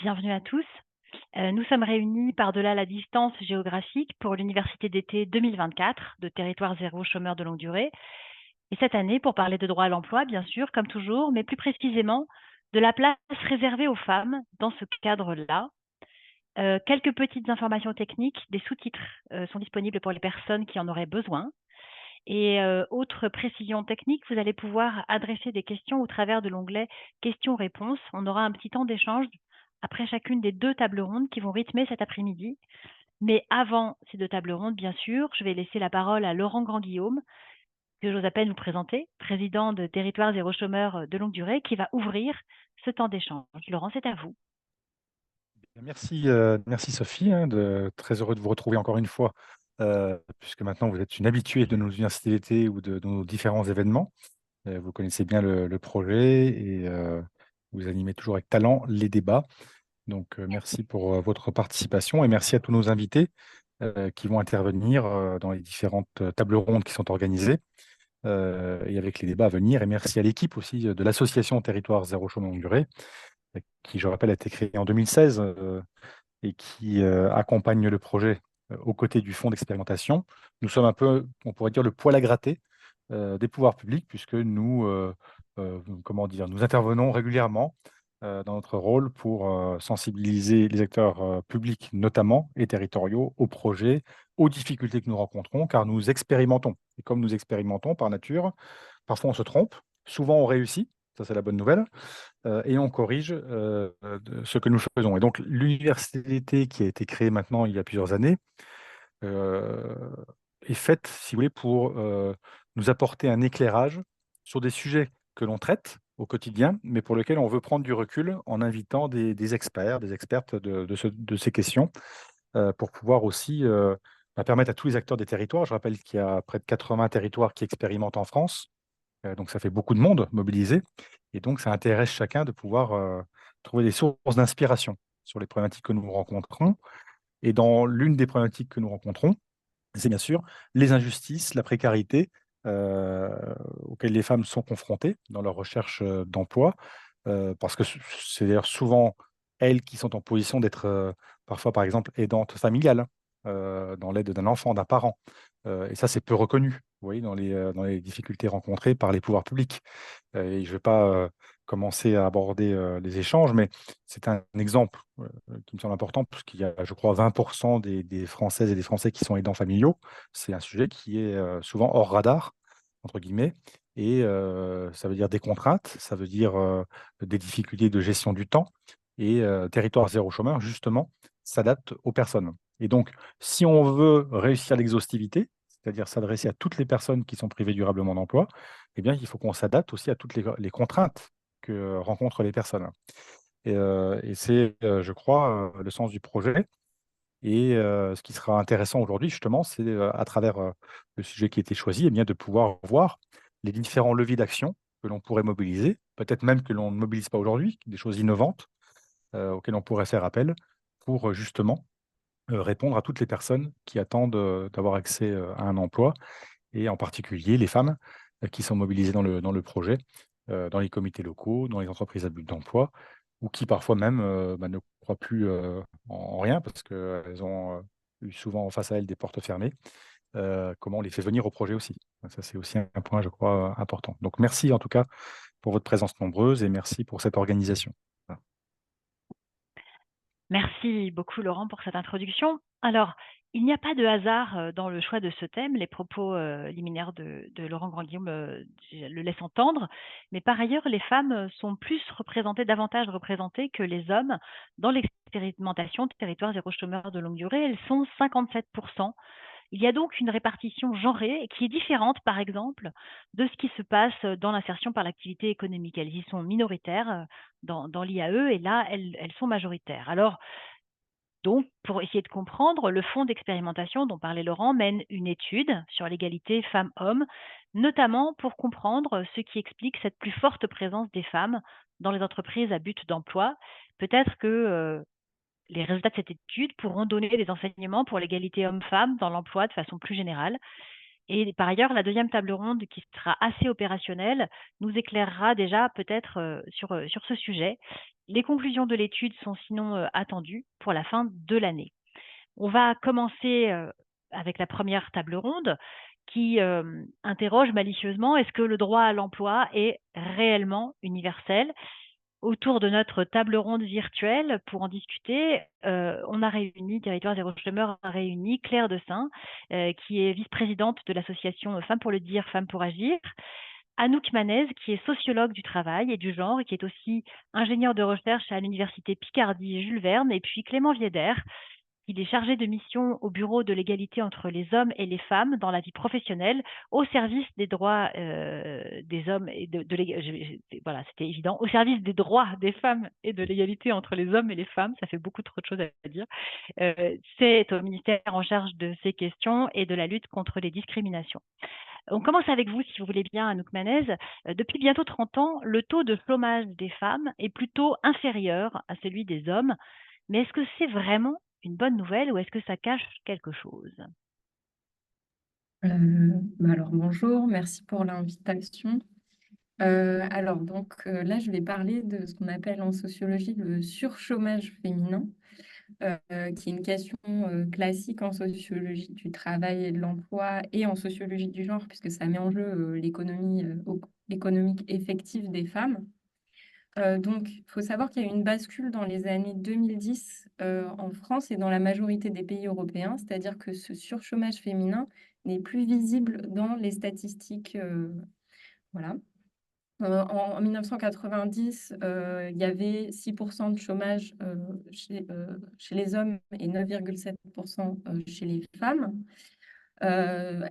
Bienvenue à tous. Nous sommes réunis par-delà la distance géographique pour l'université d'été 2024 de Territoire zéro chômeur de longue durée et cette année pour parler de droit à l'emploi bien sûr, comme toujours, mais plus précisément de la place réservée aux femmes dans ce cadre-là. Quelques petites informations techniques, des sous-titres, sont disponibles pour les personnes qui en auraient besoin et autre précision technique, vous allez pouvoir adresser des questions au travers de l'onglet questions-réponses. On aura un petit temps d'échange après chacune des 2 tables rondes qui vont rythmer cet après-midi. Mais avant ces 2 tables rondes, bien sûr, je vais laisser la parole à Laurent Grandguillaume, que j'ose à peine vous présenter, président de Territoire zéro chômeur de longue durée, qui va ouvrir ce temps d'échange. Laurent, c'est à vous. Merci Sophie, hein, très heureux de vous retrouver encore une fois, puisque maintenant vous êtes une habituée de nos universités d'été ou de nos différents événements. Vous connaissez bien le projet et vous animez toujours avec talent les débats. Donc, merci pour, votre participation et merci à tous nos invités, qui vont intervenir, dans les différentes, tables rondes qui sont organisées, et avec les débats à venir et merci à l'équipe aussi, de l'association Territoire zéro chômeur longue durée, qui je rappelle a été créée en 2016, et qui, accompagne le projet, aux côtés du fonds d'expérimentation. Nous sommes un peu, on pourrait dire, le poil à gratter, des pouvoirs publics puisque nous, comment dire? Nous intervenons régulièrement, dans notre rôle pour, sensibiliser les acteurs, publics notamment et territoriaux aux projets, aux difficultés que nous rencontrons car nous expérimentons et comme nous expérimentons par nature, parfois on se trompe, souvent on réussit, ça c'est la bonne nouvelle, et on corrige, de ce que nous faisons et donc l'université d'été qui a été créée maintenant il y a plusieurs années, heu, est faite, si vous voulez, pour, nous apporter un éclairage sur des sujets que l'on traite au quotidien, mais pour lesquels on veut prendre du recul en invitant des experts, des expertes de ces questions, pour pouvoir aussi, permettre à tous les acteurs des territoires. Je rappelle qu'il y a près de 80 territoires qui expérimentent en France, donc ça fait beaucoup de monde mobilisé et donc ça intéresse chacun de pouvoir, trouver des sources d'inspiration sur les problématiques que nous rencontrons et dans l'une des problématiques que nous rencontrons, c'est bien sûr les injustices, la précarité, heu, auxquelles les femmes sont confrontées dans leur recherche, d'emploi, parce que c'est d'ailleurs souvent elles qui sont en position d'être, parfois, par exemple, aidantes familiales, dans l'aide d'un enfant, d'un parent, et ça, c'est peu reconnu, vous voyez, dans les difficultés rencontrées par les pouvoirs publics. Et je vais pas, commencer à aborder, les échanges, mais c'est un exemple, qui me semble important puisqu'il y a, je crois, 20 des Françaises et des Français qui sont aidants familiaux. C'est un sujet qui est, souvent «hors radar» entre guillemets et ça veut dire des contraintes, ça veut dire, des difficultés de gestion du temps et Territoire zéro chômeur justement s'adapte aux personnes et donc si on veut réussir l'exhaustivité, c'est-à-dire s'adresser à toutes les personnes qui sont privées durablement d'emploi, eh bien, il faut qu'on s'adapte aussi à toutes les contraintes que rencontrent les personnes et c'est, je crois, le sens du projet et ce qui sera intéressant aujourd'hui justement, c'est, à travers, le sujet qui a été choisi, eh bien, de pouvoir voir les différents leviers d'action que l'on pourrait mobiliser, peut-être même que l'on ne mobilise pas aujourd'hui, des choses innovantes, auxquelles on pourrait faire appel pour, justement, répondre à toutes les personnes qui attendent, d'avoir accès, à un emploi et en particulier les femmes, qui sont mobilisées dans le projet, dans les comités locaux, dans les entreprises à but d'emploi ou qui parfois même, ne croient plus, en rien parce qu'elles ont, eu souvent face à elles des portes fermées. Comment on les fait venir au projet aussi. Ça, c'est aussi un point, je crois, important. Donc merci en tout cas pour votre présence nombreuse et merci pour cette organisation. Voilà. Merci beaucoup Laurent pour cette introduction. Alors, il n'y a pas de hasard, dans le choix de ce thème. Les propos, liminaires de Laurent Grandguillaume, le laissent entendre. Mais par ailleurs, les femmes, sont plus représentées, davantage représentées que les hommes dans l'expérimentation Territoire zéro chômeur de longue durée. Elles sont 57. Il y a donc une répartition genrée qui est différente, par exemple, de ce qui se passe dans l'insertion par l'activité économique. Elles y sont minoritaires, dans l'IAE et là, elles sont majoritaires. Alors donc, pour essayer de comprendre, le fonds d'expérimentation dont parlait Laurent mène une étude sur l'égalité femmes-hommes, notamment pour comprendre ce qui explique cette plus forte présence des femmes dans les entreprises à but d'emploi. Peut-être que les résultats de cette étude pourront donner des enseignements pour l'égalité hommes-femmes dans l'emploi de façon plus générale. Et par ailleurs, la deuxième table ronde qui sera assez opérationnelle nous éclairera déjà peut-être, sur ce sujet. Les conclusions de l'étude sont sinon, attendues pour la fin de l'année. On va commencer, avec la première table ronde qui, interroge malicieusement: «Est-ce que le droit à l'emploi est réellement universel?» Autour de notre table ronde virtuelle pour en discuter, on a réuni Territoire zéro chômeur a réuni Claire Dessein, qui est vice-présidente de l'association Femmes pour le dire, Femmes pour agir, Anouk Manez, qui est sociologue du travail et du genre et qui est aussi ingénieure de recherche à l'université Picardie Jules Verne, et puis Clément Vieder, il est chargé de mission au bureau de l'égalité entre les hommes et les femmes dans la vie professionnelle, au service des droits, des hommes et de l'ég j'ai voilà, c'était évident, au service des droits des femmes et de l'égalité entre les hommes et les femmes, ça fait beaucoup trop de choses à dire. C'est au ministère en charge de ces questions et de la lutte contre les discriminations. On commence avec vous, si vous voulez bien, Anouk Manez. Depuis bientôt 30 ans, le taux de chômage des femmes est plutôt inférieur à celui des hommes. Mais est-ce que c'est vraiment une bonne nouvelle ou est-ce que ça cache quelque chose? Alors bonjour, merci pour l'invitation. Alors donc là, je vais parler de ce qu'on appelle en sociologie le surchômage féminin, qui est une question classique en sociologie du travail et de l'emploi et en sociologie du genre, puisque ça met en jeu l'économie économique effective des femmes. Donc, il faut savoir qu'il y a eu une bascule dans les années 2010 en France et dans la majorité des pays européens, c'est-à-dire que ce surchômage féminin n'est plus visible dans les statistiques. Voilà. En 1990, il y avait 6% de chômage chez les hommes et 9,7% chez les femmes.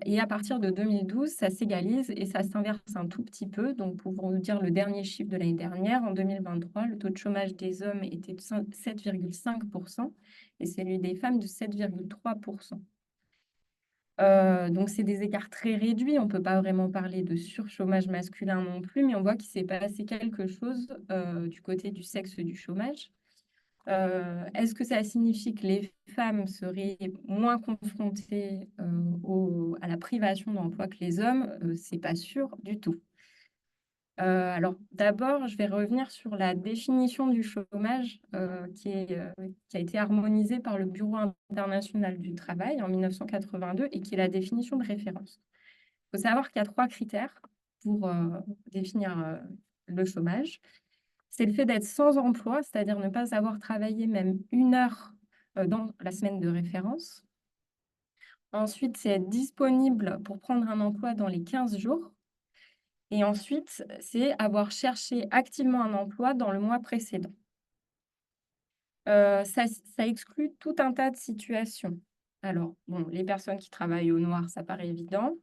Et à partir de 2012, ça s'égalise et ça s'inverse un tout petit peu. Donc, pour vous dire le dernier chiffre de l'année dernière, en 2023, le taux de chômage des hommes était de 7,5% et celui des femmes de 7,3%. Donc, c'est des écarts très réduits. On ne peut pas vraiment parler de surchômage masculin non plus, mais on voit qu'il s'est passé quelque chose du côté du sexe du chômage. Est-ce que ça signifie que les femmes seraient moins confrontées à la privation d'emploi que les hommes? C'est pas sûr du tout. Alors d'abord, je vais revenir sur la définition du chômage qui a été harmonisée par le Bureau international du travail en 1982 et qui est la définition de référence. Il faut savoir qu'il y a 3 critères pour définir le chômage. C'est le fait d'être sans emploi, c'est-à-dire ne pas avoir travaillé même 1 heure dans la semaine de référence. Ensuite, c'est être disponible pour prendre un emploi dans les 15 jours. Et ensuite, c'est avoir cherché activement un emploi dans le mois précédent. Ça exclut tout un tas de situations. Alors, bon, les personnes qui travaillent au noir, ça paraît évident.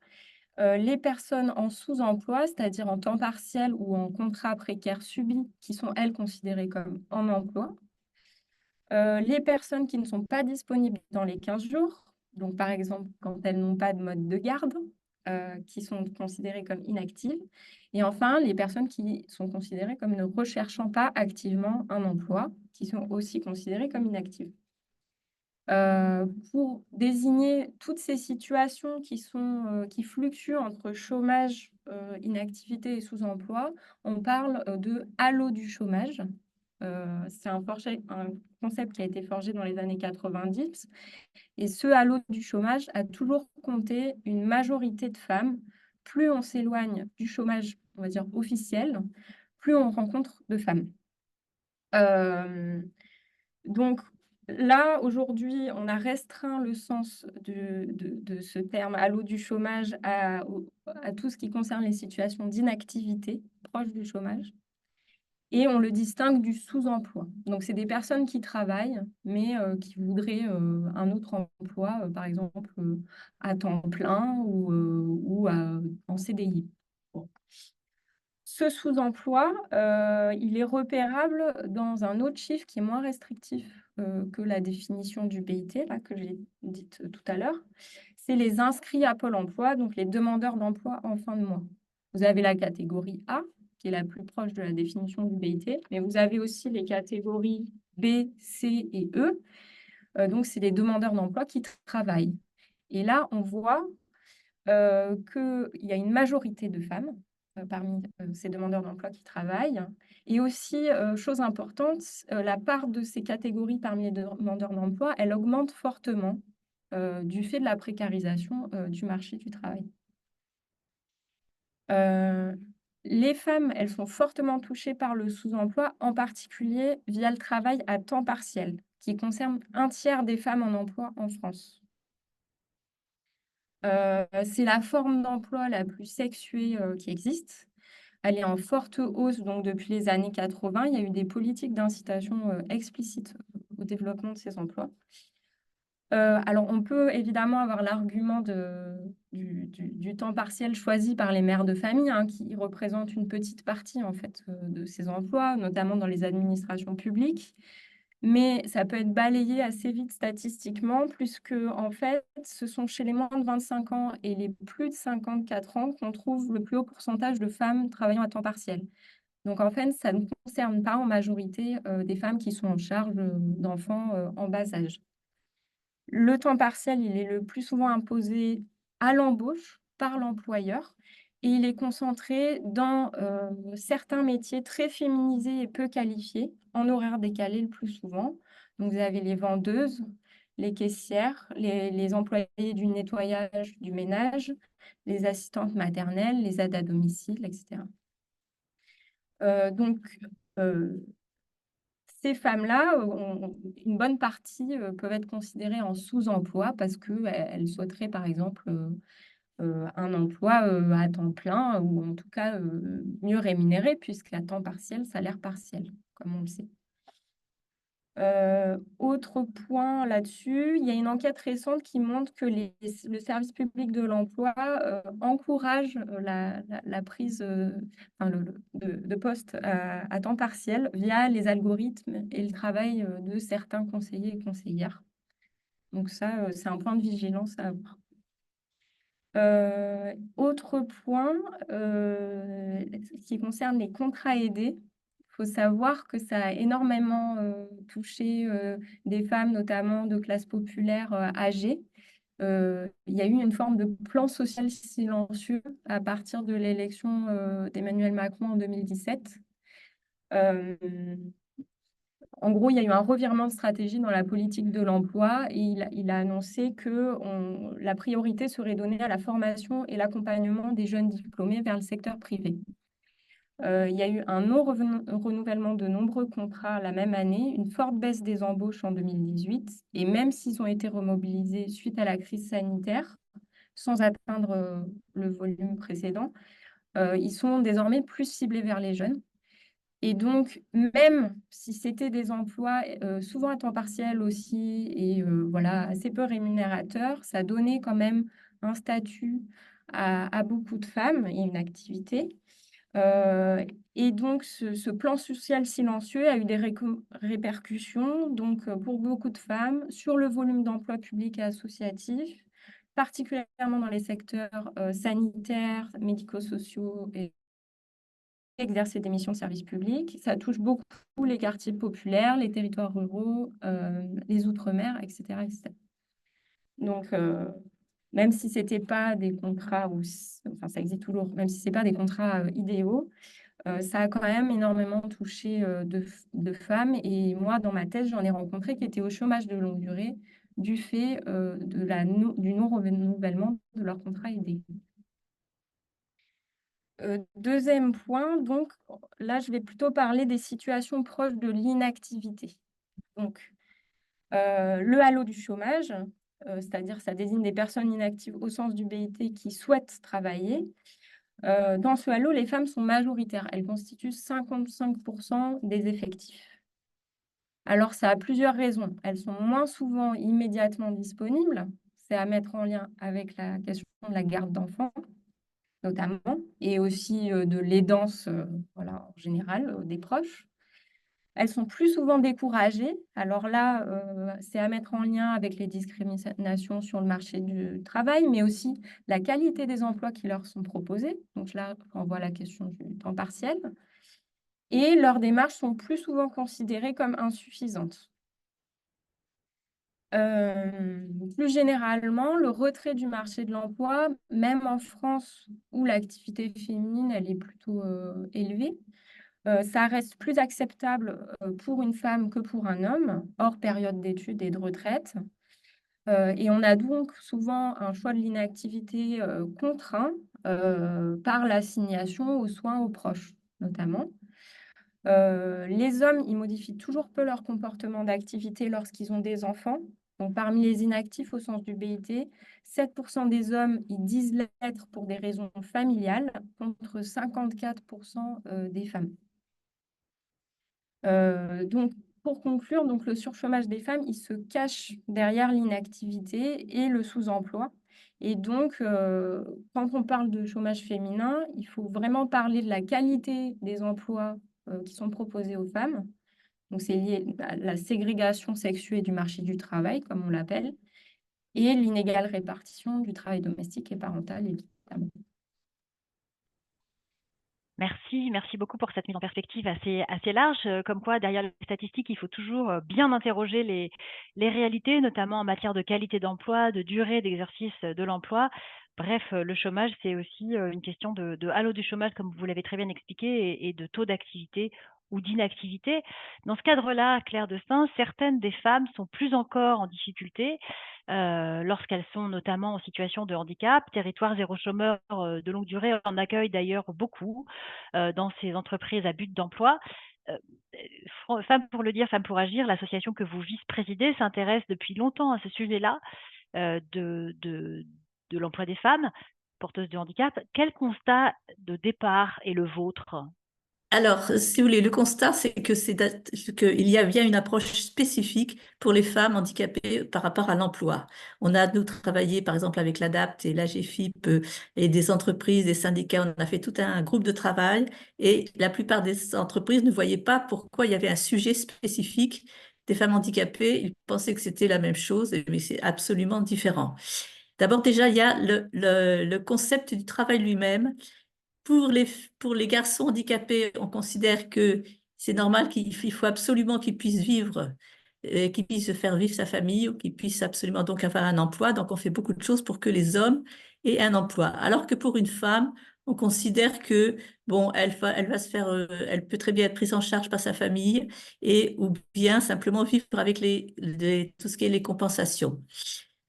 Les personnes en sous-emploi, c'est-à-dire en temps partiel ou en contrat précaire subi, qui sont, elles, considérées comme en emploi. Les personnes qui ne sont pas disponibles dans les 15 jours, donc par exemple quand elles n'ont pas de mode de garde, qui sont considérées comme inactives. Et enfin, les personnes qui sont considérées comme ne recherchant pas activement un emploi, qui sont aussi considérées comme inactives. Pour désigner toutes ces situations qui fluctuent entre chômage, inactivité et sous-emploi, on parle de halo du chômage. C'est un concept qui a été forgé dans les années 90. Et ce halo du chômage a toujours compté une majorité de femmes. Plus on s'éloigne du chômage, on va dire officiel, plus on rencontre de femmes. Donc là, aujourd'hui, on a restreint le sens de ce terme halo du chômage à tout ce qui concerne les situations d'inactivité proches du chômage. Et on le distingue du sous-emploi. Donc, c'est des personnes qui travaillent, mais qui voudraient un autre emploi, par exemple à temps plein ou en CDI. Bon. Ce sous-emploi, il est repérable dans un autre chiffre qui est moins restrictif que la définition du BIT, là, que j'ai dite tout à l'heure. C'est les inscrits à Pôle emploi, donc les demandeurs d'emploi en fin de mois. Vous avez la catégorie A, qui est la plus proche de la définition du BIT, mais vous avez aussi les catégories B, C et E. Donc, c'est les demandeurs d'emploi qui travaillent. Et là, on voit qu'il y a une majorité de femmes parmi ces demandeurs d'emploi qui travaillent. Et aussi, chose importante, la part de ces catégories parmi les demandeurs d'emploi, elle augmente fortement du fait de la précarisation du marché du travail. Euh, les femmes, elles sont fortement touchées par le sous-emploi, en particulier via le travail à temps partiel, qui concerne un tiers des femmes en emploi en France. C'est la forme d'emploi la plus sexuée qui existe. Elle est en forte hausse donc depuis les années 80. Il y a eu des politiques d'incitation explicites au développement de ces emplois. Alors, on peut évidemment avoir l'argument du temps partiel choisi par les mères de famille, hein, qui représentent une petite partie en fait de ces emplois, notamment dans les administrations publiques. Mais ça peut être balayé assez vite statistiquement, puisque en fait, ce sont chez les moins de 25 ans et les plus de 54 ans qu'on trouve le plus haut pourcentage de femmes travaillant à temps partiel. Donc en fait, ça ne concerne pas en majorité des femmes qui sont en charge d'enfants en bas âge. Le temps partiel, il est le plus souvent imposé à l'embauche par l'employeur et il est concentré dans certains métiers très féminisés et peu qualifiés, en horaire décalé le plus souvent. Donc, vous avez les vendeuses, les caissières, les employés du nettoyage, du ménage, les assistantes maternelles, les aides à domicile, etc. Donc, ces femmes-là, une bonne partie peuvent être considérées en sous-emploi parce qu'elles souhaiteraient, par exemple, un emploi à temps plein ou en tout cas mieux rémunéré, puisqu'à temps partiel, salaire partiel, comme on le sait. Autre point là-dessus, il y a une enquête récente qui montre que le service public de l'emploi encourage la prise de poste à temps partiel via les algorithmes et le travail de certains conseillers et conseillères. Donc ça, c'est un point de vigilance à avoir. Autre point qui concerne les contrats aidés. Il faut savoir que ça a énormément touché des femmes, notamment de classe populaire âgées. Il y a eu une forme de plan social silencieux à partir de l'élection d'Emmanuel Macron en 2017. En gros, il y a eu un revirement de stratégie dans la politique de l'emploi et il a annoncé que la priorité serait donnée à la formation et l'accompagnement des jeunes diplômés vers le secteur privé. Il y a eu un non-renouvellement de nombreux contrats la même année, une forte baisse des embauches en 2018, et même s'ils ont été remobilisés suite à la crise sanitaire, sans atteindre le volume précédent, ils sont désormais plus ciblés vers les jeunes. Et donc, même si c'était des emplois souvent à temps partiel aussi, et voilà, assez peu rémunérateurs, ça donnait quand même un statut à beaucoup de femmes et une activité. Et donc, ce plan social silencieux a eu des répercussions donc, pour beaucoup de femmes sur le volume d'emplois publics et associatifs, particulièrement dans les secteurs sanitaires, médico-sociaux et exercer des missions de service public. Ça touche beaucoup les quartiers populaires, les territoires ruraux, les outre-mer, etc., etc. Donc, même si ce n'était pas des contrats, enfin ça existe toujours, même si ce n'est pas des contrats idéaux, ça a quand même énormément touché de femmes. Et moi, dans ma thèse, j'en ai rencontré qui étaient au chômage de longue durée du fait du non-renouvellement de leur contrat aidé. Deuxième point, donc là, je vais plutôt parler des situations proches de l'inactivité. Donc, le halo du chômage, c'est-à-dire ça désigne des personnes inactives au sens du BIT qui souhaitent travailler. Dans ce halo, les femmes sont majoritaires. Elles constituent 55% des effectifs. Alors, ça a plusieurs raisons. Elles sont moins souvent immédiatement disponibles. C'est à mettre en lien avec la question de la garde d'enfants, notamment, et aussi de l'aidance voilà, en général, des proches. Elles sont plus souvent découragées. Alors là, c'est à mettre en lien avec les discriminations sur le marché du travail, mais aussi la qualité des emplois qui leur sont proposés. Donc là, on voit la question du temps partiel. Et leurs démarches sont plus souvent considérées comme insuffisantes. Plus généralement, le retrait du marché de l'emploi, même en France où l'activité féminine, elle est plutôt élevée, ça reste plus acceptable pour une femme que pour un homme, hors période d'études et de retraite. Et on a donc souvent un choix de l'inactivité contraint par l'assignation aux soins aux proches, notamment. Les hommes, ils modifient toujours peu leur comportement d'activité lorsqu'ils ont des enfants. Donc, parmi les inactifs au sens du BIT, 7% des hommes, ils disent l'être pour des raisons familiales, contre 54% des femmes. Donc, pour conclure, donc, le surchômage des femmes, il se cache derrière l'inactivité et le sous-emploi. Et donc, quand on parle de chômage féminin, il faut vraiment parler de la qualité des emplois qui sont proposés aux femmes. Donc, c'est lié à la ségrégation sexuée du marché du travail, comme on l'appelle, et l'inégale répartition du travail domestique et parental, évidemment. Merci beaucoup pour cette mise en perspective assez large, comme quoi derrière les statistiques, il faut toujours, bien interroger les réalités, notamment en matière de qualité d'emploi, de durée d'exercice, de l'emploi. Bref, le chômage, c'est aussi, une question de halo du chômage, comme vous l'avez très bien expliqué et de taux d'activité ou d'inactivité. Dans ce cadre-là, Claire Destin, certaines des femmes sont plus encore en difficulté, lorsqu'elles sont notamment en situation de handicap. Territoire zéro chômeur, de longue durée en accueille d'ailleurs beaucoup, dans ces entreprises à but d'emploi. Femmes pour le dire, Femmes pour agir, l'association que vous vice-présidez s'intéresse depuis longtemps à ce sujet-là, de l'emploi des femmes porteuses de handicap. Quel constat de départ est le vôtre? Alors, si vous voulez, le constat, c'est que qu'il y a bien une approche spécifique pour les femmes handicapées par rapport à l'emploi. On a, nous, travaillé, par exemple, avec l'ADAPT et l'AGFIP et des entreprises, des syndicats. On a fait tout un groupe de travail et la plupart des entreprises ne voyaient pas pourquoi il y avait un sujet spécifique des femmes handicapées. Ils pensaient que c'était la même chose, mais c'est absolument différent. D'abord, déjà, il y a le concept du travail lui-même. Pour les garçons handicapés, on considère que c'est normal qu'il faut absolument qu'ils puissent vivre, qu'ils puissent faire vivre sa famille, ou qu'ils puissent absolument donc avoir un emploi. Donc, on fait beaucoup de choses pour que les hommes aient un emploi. Alors que pour une femme, on considère que, bon, elle va se faire, elle peut très bien être prise en charge par sa famille ou bien simplement vivre avec tout ce qui est les compensations.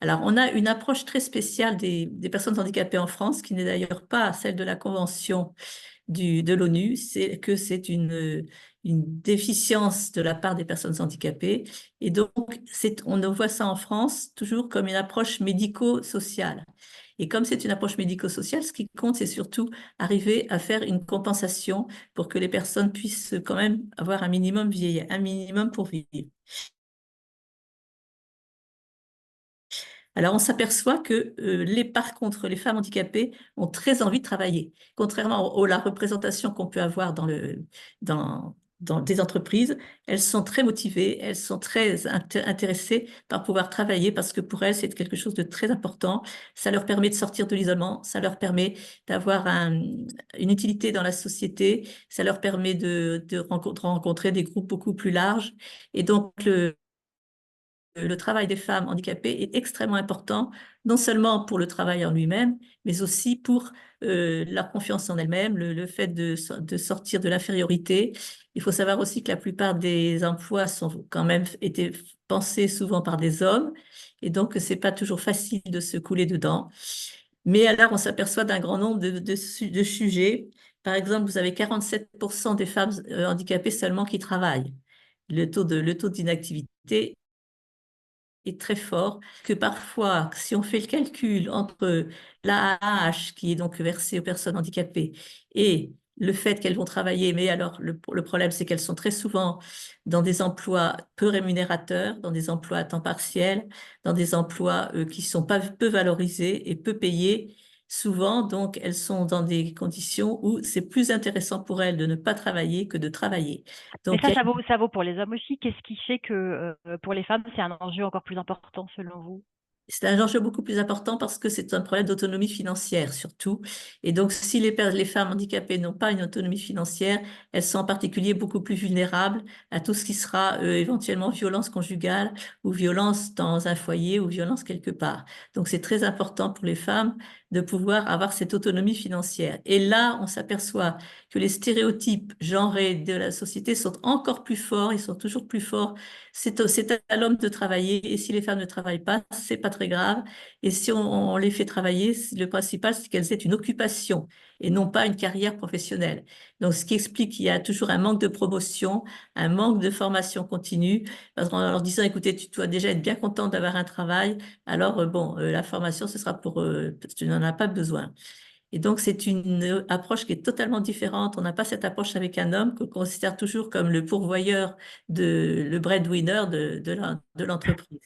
Alors, on a une approche très spéciale des personnes handicapées en France, qui n'est d'ailleurs pas celle de la Convention de l'ONU, c'est que c'est une déficience de la part des personnes handicapées. Et donc, on voit ça en France toujours comme une approche médico-sociale. Et comme c'est une approche médico-sociale, ce qui compte, c'est surtout arriver à faire une compensation pour que les personnes puissent quand même avoir un minimum pour vivre. Alors, on s'aperçoit que par contre, les femmes handicapées ont très envie de travailler. Contrairement à la représentation qu'on peut avoir dans des entreprises, elles sont très motivées, elles sont très intéressées par pouvoir travailler parce que pour elles, c'est quelque chose de très important. Ça leur permet de sortir de l'isolement, ça leur permet d'avoir une utilité dans la société, ça leur permet de rencontrer des groupes beaucoup plus larges. Et donc, le travail des femmes handicapées est extrêmement important, non seulement pour le travail en lui-même, mais aussi pour leur confiance en elles-mêmes, le fait de sortir de l'infériorité. Il faut savoir aussi que la plupart des emplois sont quand même été pensés souvent par des hommes, et donc c'est pas toujours facile de se couler dedans. Mais alors, on s'aperçoit d'un grand nombre de sujets. Par exemple, vous avez 47% des femmes handicapées seulement qui travaillent. Le taux d'inactivité est très fort, que parfois, si on fait le calcul entre l'AAH qui est donc versée aux personnes handicapées et le fait qu'elles vont travailler, mais alors le problème, c'est qu'elles sont très souvent dans des emplois peu rémunérateurs, dans des emplois à temps partiel, dans des emplois qui sont pas peu valorisés et peu payés. Souvent, donc, elles sont dans des conditions où c'est plus intéressant pour elles de ne pas travailler que de travailler. Mais Donc, il y a ça vaut pour les hommes aussi. Qu'est-ce qui fait que, pour les femmes, c'est un enjeu encore plus important selon vous? C'est un enjeu beaucoup plus important parce que c'est un problème d'autonomie financière surtout. Et donc, si les femmes handicapées n'ont pas une autonomie financière, elles sont en particulier beaucoup plus vulnérables à tout ce qui sera éventuellement violence conjugale ou violence dans un foyer ou violence quelque part. Donc, c'est très important pour les femmes de pouvoir avoir cette autonomie financière. Et là, on s'aperçoit que les stéréotypes genrés de la société sont encore plus forts, ils sont toujours plus forts. C'est à l'homme de travailler, et si les femmes ne travaillent pas, c'est pas très grave. Et si on les fait travailler, le principal, c'est qu'elles aient une occupation et non pas une carrière professionnelle. Donc, ce qui explique qu'il y a toujours un manque de promotion, un manque de formation continue, parce qu'en leur disant, écoutez, tu dois déjà être bien content d'avoir un travail, alors bon, la formation, ce sera tu n'en as pas besoin. Et donc, c'est une approche qui est totalement différente. On n'a pas cette approche avec un homme qu'on considère toujours comme le pourvoyeur, le breadwinner de l'entreprise.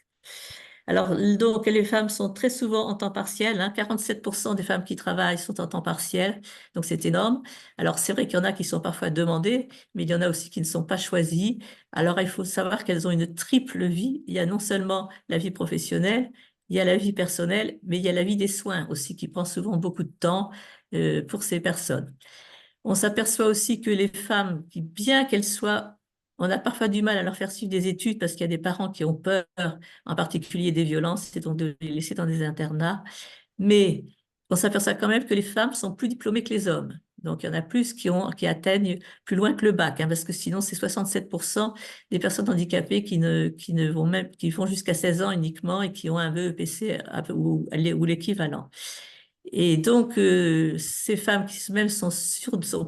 Alors, donc, les femmes sont très souvent en temps partiel, hein. 47% des femmes qui travaillent sont en temps partiel, donc c'est énorme. Alors, c'est vrai qu'il y en a qui sont parfois demandées, mais il y en a aussi qui ne sont pas choisies. Alors, il faut savoir qu'elles ont une triple vie. Il y a non seulement la vie professionnelle, il y a la vie personnelle, mais il y a la vie des soins aussi, qui prend souvent beaucoup de temps pour ces personnes. On s'aperçoit aussi que les femmes, bien qu'elles soient, on a parfois du mal à leur faire suivre des études parce qu'il y a des parents qui ont peur, en particulier des violences, et donc de les laisser dans des internats. Mais on s'aperçoit quand même que les femmes sont plus diplômées que les hommes. Donc, il y en a plus qui atteignent plus loin que le bac, hein, parce que sinon, c'est 67% des personnes handicapées qui vont jusqu'à 16 ans uniquement et qui ont un BEPC ou l'équivalent. Et donc, ces femmes qui même sont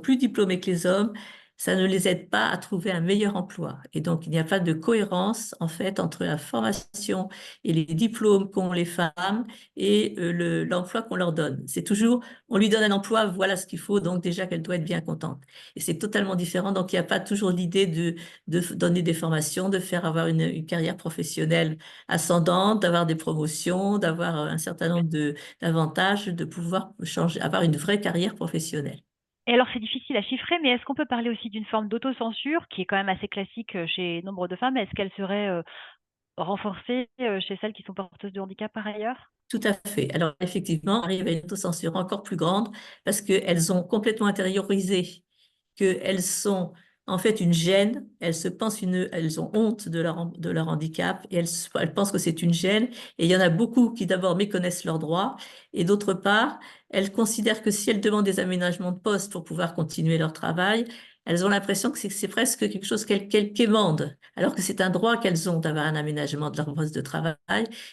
plus diplômées que les hommes, ça ne les aide pas à trouver un meilleur emploi. Et donc, il n'y a pas de cohérence, en fait, entre la formation et les diplômes qu'ont les femmes et l'emploi qu'on leur donne. C'est toujours, on lui donne un emploi, voilà ce qu'il faut, donc déjà qu'elle doit être bien contente. Et c'est totalement différent. Donc, il n'y a pas toujours l'idée de donner des formations, de faire avoir une carrière professionnelle ascendante, d'avoir des promotions, d'avoir un certain nombre d'avantages, de pouvoir changer, avoir une vraie carrière professionnelle. Et alors, c'est difficile à chiffrer, mais est-ce qu'on peut parler aussi d'une forme d'autocensure qui est quand même assez classique chez nombre de femmes? Est-ce qu'elle serait renforcée chez celles qui sont porteuses de handicap par ailleurs? Tout à fait. Alors, effectivement, on arrive à une autocensure encore plus grande parce qu'elles ont complètement intériorisé qu'elles sont en fait une gêne, elles ont honte de leur handicap et elles pensent que c'est une gêne. Et il y en a beaucoup qui d'abord méconnaissent leurs droits et d'autre part, elles considèrent que si elles demandent des aménagements de poste pour pouvoir continuer leur travail, elles ont l'impression que c'est presque quelque chose qu'elles quémandent, alors que c'est un droit qu'elles ont d'avoir un aménagement de leur poste de travail.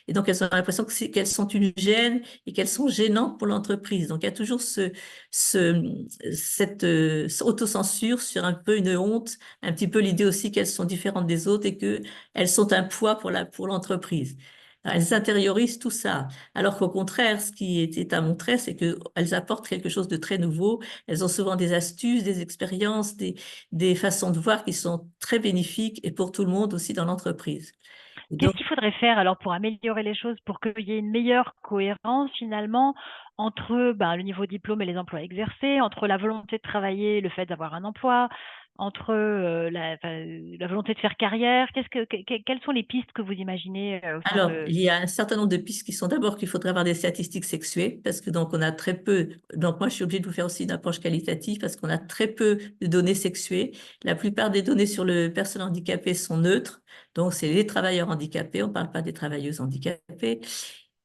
Et donc, elles ont l'impression qu'elles sont une gêne et qu'elles sont gênantes pour l'entreprise. Donc, il y a toujours cette autocensure sur un peu une honte, un petit peu l'idée aussi qu'elles sont différentes des autres et qu'elles sont un poids pour l'entreprise. Elles intériorisent tout ça, alors qu'au contraire, ce qui était à montrer, c'est qu'elles apportent quelque chose de très nouveau. Elles ont souvent des astuces, des expériences, des façons de voir qui sont très bénéfiques et pour tout le monde aussi dans l'entreprise. Qu'est-ce qu'il faudrait faire alors pour améliorer les choses, pour qu'il y ait une meilleure cohérence finalement entre le niveau diplôme et les emplois exercés, entre la volonté de travailler, le fait d'avoir un emploi, entre la volonté de faire carrière? Quelles sont les pistes que vous imaginez au sein Alors, de... il y a un certain nombre de pistes qui sont d'abord qu'il faudrait avoir des statistiques sexuées, parce que donc on a très peu. Donc moi, je suis obligée de vous faire aussi une approche qualitative parce qu'on a très peu de données sexuées. La plupart des données sur le personnes handicapées sont neutres, donc c'est les travailleurs handicapés. On ne parle pas des travailleuses handicapées.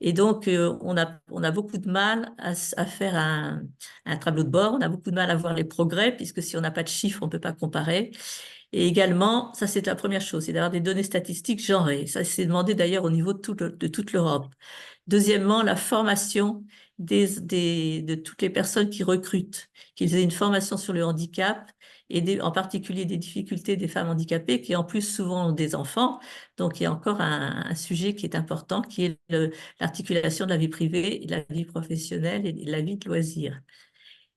Et donc, on a beaucoup de mal à faire un tableau de bord. On a beaucoup de mal à voir les progrès, puisque si on n'a pas de chiffres, on ne peut pas comparer. Et également, ça c'est la première chose, c'est d'avoir des données statistiques genrées. Ça, c'est demandé d'ailleurs au niveau de toute l'Europe. Deuxièmement, la formation de toutes les personnes qui recrutent, qu'ils aient une formation sur le handicap et en particulier des difficultés des femmes handicapées qui en plus souvent ont des enfants. Donc il y a encore un sujet qui est important, qui est l'articulation de la vie privée, de la vie professionnelle et de la vie de loisirs.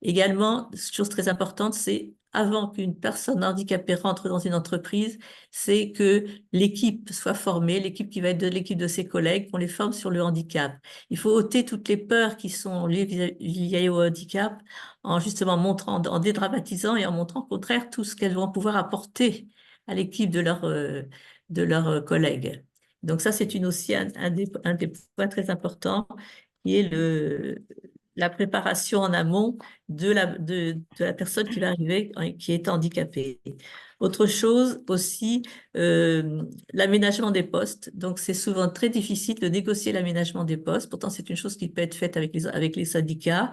Également, chose très importante, c'est avant qu'une personne handicapée rentre dans une entreprise, c'est que l'équipe soit formée, l'équipe qui va être de l'équipe de ses collègues, qu'on les forme sur le handicap. Il faut ôter toutes les peurs qui sont liées au handicap en justement montrant, en dédramatisant et en montrant au contraire tout ce qu'elles vont pouvoir apporter à l'équipe de leurs collègues. Donc ça, c'est aussi un des points très importants, qui est la préparation en amont de la personne qui va arriver, qui est handicapée. Autre chose aussi, l'aménagement des postes. Donc, c'est souvent très difficile de négocier l'aménagement des postes. Pourtant, c'est une chose qui peut être faite avec les syndicats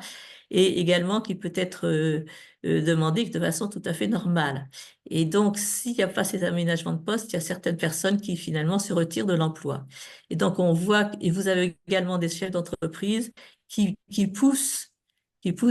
et également qui peut être demandée de façon tout à fait normale. Et donc, s'il n'y a pas ces aménagements de postes, il y a certaines personnes qui finalement se retirent de l'emploi. Et donc, on voit, et vous avez également des chefs d'entreprise qui poussent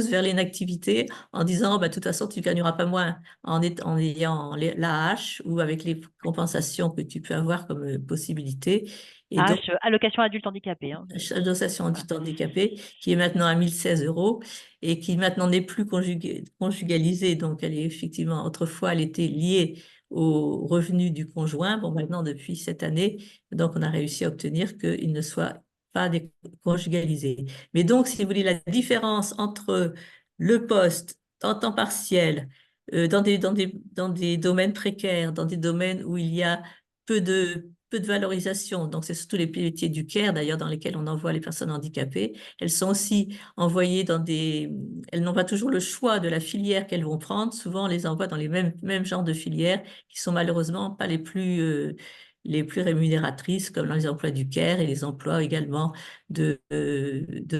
vers l'inactivité en disant, bah, de toute façon, tu ne gagneras pas moins en ayant l'AH ou avec les compensations que tu peux avoir comme possibilité. Et donc, allocation adulte handicapé. Hein. l'allocation du handicapé, qui est maintenant à 1016 € et qui maintenant n'est plus conjugalisée. Donc, elle est effectivement, autrefois, elle était liée au revenu du conjoint. Bon, maintenant, depuis cette année, donc, on a réussi à obtenir qu'il ne soit pas conjugalisé. Mais donc, si vous voulez, la différence entre le poste en temps partiel, dans des domaines précaires, dans des domaines où il y a peu de valorisation. Donc, c'est surtout les métiers du care, d'ailleurs, dans lesquels on envoie les personnes handicapées. Elles sont aussi envoyées elles n'ont pas toujours le choix de la filière qu'elles vont prendre. Souvent, on les envoie dans les mêmes genres de filières qui sont malheureusement pas les plus rémunératrices, comme dans les emplois du care et les emplois également de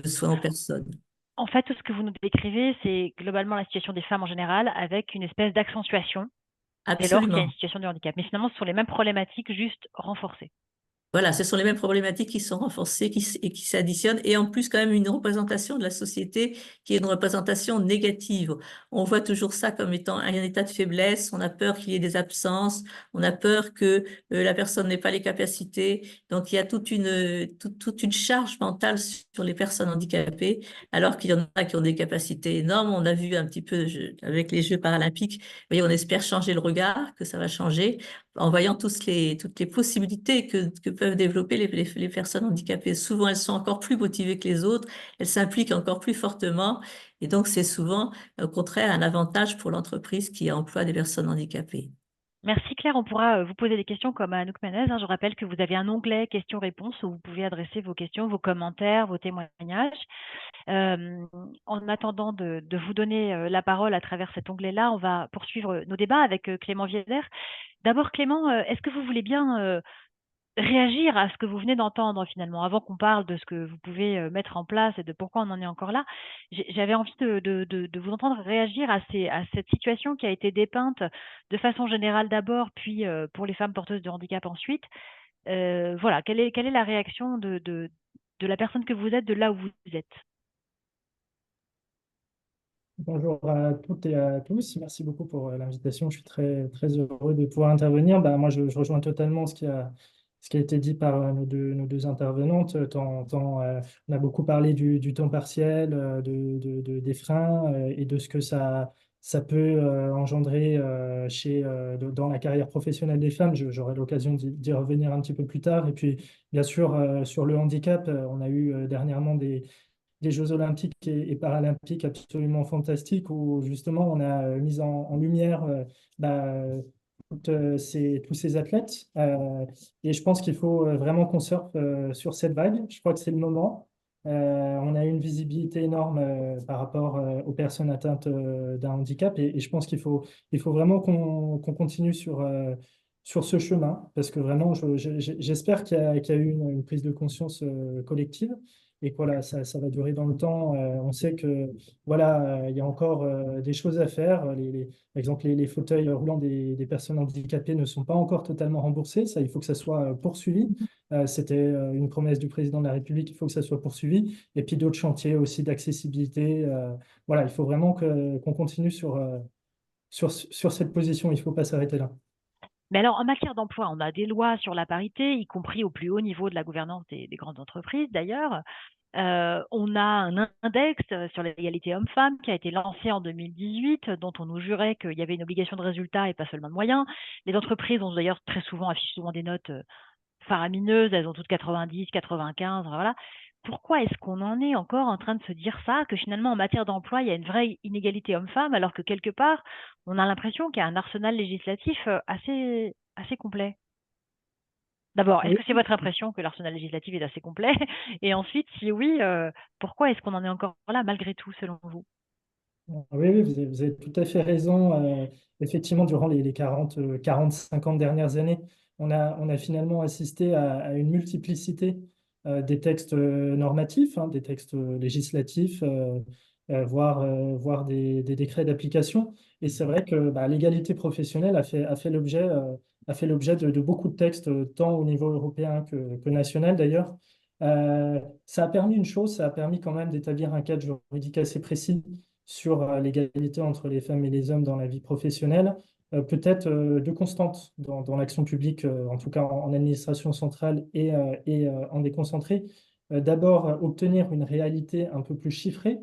soins aux personnes. En fait, tout ce que vous nous décrivez, c'est globalement la situation des femmes en général, avec une espèce d'accentuation dès lors qu'il y a une Absolument. situation de handicap. Mais finalement, ce sont les mêmes problématiques, juste renforcées. Voilà, ce sont les mêmes problématiques qui sont renforcées et qui s'additionnent. Et en plus, quand même, une représentation de la société qui est une représentation négative. On voit toujours ça comme étant un état de faiblesse. On a peur qu'il y ait des absences. On a peur que la personne n'ait pas les capacités. Donc, il y a toute une charge mentale sur les personnes handicapées, alors qu'il y en a qui ont des capacités énormes. On a vu un petit peu avec les Jeux paralympiques. Vous voyez, on espère changer le regard, que ça va changer en voyant toutes les possibilités que peuvent développer les personnes handicapées. Souvent, elles sont encore plus motivées que les autres, elles s'impliquent encore plus fortement, et donc c'est souvent, au contraire, un avantage pour l'entreprise qui emploie des personnes handicapées. Merci Claire, on pourra vous poser des questions comme à Anouk Manez. Je rappelle que vous avez un onglet questions-réponses où vous pouvez adresser vos questions, vos commentaires, vos témoignages. En attendant de vous donner la parole à travers cet onglet-là, on va poursuivre nos débats avec Clément Vieser. D'abord Clément, est-ce que vous voulez bien réagir à ce que vous venez d'entendre finalement, avant qu'on parle de ce que vous pouvez mettre en place et de pourquoi on en est encore là? J'avais envie de vous entendre réagir à cette situation qui a été dépeinte de façon générale d'abord, puis pour les femmes porteuses de handicap ensuite. Voilà, quelle est la réaction de la personne que vous êtes, de là où vous êtes? Bonjour à toutes et à tous. Merci beaucoup pour l'invitation. Je suis très heureux de pouvoir intervenir. Moi, je rejoins totalement ce qui a été dit par nos deux intervenantes. On a beaucoup parlé du temps partiel, des freins et de ce que ça peut engendrer dans la carrière professionnelle des femmes. J'aurai l'occasion d'y revenir un petit peu plus tard. Et puis, bien sûr, sur le handicap, on a eu dernièrement des Jeux olympiques et paralympiques absolument fantastiques où justement on a mis en lumière tous ces athlètes. Et je pense qu'il faut vraiment qu'on surfe sur cette vague. Je crois que c'est le moment. On a une visibilité énorme par rapport aux personnes atteintes d'un handicap et je pense il faut vraiment qu'on continue sur ce chemin parce que vraiment j'espère qu'il y a eu une prise de conscience collective et que voilà, ça va durer dans le temps. On sait que voilà, il y a encore des choses à faire. Par exemple, les fauteuils roulants des personnes handicapées ne sont pas encore totalement remboursés. Ça, il faut que ça soit poursuivi. C'était une promesse du président de la République. Il faut que ça soit poursuivi. Et puis d'autres chantiers aussi d'accessibilité. Voilà, il faut vraiment qu'on continue sur cette position. Il ne faut pas s'arrêter là. Mais alors, en matière d'emploi, on a des lois sur la parité, y compris au plus haut niveau de la gouvernance des grandes entreprises d'ailleurs. On a un index sur l'égalité homme-femme qui a été lancé en 2018, dont on nous jurait qu'il y avait une obligation de résultat et pas seulement de moyens. Les entreprises ont d'ailleurs très souvent affiché souvent des notes faramineuses, elles ont toutes 90, 95, voilà. Pourquoi est-ce qu'on en est encore en train de se dire ça, que finalement en matière d'emploi, il y a une vraie inégalité homme-femme, alors que quelque part, on a l'impression qu'il y a un arsenal législatif assez complet? D'abord, est-ce Oui, que c'est votre impression que l'arsenal législatif est assez complet? Et ensuite, si oui, pourquoi est-ce qu'on en est encore là malgré tout, selon vous? oui, oui, vous avez tout à fait raison. Effectivement, durant les 50 dernières années, on a finalement assisté à une multiplicité des textes normatifs, hein, des textes législatifs, voire des décrets d'application. Et c'est vrai que bah, l'égalité professionnelle a fait l'objet de beaucoup de textes, tant au niveau européen que national d'ailleurs. Ça a permis une chose, ça a permis quand même d'établir un cadre juridique assez précis sur l'égalité entre les femmes et les hommes dans la vie professionnelle, peut-être deux constantes dans l'action publique, en tout cas en administration centrale et en déconcentré. D'abord, obtenir une réalité un peu plus chiffrée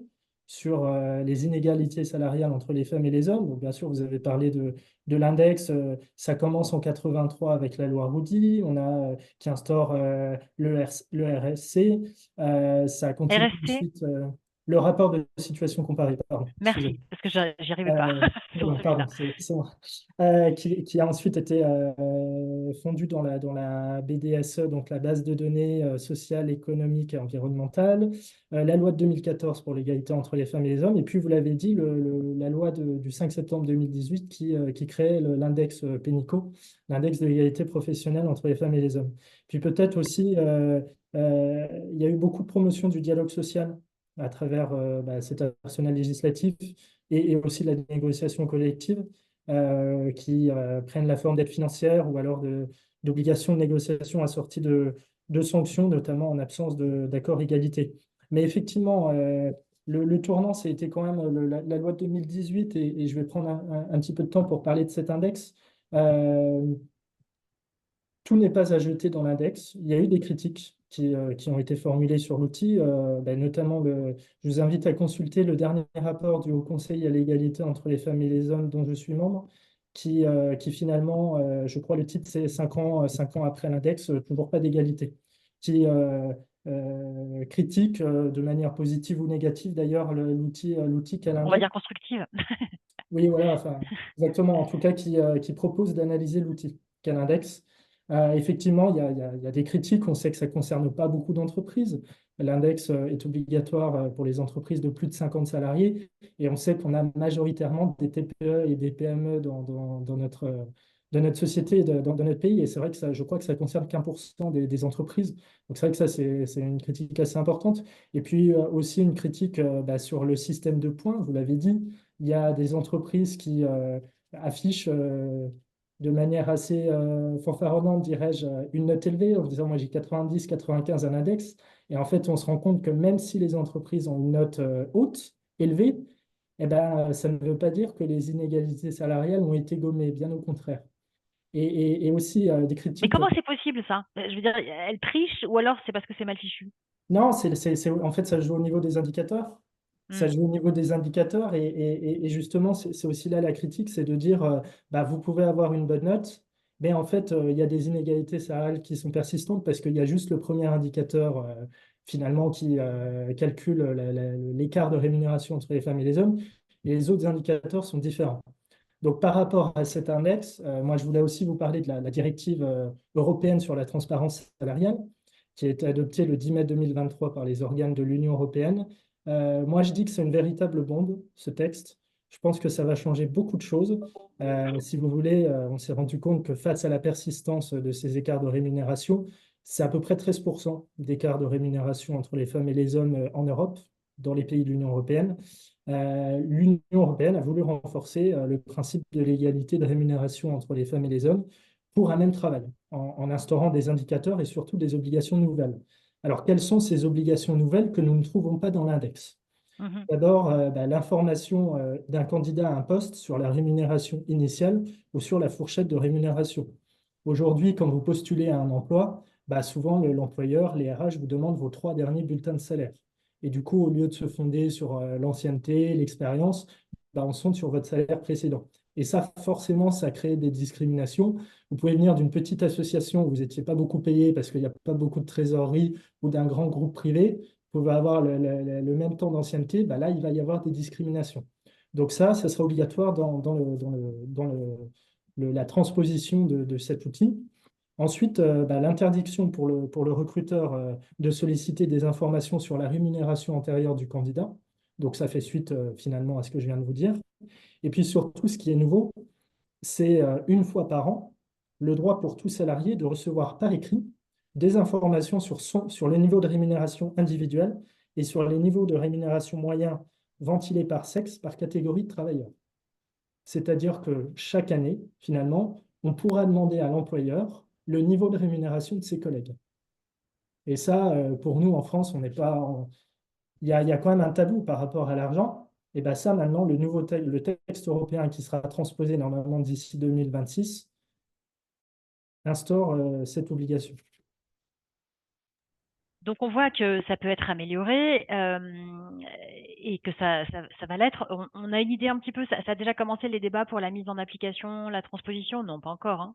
sur les inégalités salariales entre les femmes et les hommes. Donc, bien sûr, vous avez parlé de l'index. Ça commence en 83 avec la loi Roudy, qui instaure le RSC. Ça continue RSC? ensuite. Le rapport de situation comparée, pardon, excusez-moi. Merci, parce que j'y arrivais pas sur Non, pardon, celui-là. c'est moi. Qui a ensuite été fondu dans la BDSE, donc la base de données sociale, économique et environnementale, la loi de 2014 pour l'égalité entre les femmes et les hommes, et puis vous l'avez dit, la loi du 5 septembre 2018 qui créait l'index Pénico, l'index de l'égalité professionnelle entre les femmes et les hommes. Puis peut-être aussi, il y a eu beaucoup de promotion du dialogue social à travers bah, cet arsenal législatif et aussi de la négociation collective qui prennent la forme d'aides financières ou alors d'obligations de négociation assorties de sanctions, notamment en absence d'accord égalité. Mais effectivement, le tournant, c'était quand même la loi de 2018 et je vais prendre un petit peu de temps pour parler de cet index. Euh, Tout n'est pas à jeter dans l'index. Il y a eu des critiques qui ont été formulées sur l'outil, notamment je vous invite à consulter le dernier rapport du Haut Conseil à l'égalité entre les femmes et les hommes dont je suis membre, qui finalement, je crois le titre c'est 5 ans après l'index, toujours pas d'égalité, qui critique de manière positive ou négative d'ailleurs l'outil qu'est On va l'index. dire constructive. Oui, voilà, enfin, exactement. En tout cas, qui propose d'analyser l'outil qu'est l'index. Effectivement, il y a des critiques. On sait que ça ne concerne pas beaucoup d'entreprises. L'index est obligatoire pour les entreprises de plus de 50 salariés. Et on sait qu'on a majoritairement des TPE et des PME dans notre société, dans notre pays. Et c'est vrai que je crois que ça concerne qu'1% des entreprises. Donc c'est vrai que ça, c'est une critique assez importante. Et puis aussi une critique sur le système de points, vous l'avez dit. Il y a des entreprises qui affichent de manière assez fanfaronnante, dirais-je, une note élevée en disant moi j'ai 90, 95 un index. Et en fait, on se rend compte que même si les entreprises ont une note haute, élevée, eh ben, ça ne veut pas dire que les inégalités salariales ont été gommées, bien au contraire. Et aussi des Mais critiques. comment c'est possible ça? Je veux dire, elle triche ou alors c'est parce que c'est mal fichu? Non, en fait, ça joue au niveau des indicateurs. Ça Hmm. joue au niveau des indicateurs et justement, c'est aussi là la critique, c'est de dire, bah, vous pouvez avoir une bonne note, mais en fait, il y a des inégalités salariales qui sont persistantes parce qu'il y a juste le premier indicateur finalement qui calcule l'écart de rémunération entre les femmes et les hommes, et les autres indicateurs sont différents. Donc, par rapport à cet index, moi, je voulais aussi vous parler de la directive européenne sur la transparence salariale, qui a été adoptée le 10 mai 2023 par les organes de l'Union européenne. Moi, je dis que c'est une véritable bombe, ce texte. Je pense que ça va changer beaucoup de choses. Si vous voulez, on s'est rendu compte que face à la persistance de ces écarts de rémunération, c'est à peu près 13% d'écart de rémunération entre les femmes et les hommes en Europe, dans les pays de l'Union européenne. L'Union européenne a voulu renforcer le principe de l'égalité de rémunération entre les femmes et les hommes pour un même travail, en instaurant des indicateurs et surtout des obligations nouvelles. Alors, quelles sont ces obligations nouvelles que nous ne trouvons pas dans l'index? Mhm. D'abord, l'information d'un candidat à un poste sur la rémunération initiale ou sur la fourchette de rémunération. Aujourd'hui, quand vous postulez à un emploi, souvent l'employeur, les RH, vous demandent vos 3 derniers bulletins de salaire. Et du coup, au lieu de se fonder sur l'ancienneté, l'expérience, on se fonde sur votre salaire précédent. Et ça, forcément, ça crée des discriminations. Vous pouvez venir d'une petite association où vous n'étiez pas beaucoup payé parce qu'il n'y a pas beaucoup de trésorerie ou d'un grand groupe privé. Vous pouvez avoir le même temps d'ancienneté. Là, il va y avoir des discriminations. Donc ça sera obligatoire dans la transposition de cet outil. Ensuite, l'interdiction pour le recruteur de solliciter des informations sur la rémunération antérieure du candidat. Donc, ça fait suite finalement à ce que je viens de vous dire. Et puis surtout, ce qui est nouveau, c'est une fois par an, le droit pour tout salarié de recevoir par écrit des informations sur le niveau de rémunération individuelle et sur les niveaux de rémunération moyens ventilés par sexe, par catégorie de travailleurs. C'est-à-dire que chaque année, finalement, on pourra demander à l'employeur le niveau de rémunération de ses collègues. Et ça, pour nous, en France, on n'est pas... Il y a quand même un tabou par rapport à l'argent. Et bien ça, maintenant, le texte européen qui sera transposé normalement d'ici 2026 instaure cette obligation. Donc on voit que ça peut être amélioré et que ça va l'être. On a une idée un petit peu, ça a déjà commencé les débats pour la mise en application, la transposition? Non, pas encore, hein?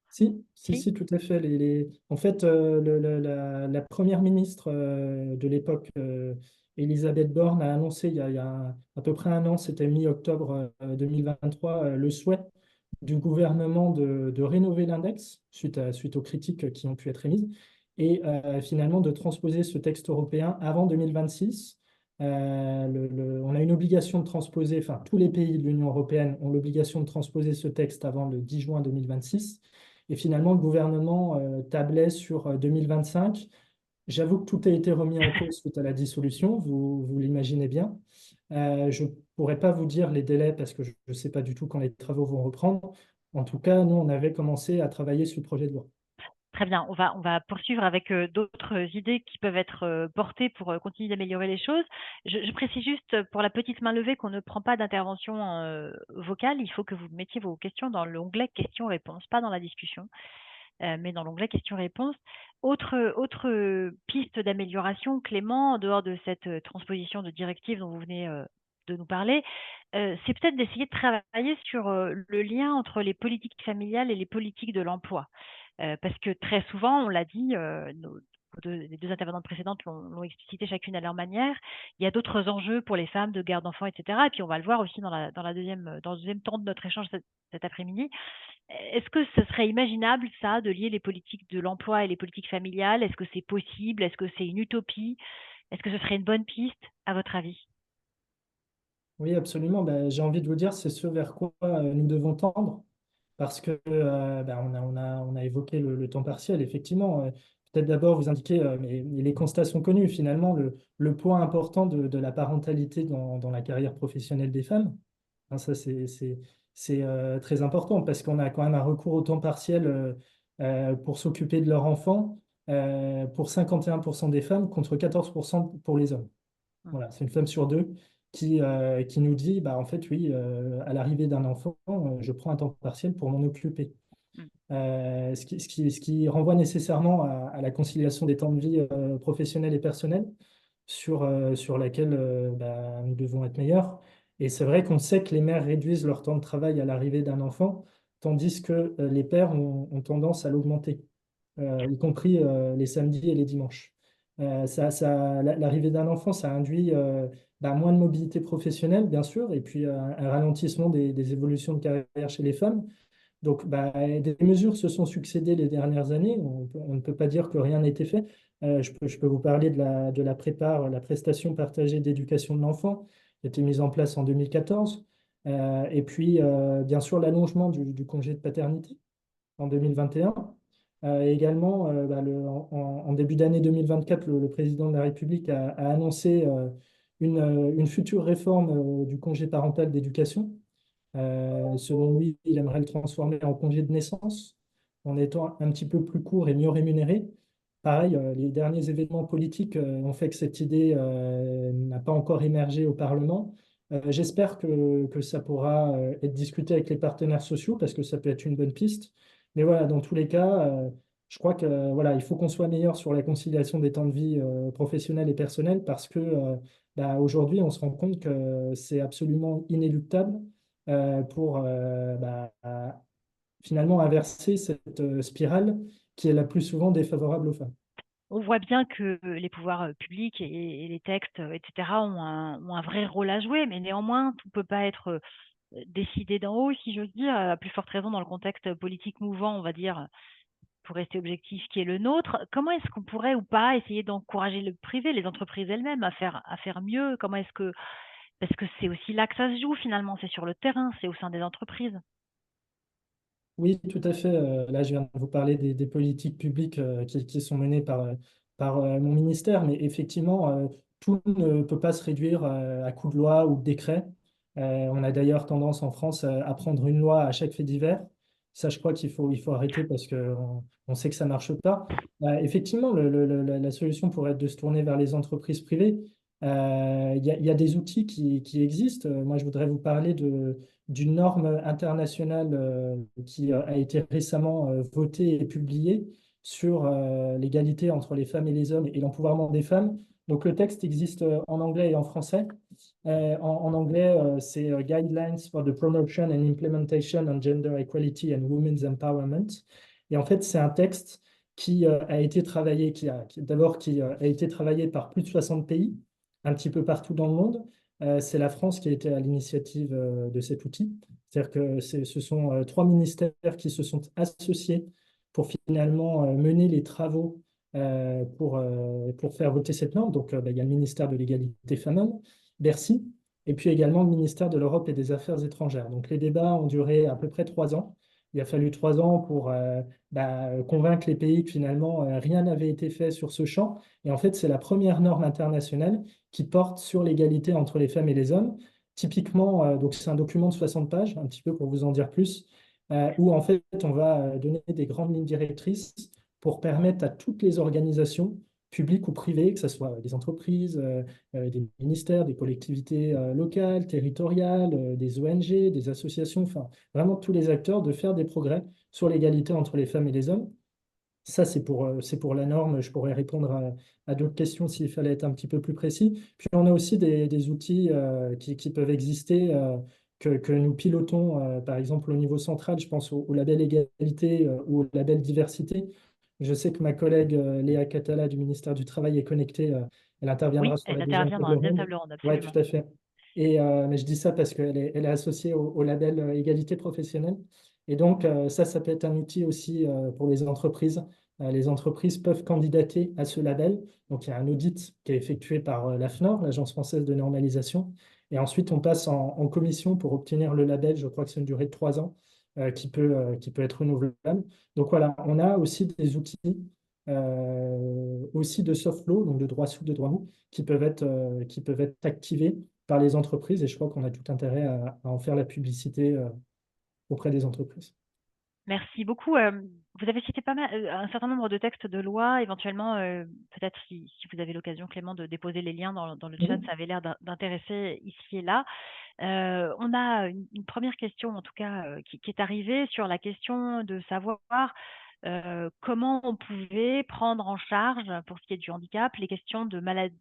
Si, tout à fait. En fait, la première ministre de l'époque, Elisabeth Borne, a annoncé il y a à peu près un an, c'était mi-octobre 2023, le souhait du gouvernement de rénover l'index suite aux critiques qui ont pu être émises et finalement de transposer ce texte européen avant 2026. On a une obligation de transposer, enfin tous les pays de l'Union européenne ont l'obligation de transposer ce texte avant le 10 juin 2026. Et finalement, le gouvernement tablait sur 2025. J'avoue que tout a été remis en cause suite à la dissolution, vous l'imaginez bien. Je ne pourrais pas vous dire les délais parce que je ne sais pas du tout quand les travaux vont reprendre. En tout cas, nous, on avait commencé à travailler sur le projet de loi. Très bien, on va poursuivre avec d'autres idées qui peuvent être portées pour continuer d'améliorer les choses. Je précise juste pour la petite main levée qu'on ne prend pas d'intervention vocale. Il faut que vous mettiez vos questions dans l'onglet questions-réponses, pas dans la discussion, mais dans l'onglet questions-réponses. Autre piste d'amélioration, Clément, en dehors de cette transposition de directive dont vous venez de nous parler, c'est peut-être d'essayer de travailler sur le lien entre les politiques familiales et les politiques de l'emploi. Parce que très souvent, on l'a dit, les deux intervenantes précédentes l'ont explicité chacune à leur manière, il y a d'autres enjeux pour les femmes de garde d'enfants, etc. Et puis on va le voir aussi dans le deuxième temps de notre échange cet après-midi. Est-ce que ce serait imaginable, ça, de lier les politiques de l'emploi et les politiques familiales? Est-ce que c'est possible? Est-ce que c'est une utopie? Est-ce que ce serait une bonne piste, à votre avis? Oui, absolument. J'ai envie de vous dire, c'est ce vers quoi nous devons tendre. Parce que on a évoqué le temps partiel, effectivement. Peut-être d'abord vous indiquer, mais les constats sont connus, finalement, le poids important de la parentalité dans la carrière professionnelle des femmes. Hein, ça, c'est très important parce qu'on a quand même un recours au temps partiel pour s'occuper de leur enfant pour 51% des femmes contre 14% pour les hommes. Voilà, c'est une femme sur deux qui nous dit, en fait, oui, à l'arrivée d'un enfant, je prends un temps partiel pour m'en occuper. Ce qui renvoie nécessairement à la conciliation des temps de vie professionnels et personnels sur laquelle nous devons être meilleurs. Et c'est vrai qu'on sait que les mères réduisent leur temps de travail à l'arrivée d'un enfant, tandis que les pères ont tendance à l'augmenter, y compris les samedis et les dimanches. L'arrivée d'un enfant, ça induit moins de mobilité professionnelle, bien sûr, et puis un ralentissement des évolutions de carrière chez les femmes. Donc, des mesures se sont succédées les dernières années. On ne peut pas dire que rien n'a été fait. Je peux vous parler de la prépare, la prestation partagée d'éducation de l'enfant, qui a été mise en place en 2014. Et puis, bien sûr, l'allongement du congé de paternité en 2021. Et également, en début d'année 2024, le président de la République a annoncé une future réforme du congé parental d'éducation. Selon lui, il aimerait le transformer en congé de naissance, en étant un petit peu plus court et mieux rémunéré. Pareil, les derniers événements politiques ont fait que cette idée n'a pas encore émergé au Parlement. J'espère que ça pourra être discuté avec les partenaires sociaux parce que ça peut être une bonne piste. Mais voilà, dans tous les cas, je crois que voilà, il faut qu'on soit meilleur sur la conciliation des temps de vie professionnels et personnels parce que aujourd'hui, on se rend compte que c'est absolument inéluctable pour finalement inverser cette spirale qui est la plus souvent défavorable aux femmes. On voit bien que les pouvoirs publics et les textes, etc., ont un vrai rôle à jouer, mais néanmoins, tout ne peut pas être décidé d'en haut, si j'ose dire, à plus forte raison dans le contexte politique mouvant, on va dire, pour rester objectif, qui est le nôtre. Comment est-ce qu'on pourrait ou pas essayer d'encourager le privé, les entreprises elles-mêmes à faire mieux? Comment est-ce que parce que c'est aussi là que ça se joue finalement, c'est sur le terrain, c'est au sein des entreprises. Oui, tout à fait. Là, je viens de vous parler des politiques publiques qui sont menées par mon ministère, mais effectivement, tout ne peut pas se réduire à coup de loi ou de décret. On a d'ailleurs tendance en France à prendre une loi à chaque fait divers. Ça, je crois il faut arrêter parce qu'on on sait que ça ne marche pas. Effectivement, la solution pourrait être de se tourner vers les entreprises privées. Il y a des outils qui existent. Moi, je voudrais vous parler d'une norme internationale qui a été récemment votée et publiée sur l'égalité entre les femmes et les hommes et l'empouvoirment des femmes. Donc le texte existe en anglais et en français. En anglais, c'est Guidelines for the Promotion and Implementation on Gender Equality and Women's Empowerment. Et en fait, c'est un texte qui a été travaillé, a été travaillé par plus de 60 pays, un petit peu partout dans le monde. C'est la France qui a été à l'initiative de cet outil. C'est-à-dire que ce sont trois ministères qui se sont associés pour finalement mener les travaux pour faire voter cette norme. Donc, il y a le ministère de l'égalité femmes-hommes, Bercy, et puis également le ministère de l'Europe et des Affaires étrangères. Donc, les débats ont duré à peu près 3 ans. Il a fallu 3 ans pour convaincre les pays que finalement rien n'avait été fait sur ce champ. Et en fait, c'est la première norme internationale qui porte sur l'égalité entre les femmes et les hommes. Typiquement, donc c'est un document de 60 pages, un petit peu pour vous en dire plus, où en fait on va donner des grandes lignes directrices pour permettre à toutes les organisations, publiques ou privées, que ce soit des entreprises, des ministères, des collectivités locales, territoriales, des ONG, des associations, enfin vraiment tous les acteurs, de faire des progrès sur l'égalité entre les femmes et les hommes. Ça, c'est pour la norme. Je pourrais répondre à d'autres questions s'il fallait être un petit peu plus précis. Puis, on a aussi des outils qui peuvent exister, que nous pilotons, par exemple, au niveau central. Je pense au label égalité ou au label diversité. Je sais que ma collègue Léa Catala du ministère du Travail est connectée. Elle interviendra Oui, sur elle la deuxième intervient dans table la deuxième ronde. table ronde, Oui, absolument. tout à fait. Mais je dis ça parce elle est associée au label égalité professionnelle. Et donc, ça peut être un outil aussi pour les entreprises. Les entreprises peuvent candidater à ce label. Donc, il y a un audit qui est effectué par l'AFNOR, l'Agence française de normalisation. Et ensuite, on passe en commission pour obtenir le label. Je crois que c'est une durée de 3 ans qui peut être renouvelable. Donc, voilà, on a aussi des outils aussi de soft law, donc de droit souple, de droit mou, qui peuvent être activés par les entreprises. Et je crois qu'on a tout intérêt à en faire la publicité auprès des entreprises. Merci beaucoup. Vous avez cité pas mal, un certain nombre de textes de loi, éventuellement, peut-être si vous avez l'occasion, Clément, de déposer les liens dans le chat, Mhm. ça avait l'air d'intéresser ici et là. On a une première question, en tout cas, qui est arrivée sur la question de savoir comment on pouvait prendre en charge, pour ce qui est du handicap, les questions de maladie,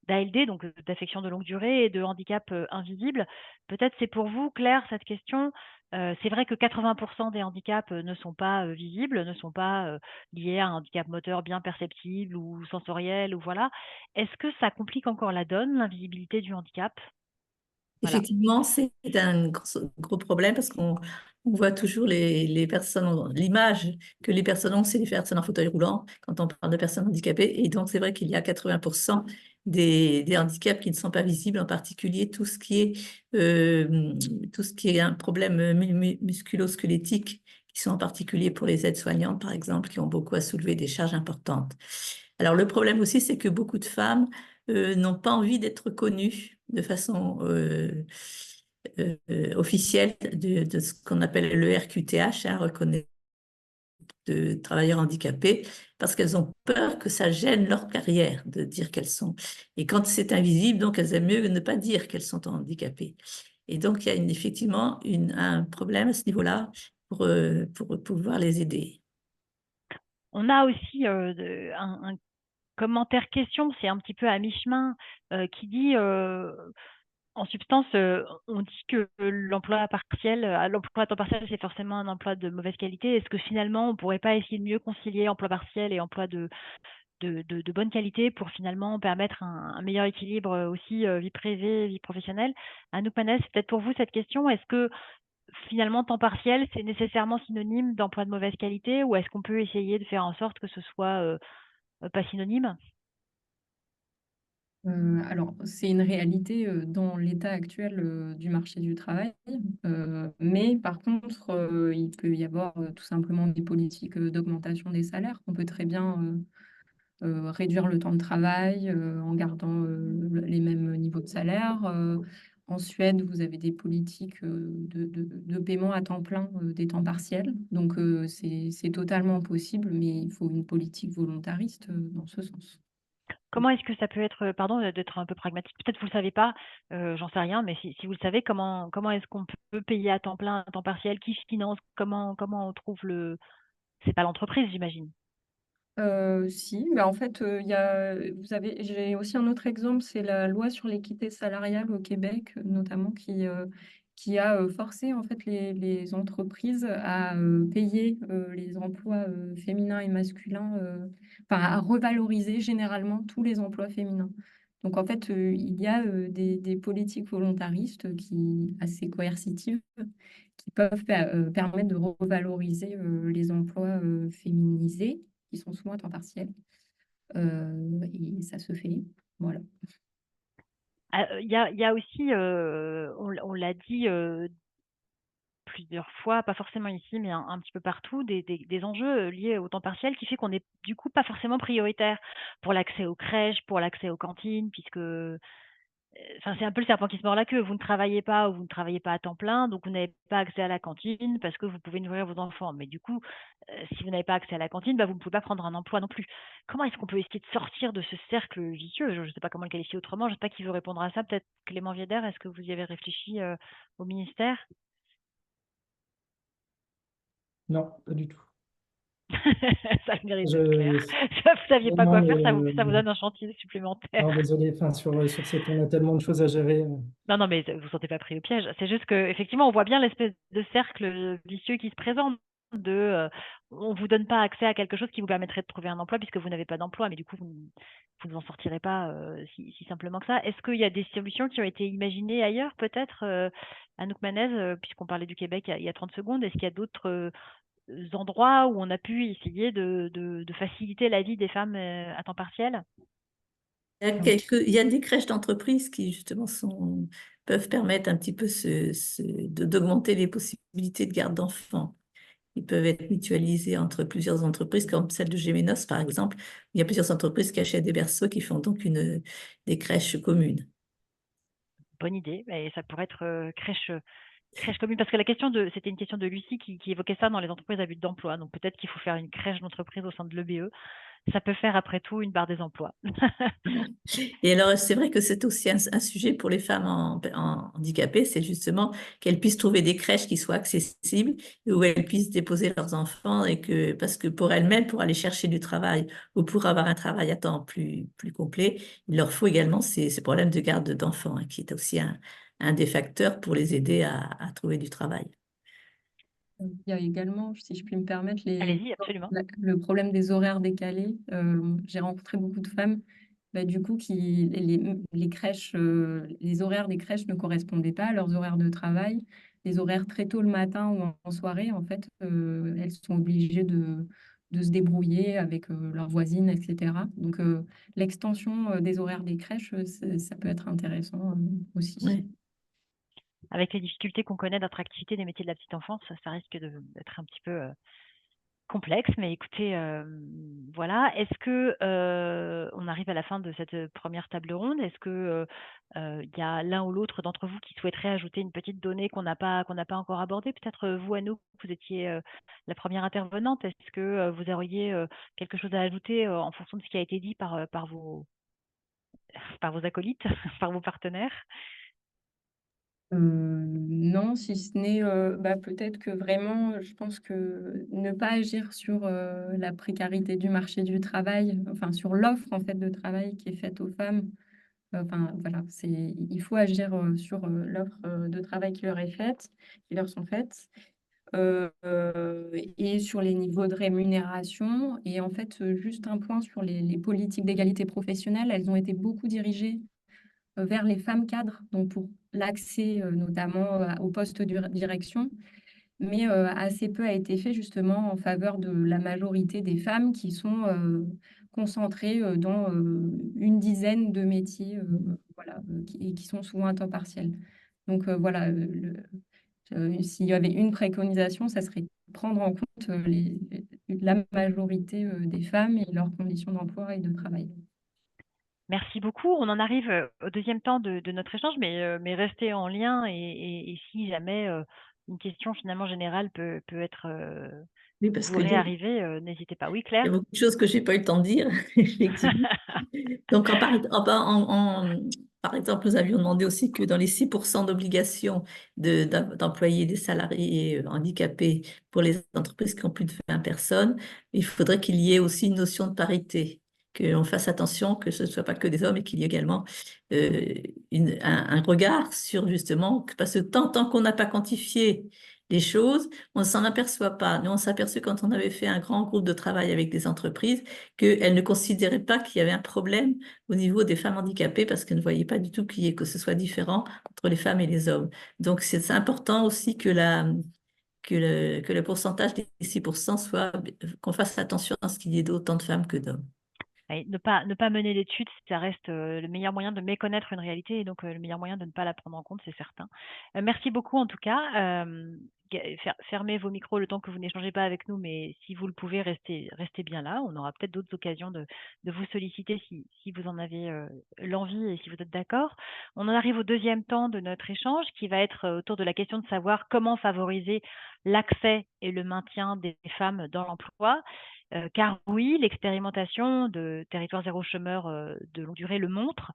d'ALD, donc d'affection de longue durée et de handicap invisible. Peut-être c'est pour vous, Claire, cette question. C'est vrai que 80% des handicaps ne sont pas visibles, ne sont pas liés à un handicap moteur bien perceptible ou sensoriel, ou voilà. Est-ce que ça complique encore la donne, l'invisibilité du handicap? Voilà. Effectivement, c'est un gros problème parce qu'on voit toujours les personnes, l'image que les personnes ont, c'est les personnes en fauteuil roulant quand on parle de personnes handicapées. Et donc, c'est vrai qu'il y a 80% des handicaps qui ne sont pas visibles, en particulier tout ce qui est un problème musculo-squelettique, qui sont en particulier pour les aides-soignantes, par exemple, qui ont beaucoup à soulever des charges importantes. Alors, le problème aussi, c'est que beaucoup de femmes n'ont pas envie d'être connues de façon officielle de ce qu'on appelle le RQTH, reconnaître de travailleurs handicapés, parce qu'elles ont peur que ça gêne leur carrière de dire qu'elles sont. Et quand c'est invisible, donc elles aiment mieux ne pas dire qu'elles sont handicapées. Et donc, il y a effectivement un problème à ce niveau-là pour pouvoir les aider. On a aussi un commentaire question, c'est un petit peu à mi-chemin, qui dit, en substance, on dit que l'emploi partiel, l'emploi à temps partiel, c'est forcément un emploi de mauvaise qualité. Est-ce que finalement, on ne pourrait pas essayer de mieux concilier emploi partiel et emploi de bonne qualité pour finalement permettre un meilleur équilibre aussi, vie privée, vie professionnelle? Anouk Manès, c'est peut-être pour vous cette question. Est-ce que finalement, temps partiel, c'est nécessairement synonyme d'emploi de mauvaise qualité ou est-ce qu'on peut essayer de faire en sorte que ce soit pas synonyme? Alors, c'est une réalité dans l'état actuel du marché du travail, mais par contre, il peut y avoir tout simplement des politiques d'augmentation des salaires. On peut très bien réduire le temps de travail en gardant les mêmes niveaux de salaire. En Suède, vous avez des politiques de paiement à temps plein des temps partiels. Donc, c'est totalement possible, mais il faut une politique volontariste dans ce sens. Comment est-ce que ça peut être, pardon, d'être un peu pragmatique, peut-être vous le savez pas, j'en sais rien, mais si vous le savez, comment est-ce qu'on peut payer à temps plein, à temps partiel? Qui finance? Comment on trouve le c'est pas l'entreprise, j'imagine? Si, en fait, j'ai aussi un autre exemple, c'est la loi sur l'équité salariale au Québec, notamment, qui a forcé en fait les entreprises à payer les emplois féminins et masculins, enfin à revaloriser généralement tous les emplois féminins. Donc en fait, il y a des politiques volontaristes assez coercitives qui peuvent permettre de revaloriser les emplois féminisés qui sont souvent à temps partiel. Et ça se fait. Voilà. Il y a aussi, on l'a dit, plusieurs fois, pas forcément ici, mais un petit peu partout, des enjeux, liés au temps partiel qui fait qu'on est du coup pas forcément prioritaire pour l'accès aux crèches, pour l'accès aux cantines puisque, enfin, c'est un peu le serpent qui se mord la queue. Vous ne travaillez pas ou vous ne travaillez pas à temps plein, donc vous n'avez pas accès à la cantine parce que vous pouvez nourrir vos enfants. Mais du coup, si vous n'avez pas accès à la cantine, bah, vous ne pouvez pas prendre un emploi non plus. Comment est-ce qu'on peut essayer de sortir de ce cercle vicieux? Je ne sais pas comment le qualifier autrement. Je ne sais pas qui veut répondre à ça. Peut-être Clément Vieder, est-ce que vous y avez réfléchi, au ministère? Non, pas du tout. Ça a le mérite d'être clair. Je... Ça, vous saviez pas Non, quoi mais faire, ça vous donne un chantier supplémentaire. non, désolé, enfin, sur ce ton, on a tellement de choses à gérer. Non, non, mais vous sentez pas pris au piège. C'est juste qu'effectivement, on voit bien l'espèce de cercle vicieux qui se présente de on vous donne pas accès à quelque chose qui vous permettrait de trouver un emploi puisque vous n'avez pas d'emploi, mais du coup, vous ne vous en sortirez pas si simplement que ça. Est-ce qu'il y a des solutions qui ont été imaginées ailleurs, peut-être, Anouk Manez, puisqu'on parlait du Québec il y a 30 secondes, est-ce qu'il y a d'autres endroits où on a pu essayer de faciliter la vie des femmes à temps partiel? Il y a des crèches d'entreprise qui justement peuvent permettre un petit peu d'augmenter les possibilités de garde d'enfants. Ils peuvent être mutualisés entre plusieurs entreprises, comme celle de Gémenos, par exemple. Il y a plusieurs entreprises qui achètent des berceaux qui font donc des crèches communes. Bonne idée, et ça pourrait être crèche commune, parce que c'était une question de Lucie qui évoquait ça dans les entreprises à but d'emploi. Donc peut-être qu'il faut faire une crèche d'entreprise au sein de l'EBE. Ça peut faire après tout une barre des emplois. Et alors, c'est vrai que c'est aussi un sujet pour les femmes handicapées, c'est justement qu'elles puissent trouver des crèches qui soient accessibles et où elles puissent déposer leurs enfants parce que pour elles-mêmes, pour aller chercher du travail ou pour avoir un travail à temps plus complet, il leur faut également ces problèmes de garde d'enfants, hein, qui est aussi un des facteurs pour les aider à trouver du travail. Il y a également, si je puis me permettre, Allez-y, absolument. le problème des horaires décalés. J'ai rencontré beaucoup de femmes, du coup, les crèches, les horaires des crèches ne correspondaient pas à leurs horaires de travail. Les horaires très tôt le matin ou en soirée, en fait, elles sont obligées de se débrouiller avec leurs voisines, etc. Donc, l'extension des horaires des crèches, ça peut être intéressant aussi. Ouais. Avec les difficultés qu'on connaît d'attractivité des métiers de la petite enfance, ça risque d'être un petit peu complexe, mais écoutez, voilà. Est-ce que on arrive à la fin de cette première table ronde? Est-ce que il y a l'un ou l'autre d'entre vous qui souhaiterait ajouter une petite donnée qu'on n'a pas encore abordée? Peut-être vous, Anouk, vous étiez la première intervenante. Est-ce que vous auriez quelque chose à ajouter en fonction de ce qui a été dit par vos acolytes, par vos partenaires? Non, si ce n'est peut-être que vraiment, je pense que ne pas agir sur la précarité du marché du travail, enfin sur l'offre en fait de travail qui est faite aux femmes. Enfin voilà, il faut agir sur l'offre de travail qui leur est faite, qui leur sont faites, et sur les niveaux de rémunération. Et en fait, juste un point sur les politiques d'égalité professionnelle, elles ont été beaucoup dirigées vers les femmes cadres, donc pour l'accès notamment au poste de direction, mais assez peu a été fait justement en faveur de la majorité des femmes qui sont concentrées dans une dizaine de métiers voilà, et qui sont souvent à temps partiel. Donc voilà, s'il y avait une préconisation, ça serait prendre en compte la majorité des femmes et leurs conditions d'emploi et de travail. Merci beaucoup. On en arrive au deuxième temps de notre échange, mais restez en lien et si jamais une question finalement générale peut être Oui, parce vous qu'il y a réarriver, n'hésitez pas. Oui, Claire? beaucoup de choses que j'ai pas eu le temps de dire, effectivement. Donc, par exemple, nous avions demandé aussi que dans les 6% d'obligations d'employer des salariés handicapés pour les entreprises qui ont plus de 20 personnes, il faudrait qu'il y ait aussi une notion de parité, qu'on fasse attention que ce ne soit pas que des hommes et qu'il y ait également un regard sur justement, parce que tant qu'on n'a pas quantifié les choses, on ne s'en aperçoit pas. Nous, on s'est aperçu quand on avait fait un grand groupe de travail avec des entreprises qu'elles ne considéraient pas qu'il y avait un problème au niveau des femmes handicapées parce qu'elles ne voyaient pas du tout que ce soit différent entre les femmes et les hommes. Donc, c'est important aussi que le pourcentage des 6% soit, qu'on fasse attention à ce qu'il y ait autant de femmes que d'hommes. Oui, ne pas mener l'étude, ça reste le meilleur moyen de méconnaître une réalité et donc le meilleur moyen de ne pas la prendre en compte, c'est certain. Merci beaucoup en tout cas. Fermez vos micros le temps que vous n'échangez pas avec nous, mais si vous le pouvez, restez bien là. On aura peut-être d'autres occasions de vous solliciter si vous en avez l'envie et si vous êtes d'accord. On en arrive au deuxième temps de notre échange qui va être autour de la question de savoir comment favoriser l'accès et le maintien des femmes dans l'emploi. Car oui, l'expérimentation de territoire zéro chômeur de longue durée le montre,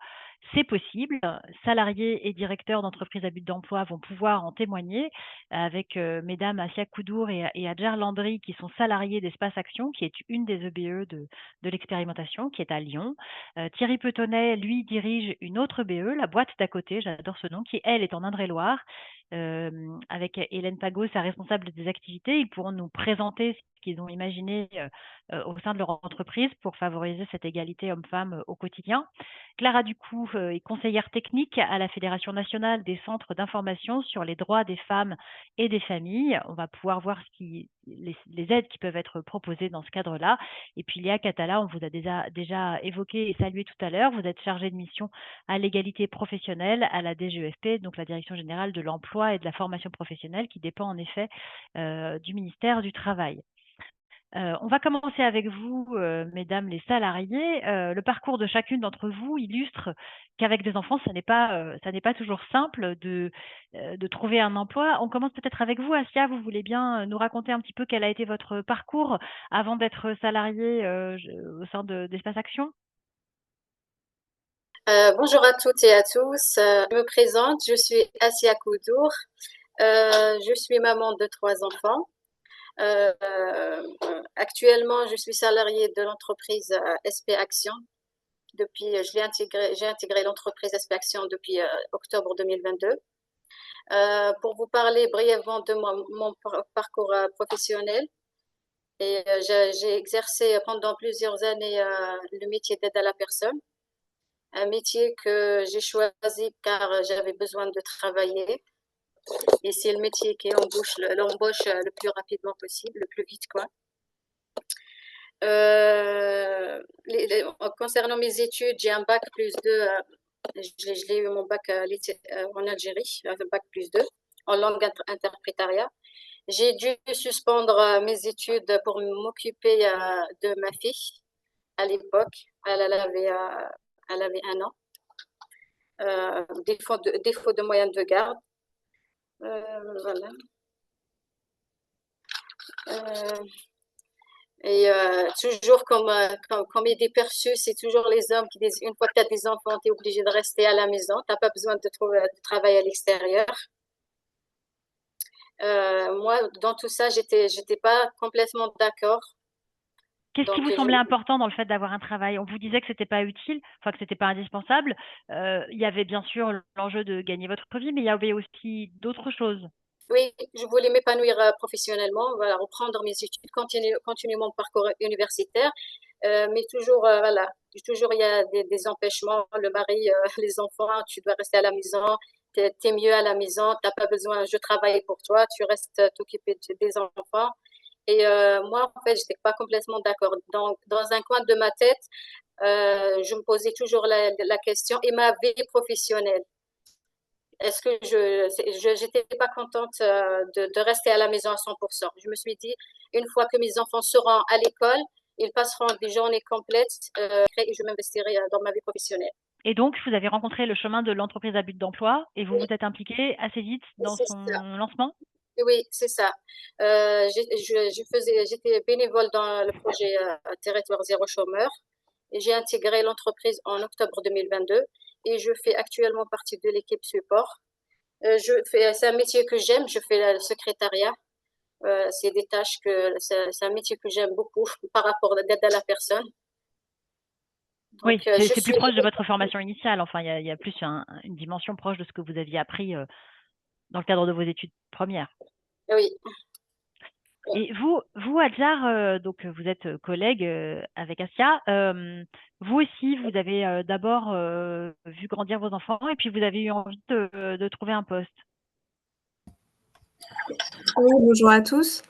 c'est possible. Salariés et directeurs d'entreprises à but d'emploi vont pouvoir en témoigner avec mesdames Asia Koudour et Adjar Landry qui sont salariées d'Espace Action, qui est une des EBE de l'expérimentation, qui est à Lyon. Thierry Petonnet, lui, dirige une autre BE, la boîte d'à côté, j'adore ce nom, qui elle est en Indre-et-Loire. Avec Hélène Pagot, sa responsable des activités, ils pourront nous présenter ce qu'ils ont imaginé au sein de leur entreprise pour favoriser cette égalité homme-femme au quotidien. Clara Ducou est conseillère technique à la Fédération nationale des centres d'information sur les droits des femmes et des familles. On va pouvoir voir les aides qui peuvent être proposées dans ce cadre-là. Et puis Léa Catala, on vous a déjà évoqué et salué tout à l'heure. Vous êtes chargée de mission à l'égalité professionnelle à la DGEFP, donc la Direction générale de l'emploi et de la formation professionnelle, qui dépend en effet du ministère du Travail. On va commencer avec vous, mesdames les salariées. Le parcours de chacune d'entre vous illustre qu'avec des enfants, ça n'est pas toujours simple de trouver un emploi. On commence peut-être avec vous, Asia. Vous voulez bien nous raconter un petit peu quel a été votre parcours avant d'être salariée au sein d'Espace Action? Bonjour à toutes et à tous. Je me présente, je suis Asia Koudour. Je suis maman de 3 enfants. Actuellement, je suis salariée de l'entreprise SP Action. J'ai intégré l'entreprise SP Action depuis octobre 2022. Pour vous parler brièvement de mon parcours professionnel, et j'ai exercé pendant plusieurs années le métier d'aide à la personne. Un métier que j'ai choisi car j'avais besoin de travailler. Et c'est le métier qui l'embauche le plus rapidement possible, le plus vite, quoi. Concernant mes études, j'ai un bac plus 2. Je l'ai eu mon bac en Algérie, un bac plus 2 en langue interprétariat. J'ai dû suspendre mes études pour m'occuper de ma fille à l'époque. Elle avait 1 an. Défaut de moyens de garde. Voilà. Et toujours comme idée perçue, c'est toujours les hommes qui disent une fois que tu as des enfants, tu es obligé de rester à la maison, tu n'as pas besoin de travailler à l'extérieur. Moi, dans tout ça, j'étais pas complètement d'accord. Qu'est-ce qui vous semblait important dans le fait d'avoir un travail? On vous disait que c'était pas utile, enfin que c'était pas indispensable. Il y avait bien sûr l'enjeu de gagner votre vie, mais il y avait aussi d'autres choses. Oui, je voulais m'épanouir professionnellement, voilà, reprendre mes études, continuer mon parcours universitaire, mais toujours voilà, Toujours, il y a des empêchements. Le mari, les enfants, tu dois rester à la maison. T'es mieux à la maison. T'as pas besoin, je travaille pour toi. Tu restes t'occuper des enfants. Et moi, en fait, j'étais pas complètement d'accord. Dans un coin de ma tête, je me posais toujours la question, et ma vie professionnelle? Est-ce que j'étais pas contente de rester à la maison à 100%. Je me suis dit, une fois que mes enfants seront à l'école, ils passeront des journées complètes et je m'investirai dans ma vie professionnelle. Et donc, vous avez rencontré le chemin de l'entreprise à but d'emploi et vous Oui, vous êtes impliqué assez vite dans c'est son ça. lancement? Oui, c'est ça. J'étais bénévole dans le projet Territoire zéro chômeur et j'ai intégré l'entreprise en octobre 2022 et je fais actuellement partie de l'équipe support. C'est un métier que j'aime, je fais le secrétariat. C'est des tâches c'est un métier que j'aime beaucoup par rapport à d'aide à la personne. Oui, Donc, c'est plus proche de votre formation initiale. Enfin, il y a plus une dimension proche de ce que vous aviez appris dans le cadre de vos études premières. oui, Et vous, Adjar, donc vous êtes collègue avec Asia. Vous aussi, vous avez d'abord vu grandir vos enfants et puis vous avez eu envie de trouver un poste. Oui, bonjour à tous.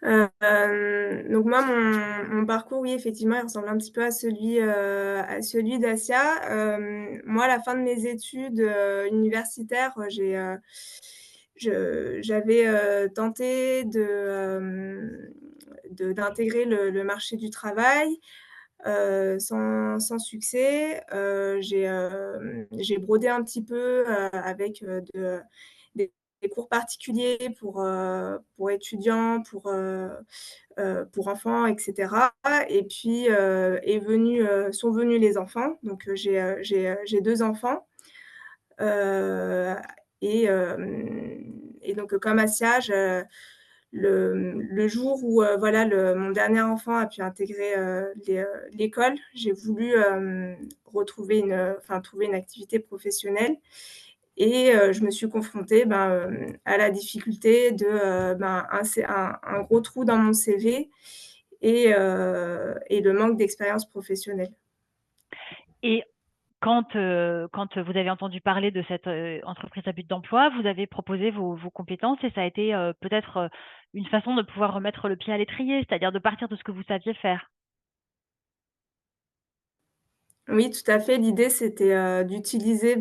Donc moi, mon parcours, oui, effectivement, il ressemble un petit peu à celui d'Asia. Moi, à la fin de mes études universitaires, j'avais tenté d'intégrer le marché du travail sans succès. J'ai brodé un petit peu avec des cours particuliers pour étudiants, pour enfants, etc. Et puis sont venus les enfants. Donc j'ai 2 enfants. Euh, et, euh, et donc comme Asia, le jour où voilà, mon dernier enfant a pu intégrer l'école, j'ai voulu trouver une activité professionnelle. Et je me suis confrontée à la difficulté de un gros trou dans mon CV et le manque d'expérience professionnelle. Et quand vous avez entendu parler de cette entreprise à but d'emploi, vous avez proposé vos compétences et ça a été peut-être une façon de pouvoir remettre le pied à l'étrier, c'est-à-dire de partir de ce que vous saviez faire. Oui, tout à fait. L'idée, c'était d'utiliser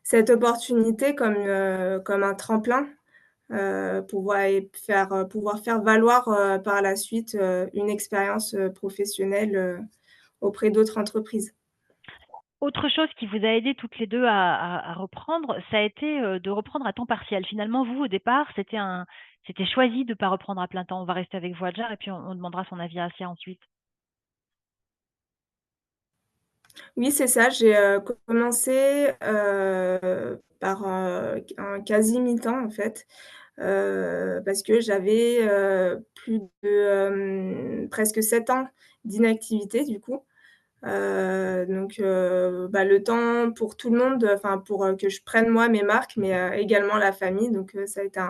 cette opportunité comme un tremplin, pouvoir faire valoir par la suite une expérience professionnelle auprès d'autres entreprises. Autre chose qui vous a aidé toutes les deux à reprendre, ça a été de reprendre à temps partiel. Finalement, vous, au départ, c'était choisi de ne pas reprendre à plein temps. On va rester avec vous, Adjar, et puis on demandera son avis à Asia ensuite. Oui, c'est ça. J'ai commencé par un quasi mi-temps, en fait, parce que j'avais plus de presque 7 ans d'inactivité, du coup. Donc, le temps pour tout le monde, enfin, pour que je prenne moi mes marques, mais également la famille. Donc, ça a été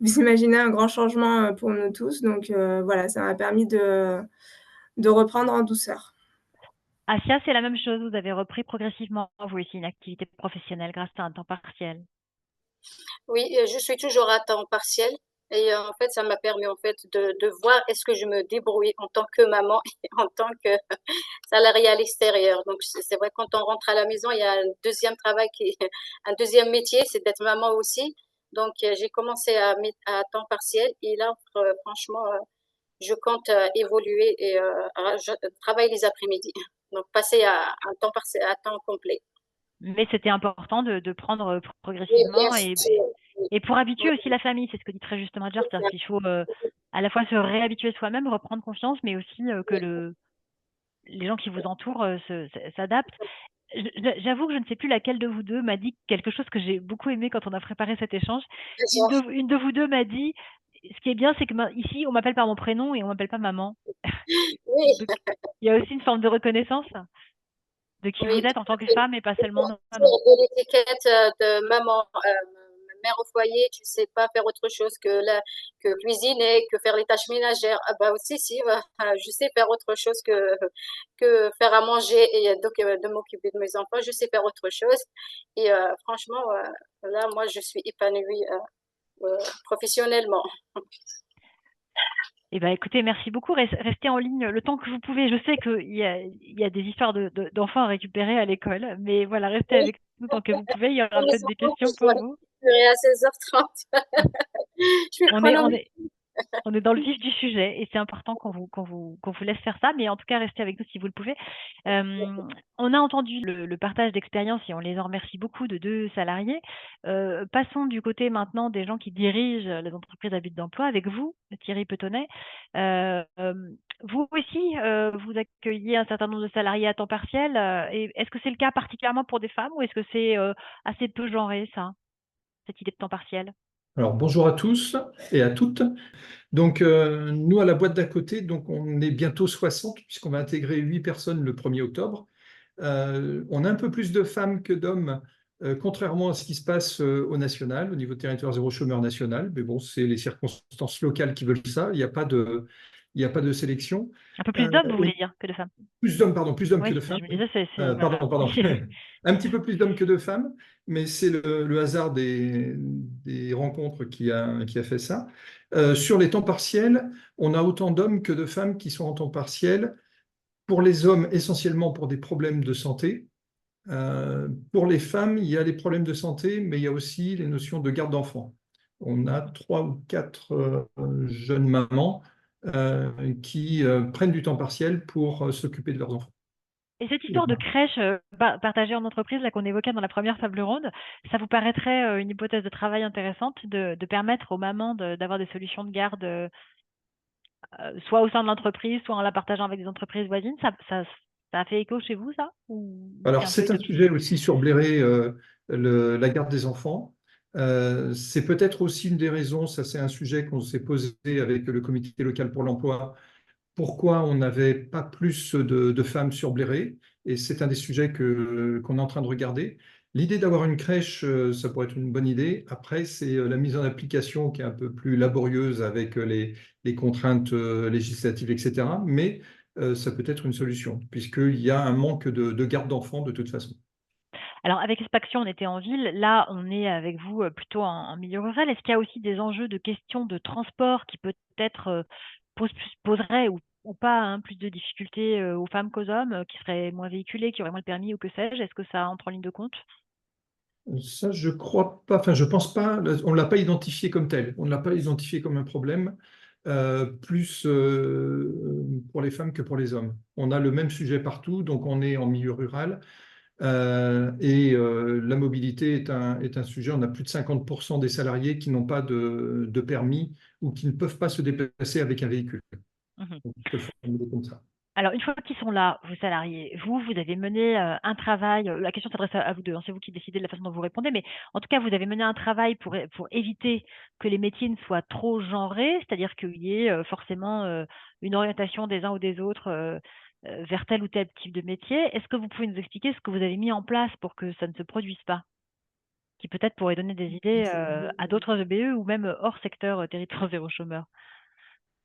vous imaginez un grand changement pour nous tous. Donc, voilà, ça m'a permis de reprendre en douceur. Asia, c'est la même chose. Vous avez repris progressivement, vous aussi, une activité professionnelle grâce à un temps partiel. oui, je suis toujours à temps partiel. Et en fait, ça m'a permis en fait de voir est-ce que je me débrouille en tant que maman et en tant que salariée à l'extérieur. Donc, c'est vrai, quand on rentre à la maison, il y a un deuxième travail un deuxième métier, c'est d'être maman aussi. Donc, j'ai commencé à temps partiel et là, franchement, je compte évoluer et travailler les après-midi. Donc, passer à un temps partiel, à temps complet. Mais c'était important de prendre Oui, bien progressivement sûr. et pour habituer Oui, aussi la famille, c'est ce que dit très justement Adjar, c'est-à-dire qu'il faut à la fois se réhabituer soi-même, reprendre confiance, mais aussi que les gens qui vous entourent s'adaptent. J'avoue que je ne sais plus laquelle de vous deux m'a dit quelque chose que j'ai beaucoup aimé quand on a préparé cet échange. Une de vous deux m'a dit, ce qui est bien, c'est que ici, on m'appelle par mon prénom et on m'appelle pas maman. oui, Donc, il y a aussi une forme de reconnaissance de qui vous oui. êtes en tant que femme et pas seulement Sortir maman. de l'étiquette de maman, mère au foyer, tu sais pas faire autre chose que cuisiner, que faire les tâches ménagères. Ah bah aussi, si, bah, je sais faire autre chose que faire à manger et donc de m'occuper de mes enfants. Je sais faire autre chose. Et franchement, là, moi, je suis épanouie professionnellement. Eh ben, écoutez, merci beaucoup. Restez en ligne le temps que vous pouvez. Je sais qu'il y a des histoires d'enfants à récupérer à l'école, mais voilà, restez Oui, avec nous tant que vous pouvez. Il y aura pour les peut-être des enfants, questions je dois pour vous. récupérer à 16h30. Je suis On est, on chronométrée. est, on est dans le vif du sujet et c'est important qu'on vous laisse faire ça, mais en tout cas, restez avec nous si vous le pouvez. On a entendu le partage d'expérience et on les en remercie beaucoup de 2 salariés. Passons du côté maintenant des gens qui dirigent les entreprises à but d'emploi avec vous, Thierry Petonnet. Vous aussi, vous accueillez un certain nombre de salariés à temps partiel. Et est-ce que c'est le cas particulièrement pour des femmes ou est-ce que c'est assez peu genré, ça, cette idée de temps partiel? Alors, bonjour à tous et à toutes. Donc, nous, à la boîte d'à côté, donc on est bientôt 60, puisqu'on va intégrer 8 personnes le 1er octobre. On a un peu plus de femmes que d'hommes, contrairement à ce qui se passe au national, au niveau territoire zéro chômeur national. Mais bon, c'est les circonstances locales qui veulent ça. Il n'y a pas de sélection. Un peu plus d'hommes, vous Et voulez dire, que de femmes? plus d'hommes, pardon, plus d'hommes que Oui, de je femmes. me Oui. disais, Pardon, voilà. pardon. Un petit peu plus d'hommes que de femmes, mais c'est le hasard des rencontres qui a fait ça. Sur les temps partiels, on a autant d'hommes que de femmes qui sont en temps partiel. Pour les hommes, essentiellement pour des problèmes de santé. Pour les femmes, il y a les problèmes de santé, mais il y a aussi les notions de garde d'enfants. On a 3 ou 4 jeunes mamans qui prennent du temps partiel pour s'occuper de leurs enfants. Et cette Et histoire de crèche partagée en entreprise, là, qu'on évoquait dans la première table ronde, ça vous paraîtrait une hypothèse de travail intéressante de permettre aux mamans d'avoir des solutions de garde, soit au sein de l'entreprise, soit en la partageant avec des entreprises voisines? Ça a fait écho chez vous, ça? Ou c'est Alors, un peu c'est un utopique? sujet aussi sur Bléré, la garde des enfants. C'est peut-être aussi une des raisons, ça c'est un sujet qu'on s'est posé avec le comité local pour l'emploi, pourquoi on n'avait pas plus de femmes sur Bléré. Et c'est un des sujets qu'on est en train de regarder. L'idée d'avoir une crèche, ça pourrait être une bonne idée. Après, c'est la mise en application qui est un peu plus laborieuse avec les contraintes législatives, etc. Mais ça peut être une solution, puisqu'il y a un manque de garde d'enfants de toute façon. Alors, avec Espaction, on était en ville. Là, on est avec vous plutôt en milieu rural. Est-ce qu'il y a aussi des enjeux de questions de transport qui peut-être poseraient ou pas hein, plus de difficultés aux femmes qu'aux hommes, qui seraient moins véhiculés, qui auraient moins le permis ou que sais-je? Est-ce que ça entre en ligne de compte? Ça, je crois pas, enfin, je pense pas, on ne l'a pas identifié comme tel, on ne l'a pas identifié comme un problème, plus pour les femmes que pour les hommes. On a le même sujet partout, donc on est en milieu rural, et la mobilité est un sujet, on a plus de 50% des salariés qui n'ont pas de permis ou qui ne peuvent pas se déplacer avec un véhicule. Mmh. Donc, je peux le formuler comme ça. Alors, une fois qu'ils sont là, vos salariés, vous avez mené un travail, la question s'adresse à vous deux, hein, c'est vous qui décidez de la façon dont vous répondez, mais en tout cas, vous avez mené un travail pour éviter que les métiers ne soient trop genrés, c'est-à-dire qu'il y ait forcément une orientation des uns ou des autres vers tel ou tel type de métier. Est-ce que vous pouvez nous expliquer ce que vous avez mis en place pour que ça ne se produise pas? Qui peut-être pourrait donner des idées à d'autres EBE ou même hors secteur territoire zéro chômeur.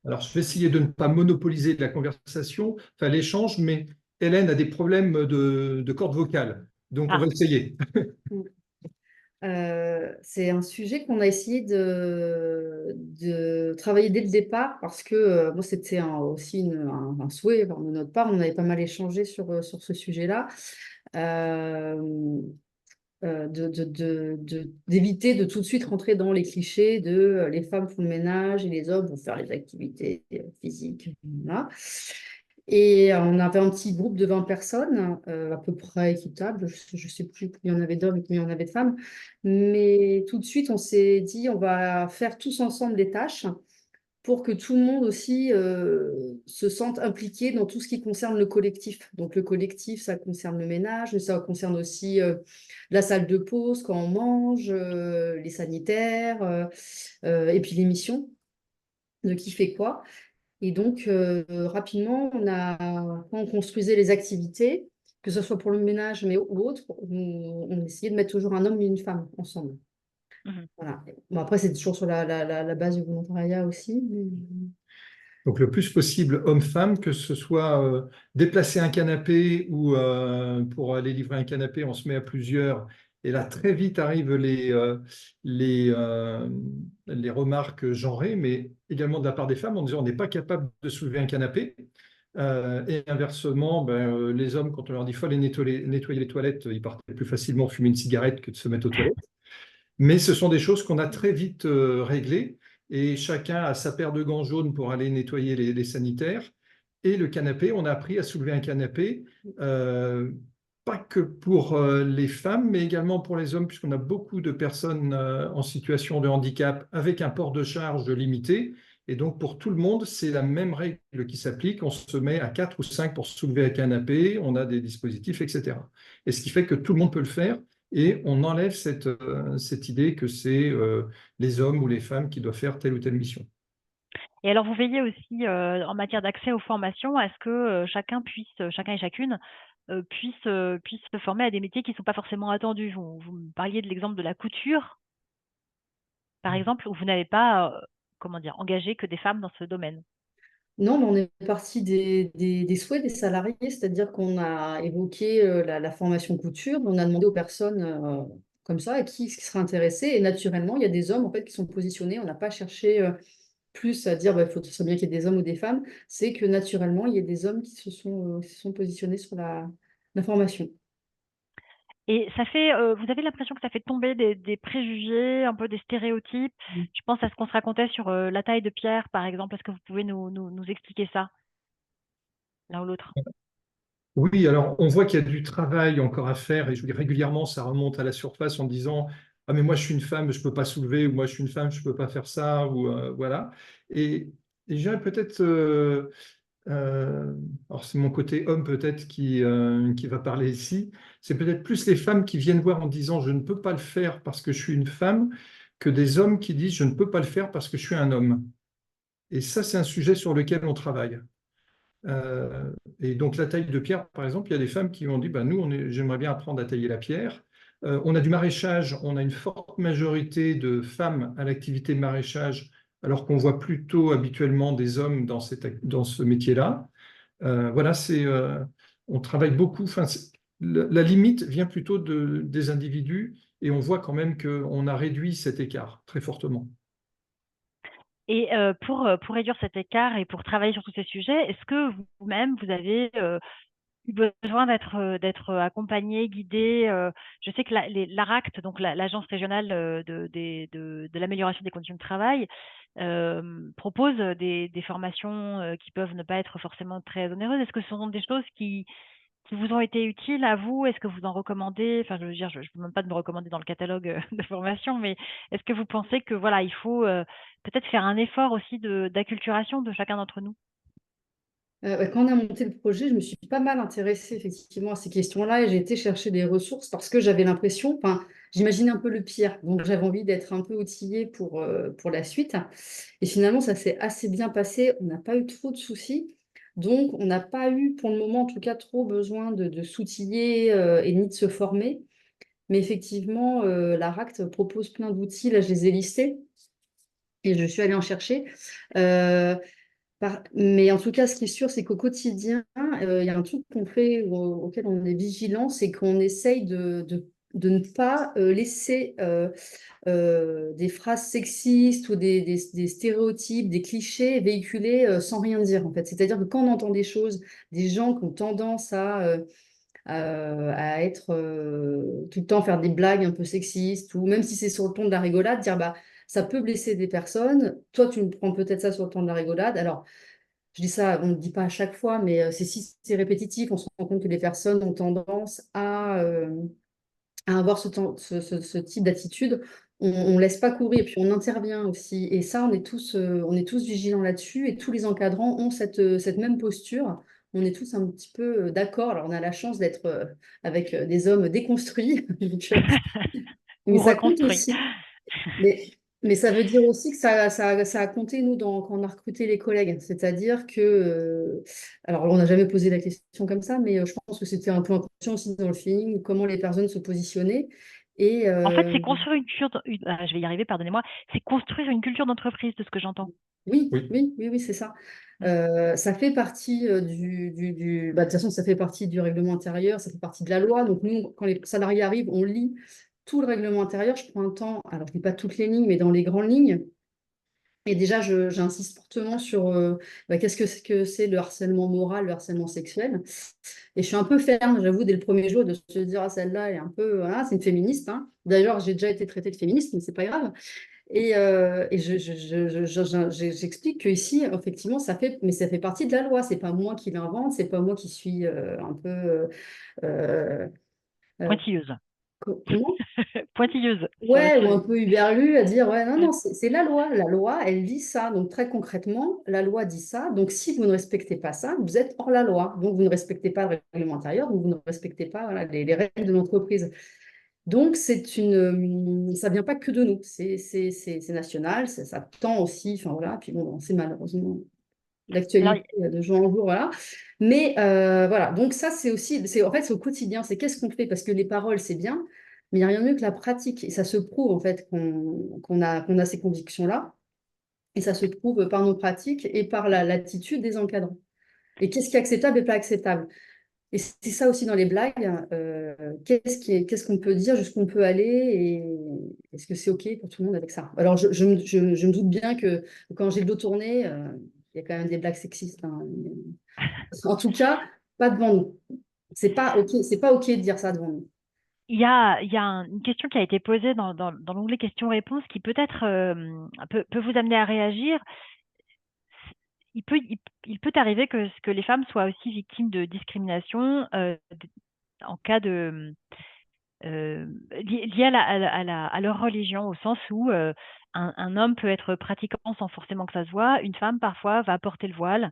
Alors, je vais essayer de ne pas monopoliser la conversation, enfin l'échange, mais Hélène a des problèmes de cordes vocales. Donc, on va Ah, essayer. C'est un sujet qu'on a essayé de travailler dès le départ parce que moi, c'était aussi un souhait de notre part. On avait pas mal échangé sur ce sujet-là. D'éviter de tout de suite rentrer dans les clichés de les femmes font le ménage et les hommes vont faire les activités physiques. Voilà. Et on avait un petit groupe de 20 personnes, à peu près équitable. Je ne sais plus combien il y en avait d'hommes et combien il y en avait de femmes. Mais tout de suite, on s'est dit, on va faire tous ensemble des tâches pour que tout le monde aussi se sente impliqué dans tout ce qui concerne le collectif. Donc le collectif, ça concerne le ménage, mais ça concerne aussi la salle de pause quand on mange, les sanitaires, et puis l'émission de qui fait quoi. Et donc rapidement, quand on construisait les activités, que ce soit pour le ménage mais ou autre, on essayait de mettre toujours un homme et une femme ensemble. Mhm. Voilà. Bon, après, c'est toujours sur la base du volontariat aussi. Donc le plus possible homme-femme, que ce soit déplacer un canapé ou pour aller livrer un canapé, on se met à plusieurs. Et là, très vite arrivent les remarques genrées, mais également de la part des femmes en disant on n'est pas capable de soulever un canapé. Et inversement, les hommes, quand on leur dit faut aller nettoyer les toilettes, ils partent plus facilement fumer une cigarette que de se mettre aux toilettes. Mais ce sont des choses qu'on a très vite réglées et chacun a sa paire de gants jaunes pour aller nettoyer les sanitaires. Et le canapé, on a appris à soulever un canapé, pas que pour les femmes, mais également pour les hommes, puisqu'on a beaucoup de personnes en situation de handicap avec un port de charge limité. Et donc, pour tout le monde, c'est la même règle qui s'applique. On se met à 4 ou 5 pour soulever un canapé, on a des dispositifs, etc. Et ce qui fait que tout le monde peut le faire. Et on enlève cette idée que c'est les hommes ou les femmes qui doivent faire telle ou telle mission. Et alors, vous veillez aussi en matière d'accès aux formations à ce que chacun et chacune puisse se former à des métiers qui ne sont pas forcément attendus. Vous me parliez de l'exemple de la couture, par exemple, où vous n'avez pas, comment dire, engagé que des femmes dans ce domaine. Non, mais on est parti des souhaits des salariés, c'est-à-dire qu'on a évoqué la formation couture, on a demandé aux personnes comme ça qui seraient intéressées, et naturellement, il y a des hommes en fait qui sont positionnés, on n'a pas cherché plus à dire il faut que ce soit bien qu'il y ait des hommes ou des femmes, c'est que naturellement, il y a des hommes qui se sont positionnés sur la formation. Et ça fait, vous avez l'impression que ça fait tomber des préjugés, un peu des stéréotypes? Je pense à ce qu'on se racontait sur la taille de pierre, par exemple. Est-ce que vous pouvez nous expliquer ça, l'un ou l'autre? Oui, alors on voit qu'il y a du travail encore à faire et je vous dis régulièrement, ça remonte à la surface en disant ah mais moi je suis une femme, je ne peux pas soulever ou moi je suis une femme, je ne peux pas faire ça ou voilà. Et je dirais peut-être, alors c'est mon côté homme peut-être qui va parler ici, c'est peut-être plus les femmes qui viennent voir en disant je ne peux pas le faire parce que je suis une femme que des hommes qui disent je ne peux pas le faire parce que je suis un homme. Et ça, c'est un sujet sur lequel on travaille. Et donc la taille de pierre, par exemple, il y a des femmes qui ont dit, nous, j'aimerais bien apprendre à tailler la pierre. On a du maraîchage, on a une forte majorité de femmes à l'activité de maraîchage, alors qu'on voit plutôt habituellement des hommes dans ce métier-là. Voilà, on travaille beaucoup. Enfin, la limite vient plutôt des individus et on voit quand même qu'on a réduit cet écart très fortement. Et pour réduire cet écart et pour travailler sur tous ces sujets, est-ce que vous-même, vous avez eu besoin d'être accompagné, guidé? Je sais que l'ARACT, donc l'Agence régionale de l'amélioration des conditions de travail, propose des formations qui peuvent ne pas être forcément très onéreuses. Est-ce que ce sont des choses qui vous ont été utiles à vous? Est-ce que vous en recommandez? Enfin, je veux dire, je ne vous demande pas de me recommander dans le catalogue de formation, mais est-ce que vous pensez que voilà, il faut peut-être faire un effort aussi d'acculturation de chacun d'entre nous? Quand on a monté le projet, je me suis pas mal intéressée effectivement à ces questions-là et j'ai été chercher des ressources parce que j'avais l'impression, enfin, j'imaginais un peu le pire, donc j'avais envie d'être un peu outillée pour la suite. Et finalement, ça s'est assez bien passé, on n'a pas eu trop de soucis, donc on n'a pas eu pour le moment en tout cas trop besoin de s'outiller et ni de se former. Mais effectivement, la RACT propose plein d'outils, là je les ai listés et je suis allée en chercher. Mais en tout cas, ce qui est sûr, c'est qu'au quotidien, il y a un truc qu'on fait auquel on est vigilant, c'est qu'on essaye de ne pas laisser des phrases sexistes ou des stéréotypes, des clichés véhiculés sans rien dire, en fait. C'est-à-dire que quand on entend des choses, des gens qui ont tendance à être tout le temps faire des blagues un peu sexistes, ou même si c'est sur le ton de la rigolade, dire bah ça peut blesser des personnes. Toi, tu me prends peut-être ça sur le ton de la rigolade. Alors, je dis ça, on ne le dit pas à chaque fois, mais si c'est répétitif, on se rend compte que les personnes ont tendance à avoir ce type d'attitude. On ne laisse pas courir, puis on intervient aussi. Et ça, on est tous vigilants là-dessus, et tous les encadrants ont cette même posture. On est tous un petit peu d'accord. Alors, on a la chance d'être avec des hommes déconstruits, mais Ou ça compte reconstruit. aussi. Mais ça veut dire aussi que ça a compté, nous, quand on a recruté les collègues. C'est-à-dire que, alors on n'a jamais posé la question comme ça, mais je pense que c'était un peu inconscient aussi dans le feeling, comment les personnes se positionnaient. Et En fait, c'est construire une culture, je vais y arriver, pardonnez-moi, c'est construire une culture d'entreprise, de ce que j'entends. oui, Oui. oui, oui, oui, c'est ça. Ça fait partie de toute façon, ça fait partie du règlement intérieur, ça fait partie de la loi. Donc, nous, quand les salariés arrivent, on lit tout le règlement intérieur. Je prends un temps, alors je ne lis pas toutes les lignes, mais dans les grandes lignes. Et déjà, j'insiste fortement sur qu'est-ce que c'est le harcèlement moral, le harcèlement sexuel. Et je suis un peu ferme, j'avoue, dès le premier jour, de se dire, ah, celle-là, elle est un peu, voilà, c'est une féministe, hein. D'ailleurs, j'ai déjà été traitée de féministe, mais c'est pas grave. Et j'explique qu'ici, effectivement, ça fait partie de la loi. C'est pas moi qui l'invente, c'est pas moi qui suis un peu euh, Pointilleuse. comment? Pointilleuse. Ouais, ou un peu uberlu à dire, ouais, non, c'est la loi. La loi, elle dit ça. Donc, très concrètement, la loi dit ça. Donc, si vous ne respectez pas ça, vous êtes hors la loi. Donc, vous ne respectez pas le règlement intérieur, donc vous ne respectez pas, voilà, les règles de l'entreprise. Donc, ça vient pas que de nous. C'est national, ça tend aussi, enfin voilà. Puis bon, c'est malheureusement l'actualité de jour en jour, voilà. Mais voilà, donc ça, c'est aussi, en fait, c'est au quotidien. C'est qu'est-ce qu'on fait? Parce que les paroles, c'est bien, mais il n'y a rien de mieux que la pratique. Et ça se prouve, en fait, qu'on a ces convictions-là. Et ça se prouve par nos pratiques et par l'attitude des encadrants. Et qu'est-ce qui est acceptable et pas acceptable? Et c'est ça aussi dans les blagues. Qu'est-ce qu'on peut dire, jusqu'où on peut aller, et est-ce que c'est OK pour tout le monde avec ça? Alors, je me doute bien que quand j'ai le dos tourné, il y a quand même des blagues sexistes, hein. En tout cas, pas devant nous. C'est pas OK de dire ça devant nous. Il y a une question qui a été posée dans l'onglet questions-réponses qui peut-être peut vous amener à réagir. Il peut arriver que les femmes soient aussi victimes de discrimination en cas de lié à leur religion, au sens où un homme peut être pratiquant sans forcément que ça se voit. Une femme, parfois, va porter le voile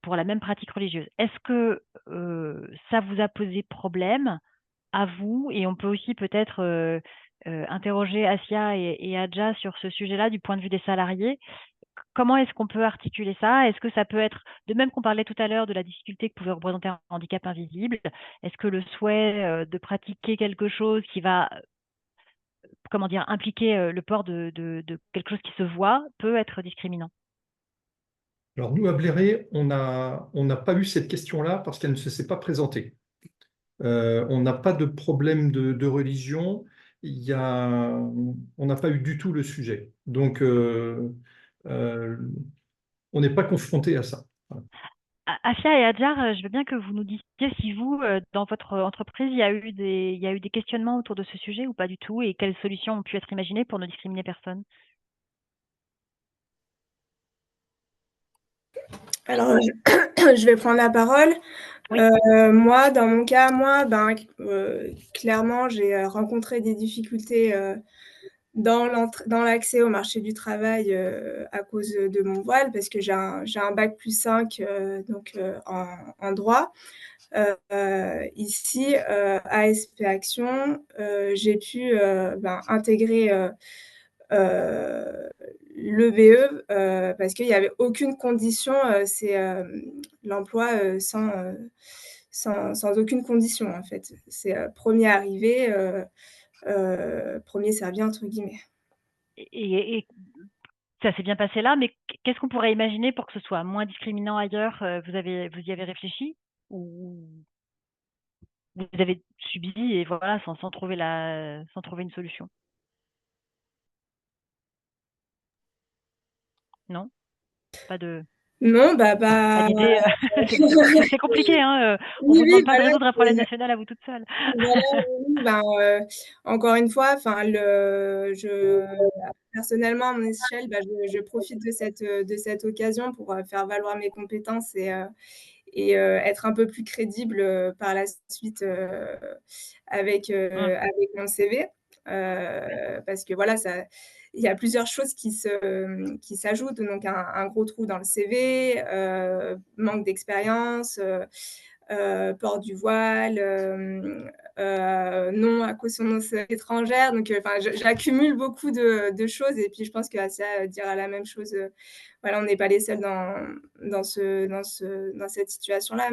pour la même pratique religieuse. Est-ce que ça vous a posé problème à vous? Et on peut aussi peut-être interroger Asia et Adja sur ce sujet-là du point de vue des salariés. Comment est-ce qu'on peut articuler ça? Est-ce que ça peut être, de même qu'on parlait tout à l'heure de la difficulté que pouvait représenter un handicap invisible, est-ce que le souhait de pratiquer quelque chose qui va, comment dire, impliquer le port de quelque chose qui se voit peut être discriminant? Alors nous, à Bléré, on n'a pas eu cette question-là parce qu'elle ne s'est pas présentée. On n'a pas de problème de religion. On n'a pas eu du tout le sujet. Donc, on n'est pas confronté à ça. Voilà. Afia et Adjar, je veux bien que vous nous disiez si vous, dans votre entreprise, il y a eu des questionnements autour de ce sujet ou pas du tout, et quelles solutions ont pu être imaginées pour ne discriminer personne? Alors, je vais prendre la parole. Oui. Moi, dans mon cas, clairement, j'ai rencontré des difficultés dans l'accès au marché du travail à cause de mon voile, parce que j'ai un bac +5 en droit. Ici, à SP Action, j'ai pu intégrer l'EBE parce qu'il n'y avait aucune condition, c'est l'emploi sans aucune condition, en fait. C'est premier arrivé, premier servi, entre guillemets. Et ça s'est bien passé là, mais qu'est-ce qu'on pourrait imaginer pour que ce soit moins discriminant ailleurs? Vous y avez réfléchi? Ou vous avez subi et voilà, sans trouver une solution? Non? Pas de Non, pas d'idée? C'est compliqué, hein, on oui, vous oui, demande pas de résoudre un problème national à vous toute seule. voilà, oui, encore une fois, personnellement, à mon échelle, je profite de cette occasion pour faire valoir mes compétences et être un peu plus crédible par la suite avec mon CV. Parce que voilà, il y a plusieurs choses qui s'ajoutent. Donc, un gros trou dans le CV, manque d'expérience, port du voile, non à consonance étrangère. Donc, j'accumule beaucoup de choses, et puis je pense qu'Asia dira la même chose. Voilà, on n'est pas les seuls dans cette situation-là,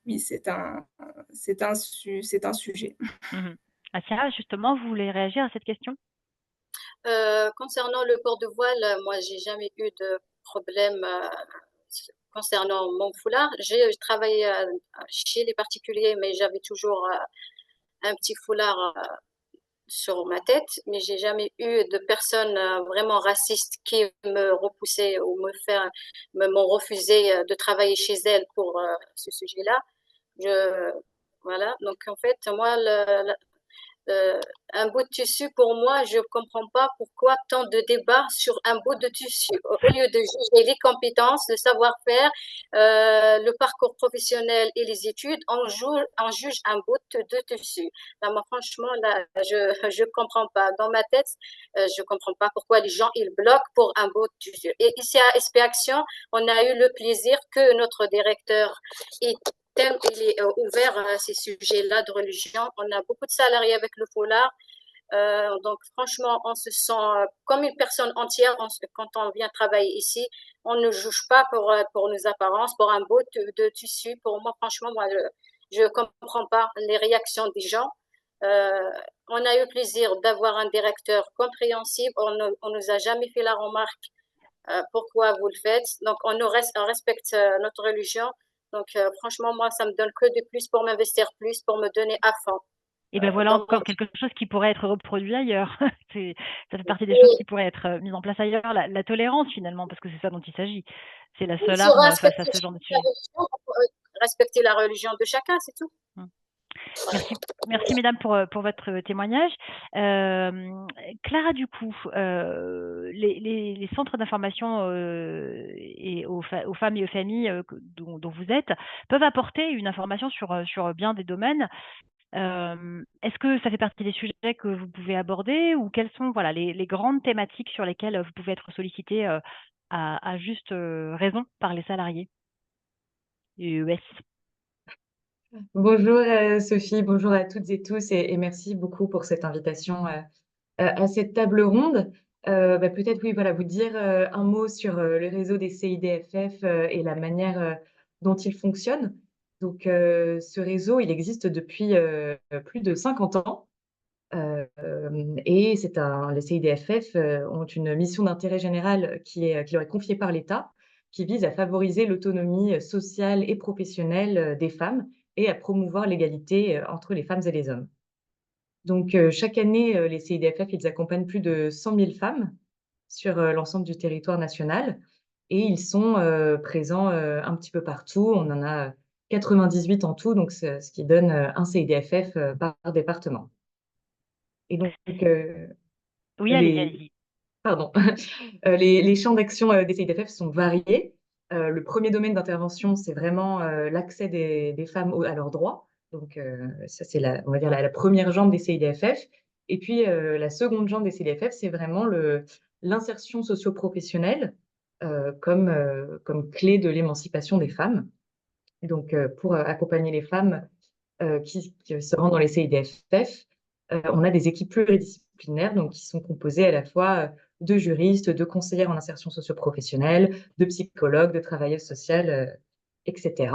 oui, c'est un sujet. Mmh. Asia, justement, vous voulez réagir à cette question? Concernant le port de voile, moi, j'ai jamais eu de problème concernant mon foulard. J'ai travaillé chez les particuliers, mais j'avais toujours un petit foulard sur ma tête, mais j'ai jamais eu de personnes vraiment racistes qui me repoussaient ou m'ont refusé de travailler chez elles pour ce sujet-là. Je, voilà. Donc en fait, moi, euh, un bout de tissu, pour moi, je ne comprends pas pourquoi tant de débats sur un bout de tissu. Au lieu de juger les compétences, le savoir-faire, le parcours professionnel et les études, on juge un bout de tissu. Là, moi, franchement, là, je comprends pas. Dans ma tête, je comprends pas pourquoi les gens, ils bloquent pour un bout de tissu. Et ici, à SP Action, on a eu le plaisir que notre directeur il est ouvert à ces sujets-là de religion. On a beaucoup de salariés avec le foulard. Donc, franchement, on se sent comme une personne entière quand on vient travailler ici. On ne juge pas pour nos apparences, pour un bout de tissu. Pour moi, franchement, moi, je ne comprends pas les réactions des gens. Euh, on a eu le plaisir d'avoir un directeur compréhensible. On ne nous a jamais fait la remarque pourquoi vous le faites. Donc, on respecte notre religion. Donc, franchement, moi, ça me donne que de plus pour m'investir plus, pour me donner à fond. Et ben voilà Donc, encore quelque chose qui pourrait être reproduit ailleurs. Ça fait partie des choses qui pourraient être mises en place ailleurs. La tolérance, finalement, parce que c'est ça dont il s'agit. C'est la seule sur arme face à ce genre de sujet. respecter la religion de chacun, c'est tout. Merci, merci mesdames pour votre témoignage. Clara, du coup, les centres d'information et aux femmes et aux familles dont vous êtes peuvent apporter une information sur bien des domaines. Est-ce que ça fait partie des sujets que vous pouvez aborder ou quelles sont voilà, les grandes thématiques sur lesquelles vous pouvez être sollicité à juste raison par les salariés EES? Bonjour Sophie, bonjour à toutes et tous et merci beaucoup pour cette invitation à cette table ronde. Peut-être oui, voilà, vous dire un mot sur le réseau des CIDFF et la manière dont il fonctionne. Donc ce réseau, il existe depuis plus de 50 ans et les CIDFF ont une mission d'intérêt général qui leur est confiée par l'État, qui vise à favoriser l'autonomie sociale et professionnelle des femmes et à promouvoir l'égalité entre les femmes et les hommes. Donc, chaque année, les CIDFF, ils accompagnent plus de 100 000 femmes sur l'ensemble du territoire national et ils sont présents un petit peu partout. On en a 98 en tout, donc ce qui donne un CIDFF par département. Et donc, Oui, allez-y. Pardon. Les champs d'action des CIDFF sont variés. Le premier domaine d'intervention, c'est vraiment l'accès des femmes à leurs droits. Donc, ça, c'est on va dire la première jambe des CIDFF. Et puis, la seconde jambe des CIDFF, c'est vraiment l'insertion socio-professionnelle comme clé de l'émancipation des femmes. Et donc, pour accompagner les femmes qui se rendent dans les CIDFF, on a des équipes pluridisciplinaires donc, qui sont composées à la fois de juristes, de conseillères en insertion socio-professionnelle, de psychologues, de travailleuses sociales, etc.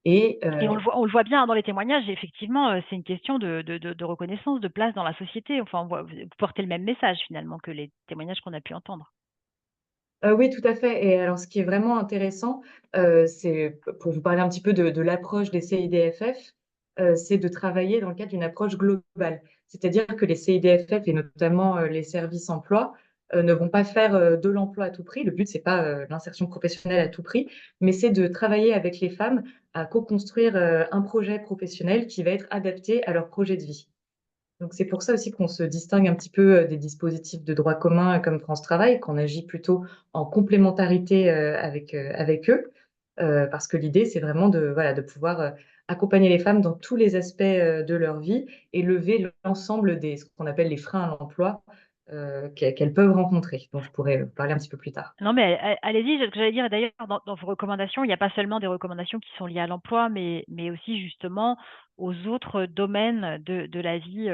Et on le voit bien dans les témoignages, effectivement, c'est une question de reconnaissance, de place dans la société. Enfin, vous portez le même message finalement que les témoignages qu'on a pu entendre. Oui, tout à fait. Et alors, ce qui est vraiment intéressant, c'est pour vous parler un petit peu de l'approche des CIDFF, c'est de travailler dans le cadre d'une approche globale. C'est-à-dire que les CIDFF et notamment les services emploi ne vont pas faire de l'emploi à tout prix. Le but, c'est pas l'insertion professionnelle à tout prix, mais c'est de travailler avec les femmes à co-construire un projet professionnel qui va être adapté à leur projet de vie. Donc, c'est pour ça aussi qu'on se distingue un petit peu des dispositifs de droit commun comme France Travail, qu'on agit plutôt en complémentarité avec eux, parce que l'idée, c'est vraiment de pouvoir accompagner les femmes dans tous les aspects de leur vie et lever l'ensemble ce qu'on appelle les freins à l'emploi qu'elles peuvent rencontrer, dont je pourrais parler un petit peu plus tard. Non, mais allez-y, ce que j'allais dire, d'ailleurs, dans vos recommandations, il n'y a pas seulement des recommandations qui sont liées à l'emploi, mais aussi justement aux autres domaines de la vie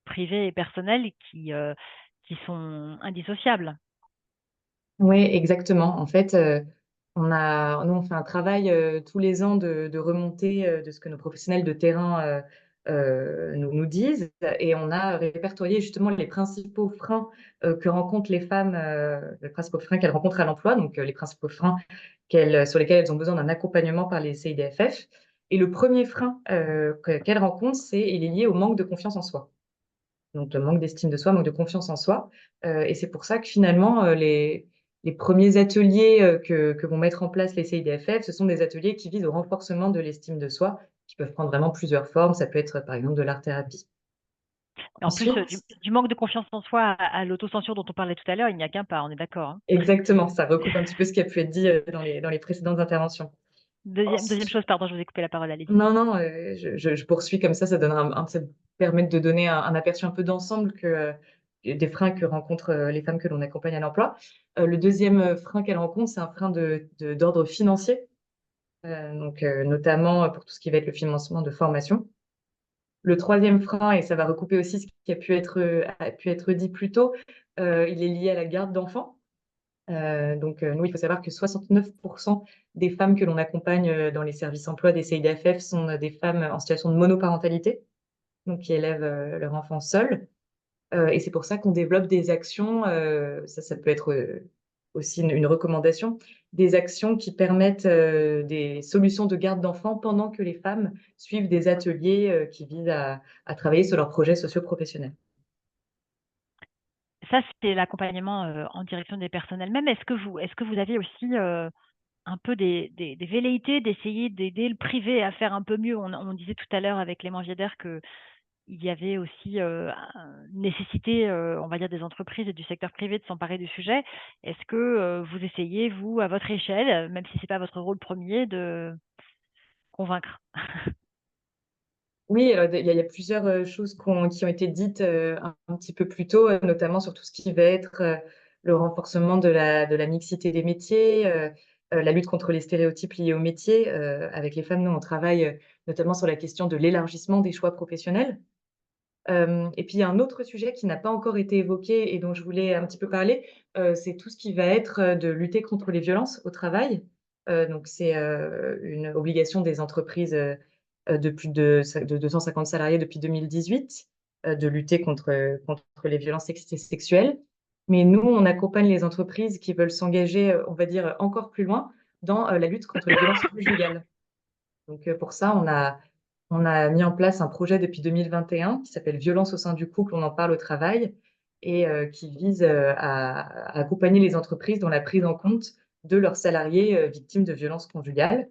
privée et personnelle qui sont indissociables. Oui, exactement. En fait, Nous, on fait un travail tous les ans de remontée de ce que nos professionnels de terrain nous disent. Et on a répertorié justement les principaux freins que rencontrent les femmes, les principaux freins qu'elles rencontrent à l'emploi, donc les principaux freins sur lesquels elles ont besoin d'un accompagnement par les CIDFF. Et le premier frein qu'elles rencontrent, il est lié au manque de confiance en soi. Donc, le manque d'estime de soi, manque de confiance en soi. Et c'est pour ça que finalement, les premiers ateliers que vont mettre en place les CIDFF, ce sont des ateliers qui visent au renforcement de l'estime de soi, qui peuvent prendre vraiment plusieurs formes. Ça peut être, par exemple, de l'art-thérapie. Et en plus, du manque de confiance en soi à l'autocensure dont on parlait tout à l'heure, il n'y a qu'un pas, on est d'accord, hein. Exactement, ça recoupe un petit peu ce qui a pu être dit dans les précédentes interventions. Deuxième chose, pardon, je vous ai coupé la parole, allez-y. Non, je poursuis comme ça donnera ça permet de donner un aperçu un peu d'ensemble des freins que rencontrent les femmes que l'on accompagne à l'emploi. Le deuxième frein qu'elles rencontrent, c'est un frein d'ordre financier, donc notamment pour tout ce qui va être le financement de formation. Le troisième frein, et ça va recouper aussi ce qui a pu être dit plus tôt, il est lié à la garde d'enfants. Donc, nous, il faut savoir que 69% des femmes que l'on accompagne dans les services emploi des CIDFF sont des femmes en situation de monoparentalité, donc qui élèvent leur enfant seul. Et c'est pour ça qu'on développe des actions, ça peut être aussi une recommandation, des actions qui permettent des solutions de garde d'enfants pendant que les femmes suivent des ateliers qui visent à travailler sur leurs projets socio-professionnels. Ça, c'est l'accompagnement en direction des personnes elles-mêmes. Est-ce que vous avez aussi un peu des velléités d'essayer d'aider le privé à faire un peu mieux? On disait tout à l'heure avec Clément Viader qu'il y avait aussi une nécessité, on va dire, des entreprises et du secteur privé de s'emparer du sujet. Est-ce que vous essayez, vous, à votre échelle, même si ce n'est pas votre rôle premier, de convaincre? Oui, alors il y a plusieurs choses qui ont été dites un petit peu plus tôt, notamment sur tout ce qui va être le renforcement de la mixité des métiers, la lutte contre les stéréotypes liés au métier. Avec les femmes, nous, on travaille notamment sur la question de l'élargissement des choix professionnels. Et puis, il y a un autre sujet qui n'a pas encore été évoqué et dont je voulais un petit peu parler, c'est tout ce qui va être de lutter contre les violences au travail. Donc c'est une obligation des entreprises de plus de 250 salariés depuis 2018, de lutter contre les violences sexistes et sexuelles. Mais nous, on accompagne les entreprises qui veulent s'engager, on va dire, encore plus loin dans la lutte contre les violences conjugales. Donc pour ça, on a mis en place un projet depuis 2021 qui s'appelle Violence au sein du couple, on en parle au travail, et qui vise à accompagner les entreprises dans la prise en compte de leurs salariés victimes de violences conjugales.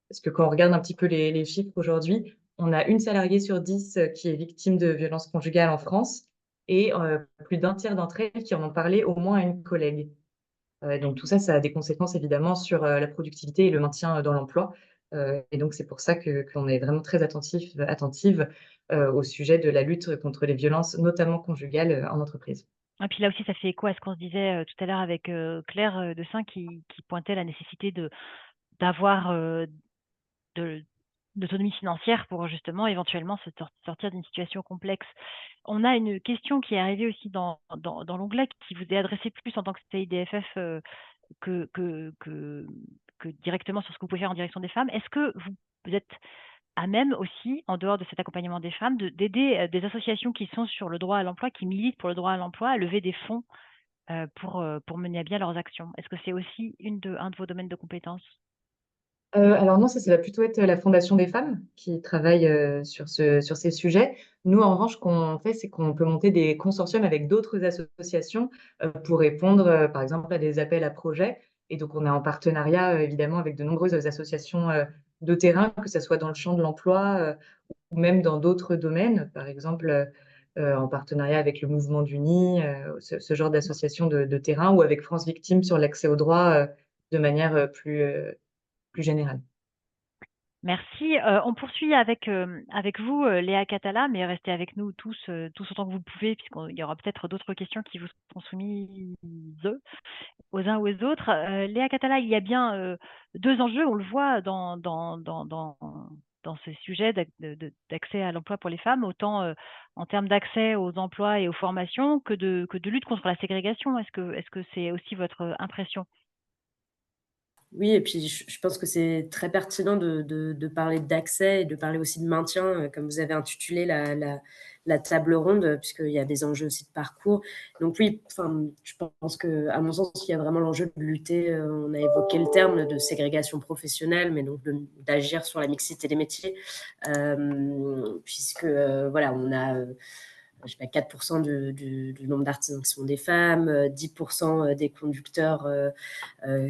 Parce que quand on regarde un petit peu les chiffres aujourd'hui, on a une salariée sur 10 qui est victime de violences conjugales en France et plus d'un tiers d'entre elles qui en ont parlé au moins à une collègue. Donc tout ça, ça a des conséquences évidemment sur la productivité et le maintien dans l'emploi. Et donc c'est pour ça qu'on est vraiment très attentive au sujet de la lutte contre les violences, notamment conjugales, en entreprise. Et puis là aussi, ça fait écho à ce qu'on se disait tout à l'heure avec Claire Dessein qui pointait la nécessité d'avoir de d'autonomie financière pour justement éventuellement se sortir d'une situation complexe. On a une question qui est arrivée aussi dans l'onglet qui vous est adressée plus en tant que CIDFF que directement sur ce que vous pouvez faire en direction des femmes. Est-ce que vous êtes à même aussi, en dehors de cet accompagnement des femmes, d'aider des associations qui sont sur le droit à l'emploi, qui militent pour le droit à l'emploi, à lever des fonds pour mener à bien leurs actions? Est-ce que c'est aussi un de vos domaines de compétences? Alors non, ça va plutôt être la Fondation des femmes qui travaille sur ces sujets. Nous, en revanche, ce qu'on fait, c'est qu'on peut monter des consortiums avec d'autres associations pour répondre, par exemple, à des appels à projets. Et donc, on est en partenariat, évidemment, avec de nombreuses associations de terrain, que ce soit dans le champ de l'emploi ou même dans d'autres domaines, par exemple, en partenariat avec le Mouvement d'Uni, ce genre d'associations de terrain, ou avec France Victimes sur l'accès au droit de manière plus générale. Merci. On poursuit avec vous, Léa Catala, mais restez avec nous tous autant que vous pouvez, puisqu'il y aura peut-être d'autres questions qui vous seront soumises aux uns ou aux autres. Léa Catala, il y a bien deux enjeux, on le voit dans ce sujet d'accès à l'emploi pour les femmes, autant en termes d'accès aux emplois et aux formations que de lutte contre la ségrégation. Est-ce que c'est aussi votre impression? Oui, et puis je pense que c'est très pertinent de parler d'accès et de parler aussi de maintien, comme vous avez intitulé la table ronde, puisqu'il y a des enjeux aussi de parcours. Donc oui, enfin, je pense qu'à mon sens, il y a vraiment l'enjeu de lutter, on a évoqué le terme de ségrégation professionnelle, mais donc d'agir sur la mixité des métiers, puisque voilà, on a je sais pas, 4% du nombre d'artisans qui sont des femmes, 10% des conducteurs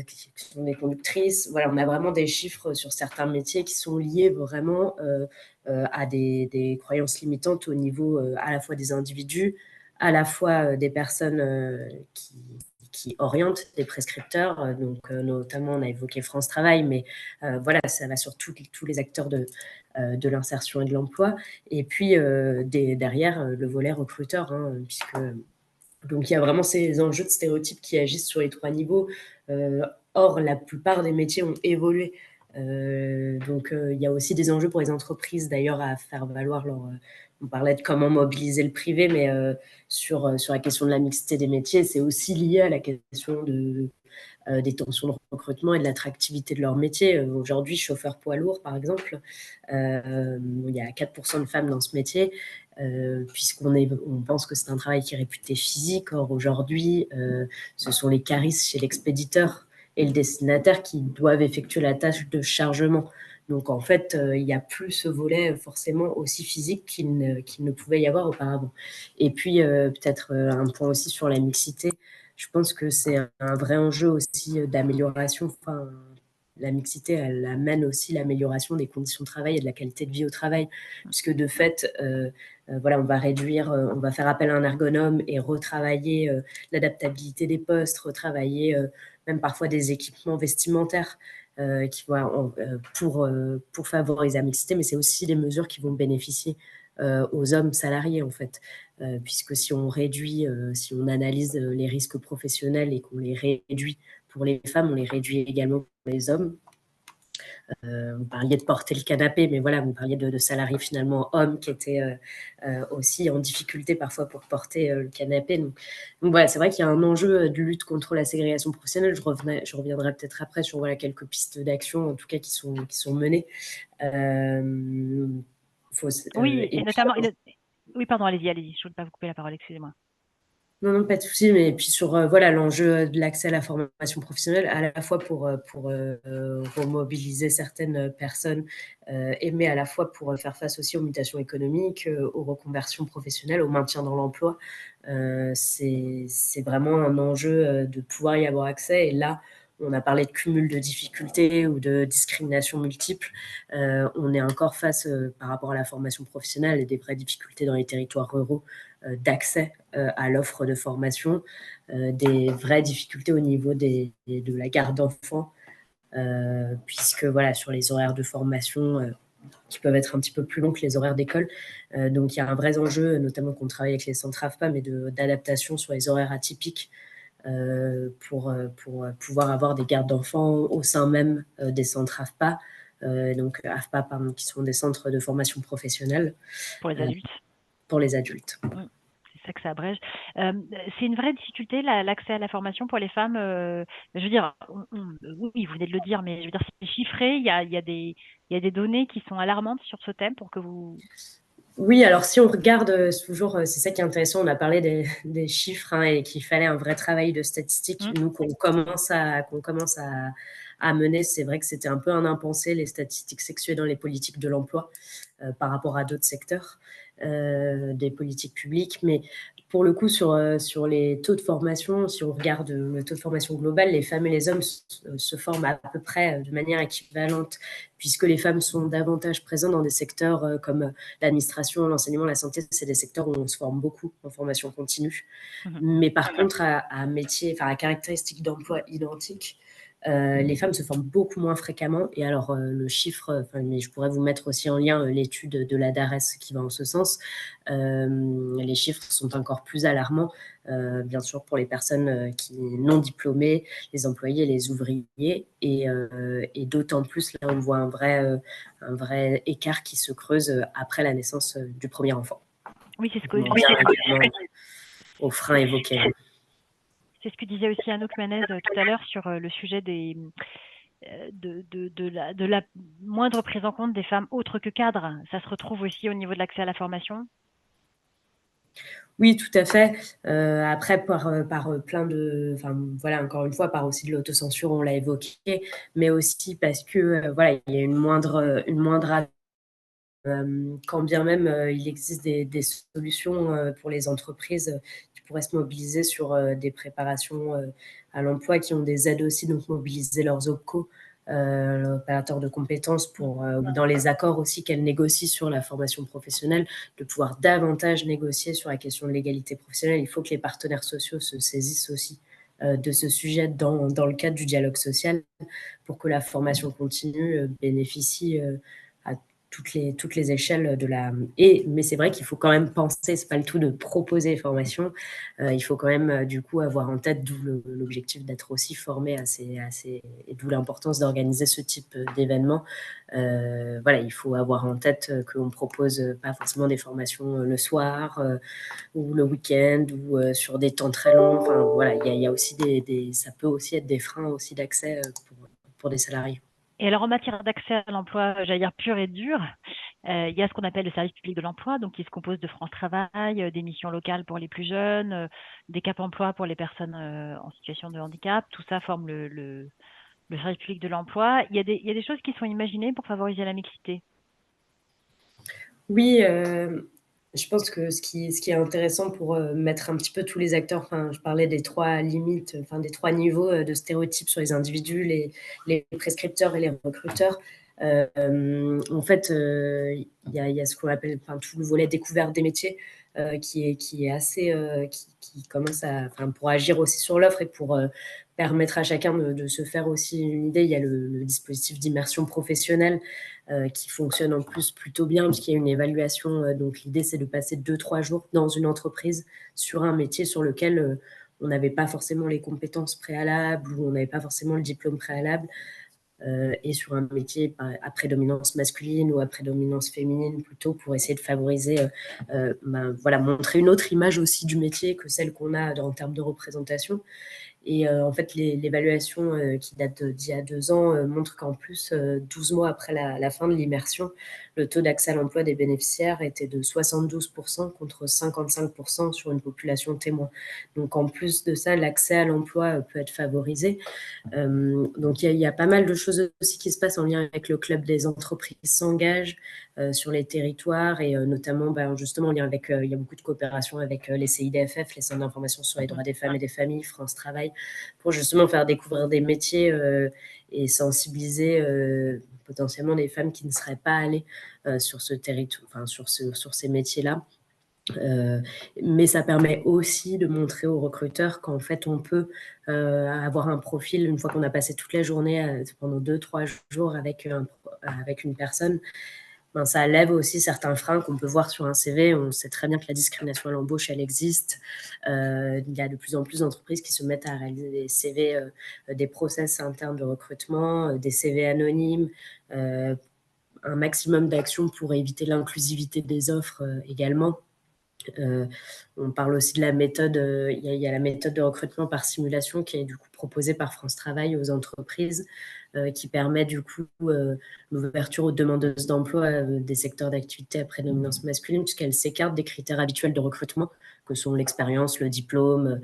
qui sont des conductrices. Voilà, on a vraiment des chiffres sur certains métiers qui sont liés vraiment à des croyances limitantes au niveau à la fois des individus, à la fois des personnes qui orientent, des prescripteurs. Donc, notamment, on a évoqué France Travail, mais voilà, ça va sur tous les acteurs de l'insertion et de l'emploi. Et puis, derrière, le volet recruteur, hein, puisque donc, il y a vraiment ces enjeux de stéréotypes qui agissent sur les 3 niveaux. Or, la plupart des métiers ont évolué. Donc, il y a aussi des enjeux pour les entreprises, d'ailleurs, à faire valoir on parlait de comment mobiliser le privé, mais sur la question de la mixité des métiers, c'est aussi lié à la question des tensions de recrutement et de l'attractivité de leur métier. Aujourd'hui, chauffeur poids lourd, par exemple, il y a 4% de femmes dans ce métier, puisqu'on pense que c'est un travail qui est réputé physique. Or, aujourd'hui, ce sont les caristes chez l'expéditeur et le destinataire qui doivent effectuer la tâche de chargement. Donc, en fait, il n'y a plus ce volet forcément aussi physique qu'il ne pouvait y avoir auparavant. Et puis, peut-être un point aussi sur la mixité. Je pense que c'est un vrai enjeu aussi d'amélioration. Enfin, la mixité, elle amène aussi l'amélioration des conditions de travail et de la qualité de vie au travail, puisque de fait, voilà, on va faire appel à un ergonome et retravailler l'adaptabilité des postes, retravailler même parfois des équipements vestimentaires pour favoriser la mixité, mais c'est aussi des mesures qui vont bénéficier aux hommes salariés, en fait. Puisque si on analyse les risques professionnels et qu'on les réduit pour les femmes, on les réduit également pour les hommes. Vous parliez de porter le canapé, mais voilà, vous parliez de salariés finalement hommes qui étaient aussi en difficulté parfois pour porter le canapé. Donc voilà, c'est vrai qu'il y a un enjeu de lutte contre la ségrégation professionnelle. Je reviendrai peut-être après sur voilà, quelques pistes d'action, en tout cas qui sont menées. Oui, et puis, notamment... Oui, pardon, allez-y, je ne voulais pas vous couper la parole, excusez-moi. Non, pas de souci, mais puis sur voilà, l'enjeu de l'accès à la formation professionnelle, à la fois pour remobiliser certaines personnes, mais à la fois pour faire face aussi aux mutations économiques, aux reconversions professionnelles, au maintien dans l'emploi. C'est vraiment un enjeu de pouvoir y avoir accès. Et là, on a parlé de cumul de difficultés ou de discrimination multiples. On est encore face, par rapport à la formation professionnelle, et des vraies difficultés dans les territoires ruraux d'accès à l'offre de formation, des vraies difficultés au niveau de la garde d'enfants, puisque voilà, sur les horaires de formation qui peuvent être un petit peu plus longs que les horaires d'école. Donc il y a un vrai enjeu, notamment qu'on travaille avec les centres AFPA, mais d'adaptation sur les horaires atypiques pour pouvoir avoir des gardes d'enfants au sein même des centres AFPA. Donc AFPA, pardon, qui sont des centres de formation professionnelle. Pour les adultes. Pour les adultes. C'est ça que ça abrège. C'est une vraie difficulté, l'accès à la formation pour les femmes. Je veux dire, oui, vous venez de le dire, mais je veux dire, c'est chiffré. Il y a des données qui sont alarmantes sur ce thème pour que vous... Oui, alors si on regarde toujours, c'est ça qui est intéressant, on a parlé des chiffres hein, et qu'il fallait un vrai travail de statistique. Nous, qu'on commence à mener, c'est vrai que c'était un peu un impensé, les statistiques sexuées dans les politiques de l'emploi par rapport à d'autres secteurs des politiques publiques. Mais pour le coup, sur les taux de formation, si on regarde le taux de formation global, les femmes et les hommes se forment à peu près de manière équivalente, puisque les femmes sont davantage présentes dans des secteurs comme l'administration, l'enseignement, la santé. C'est des secteurs où on se forme beaucoup en formation continue. Mais par contre, à caractéristiques d'emploi identiques, les femmes se forment beaucoup moins fréquemment. Et alors, le chiffre, mais je pourrais vous mettre aussi en lien l'étude de la DARES qui va en ce sens. Les chiffres sont encore plus alarmants, bien sûr, pour les personnes non diplômées, les employés, les ouvriers. Et d'autant plus, là, on voit un vrai écart qui se creuse après la naissance du premier enfant. Oui, c'est ce que au frein évoqué. C'est ce que disait aussi Anouk Manez tout à l'heure sur le sujet des de la moindre prise en compte des femmes autres que cadres. Ça se retrouve aussi au niveau de l'accès à la formation? Oui, tout à fait. Après, par plein de, enfin voilà, encore une fois, par aussi de l'autocensure, on l'a évoqué, mais aussi parce que voilà, il y a une moindre quand bien même il existe des solutions pour les entreprises qui pourraient se mobiliser sur des préparations à l'emploi, qui ont des aides aussi, donc mobiliser leurs OPCO, l'opérateur de compétences, ou dans les accords aussi qu'elles négocient sur la formation professionnelle, de pouvoir davantage négocier sur la question de l'égalité professionnelle. Il faut que les partenaires sociaux se saisissent aussi de ce sujet dans le cadre du dialogue social, pour que la formation continue bénéficie à toutes les échelles de la... mais c'est vrai qu'il faut quand même penser, c'est pas le tout de proposer les formations, il faut quand même du coup avoir en tête, d'où l'objectif d'être aussi formé et d'où l'importance d'organiser ce type d'événement. Voilà, il faut avoir en tête qu'on propose pas forcément des formations le soir ou le week-end ou sur des temps très longs. Enfin voilà, il y a aussi ça peut aussi être des freins aussi d'accès pour des salariés. Et alors, en matière d'accès à l'emploi, j'allais dire pur et dur, il y a ce qu'on appelle le service public de l'emploi, donc qui se compose de France Travail, des missions locales pour les plus jeunes, des Cap Emploi pour les personnes en situation de handicap. Tout ça forme le service public de l'emploi. Il y a des choses qui sont imaginées pour favoriser la mixité. Oui, je pense que ce qui est intéressant pour mettre un petit peu tous les acteurs, enfin, je parlais des 3 limites, enfin des 3 niveaux de stéréotypes sur les individus, les prescripteurs et les recruteurs. En fait, il y a ce qu'on appelle, enfin, tout le volet découverte des métiers qui est assez, qui commence à, enfin, pour agir aussi sur l'offre et pour permettre à chacun de se faire aussi une idée. Il y a le dispositif d'immersion professionnelle qui fonctionne en plus plutôt bien, puisqu'il y a une évaluation. Donc l'idée, c'est de passer 2-3 jours dans une entreprise sur un métier sur lequel on n'avait pas forcément les compétences préalables, ou on n'avait pas forcément le diplôme préalable, et sur un métier à prédominance masculine ou à prédominance féminine, plutôt, pour essayer de favoriser, voilà, montrer une autre image aussi du métier que celle qu'on a en termes de représentation. Et en fait, l'évaluation qui date d'il y a 2 ans montre qu'en plus, 12 mois après la fin de l'immersion, le taux d'accès à l'emploi des bénéficiaires était de 72% contre 55% sur une population témoin. Donc en plus de ça, l'accès à l'emploi peut être favorisé. Donc il y a pas mal de choses aussi qui se passent en lien avec le club des entreprises s'engagent sur les territoires, et notamment justement en lien avec, il y a beaucoup de coopération avec les CIDFF, les centres d'information sur les droits des femmes et des familles, France Travail, pour justement faire découvrir des métiers et sensibiliser potentiellement des femmes qui ne seraient pas allées sur ce territoire, enfin sur ces métiers-là. Mais ça permet aussi de montrer aux recruteurs qu'en fait on peut avoir un profil, une fois qu'on a passé toute la journée pendant 2-3 jours avec une personne. Ça lève aussi certains freins qu'on peut voir sur un CV. On sait très bien que la discrimination à l'embauche, elle existe. Il y a de plus en plus d'entreprises qui se mettent à réaliser des CV, des process internes de recrutement, des CV anonymes, un maximum d'actions pour éviter l'inclusivité des offres également. On parle aussi de la méthode, il y a la méthode de recrutement par simulation qui est du coup proposée par France Travail aux entreprises, qui permet du coup l'ouverture aux demandeuses d'emploi des secteurs d'activité à prédominance masculine, puisqu'elle s'écarte des critères habituels de recrutement, que sont l'expérience, le diplôme,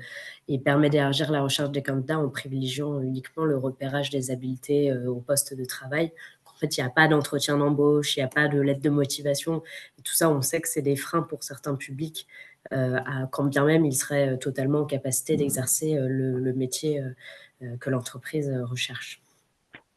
et permet d'élargir la recherche des candidats en privilégiant uniquement le repérage des habiletés au poste de travail. En fait, il n'y a pas d'entretien d'embauche, il n'y a pas de lettre de motivation. Et tout ça, on sait que c'est des freins pour certains publics, quand bien même ils seraient totalement en capacité d'exercer le métier que l'entreprise recherche.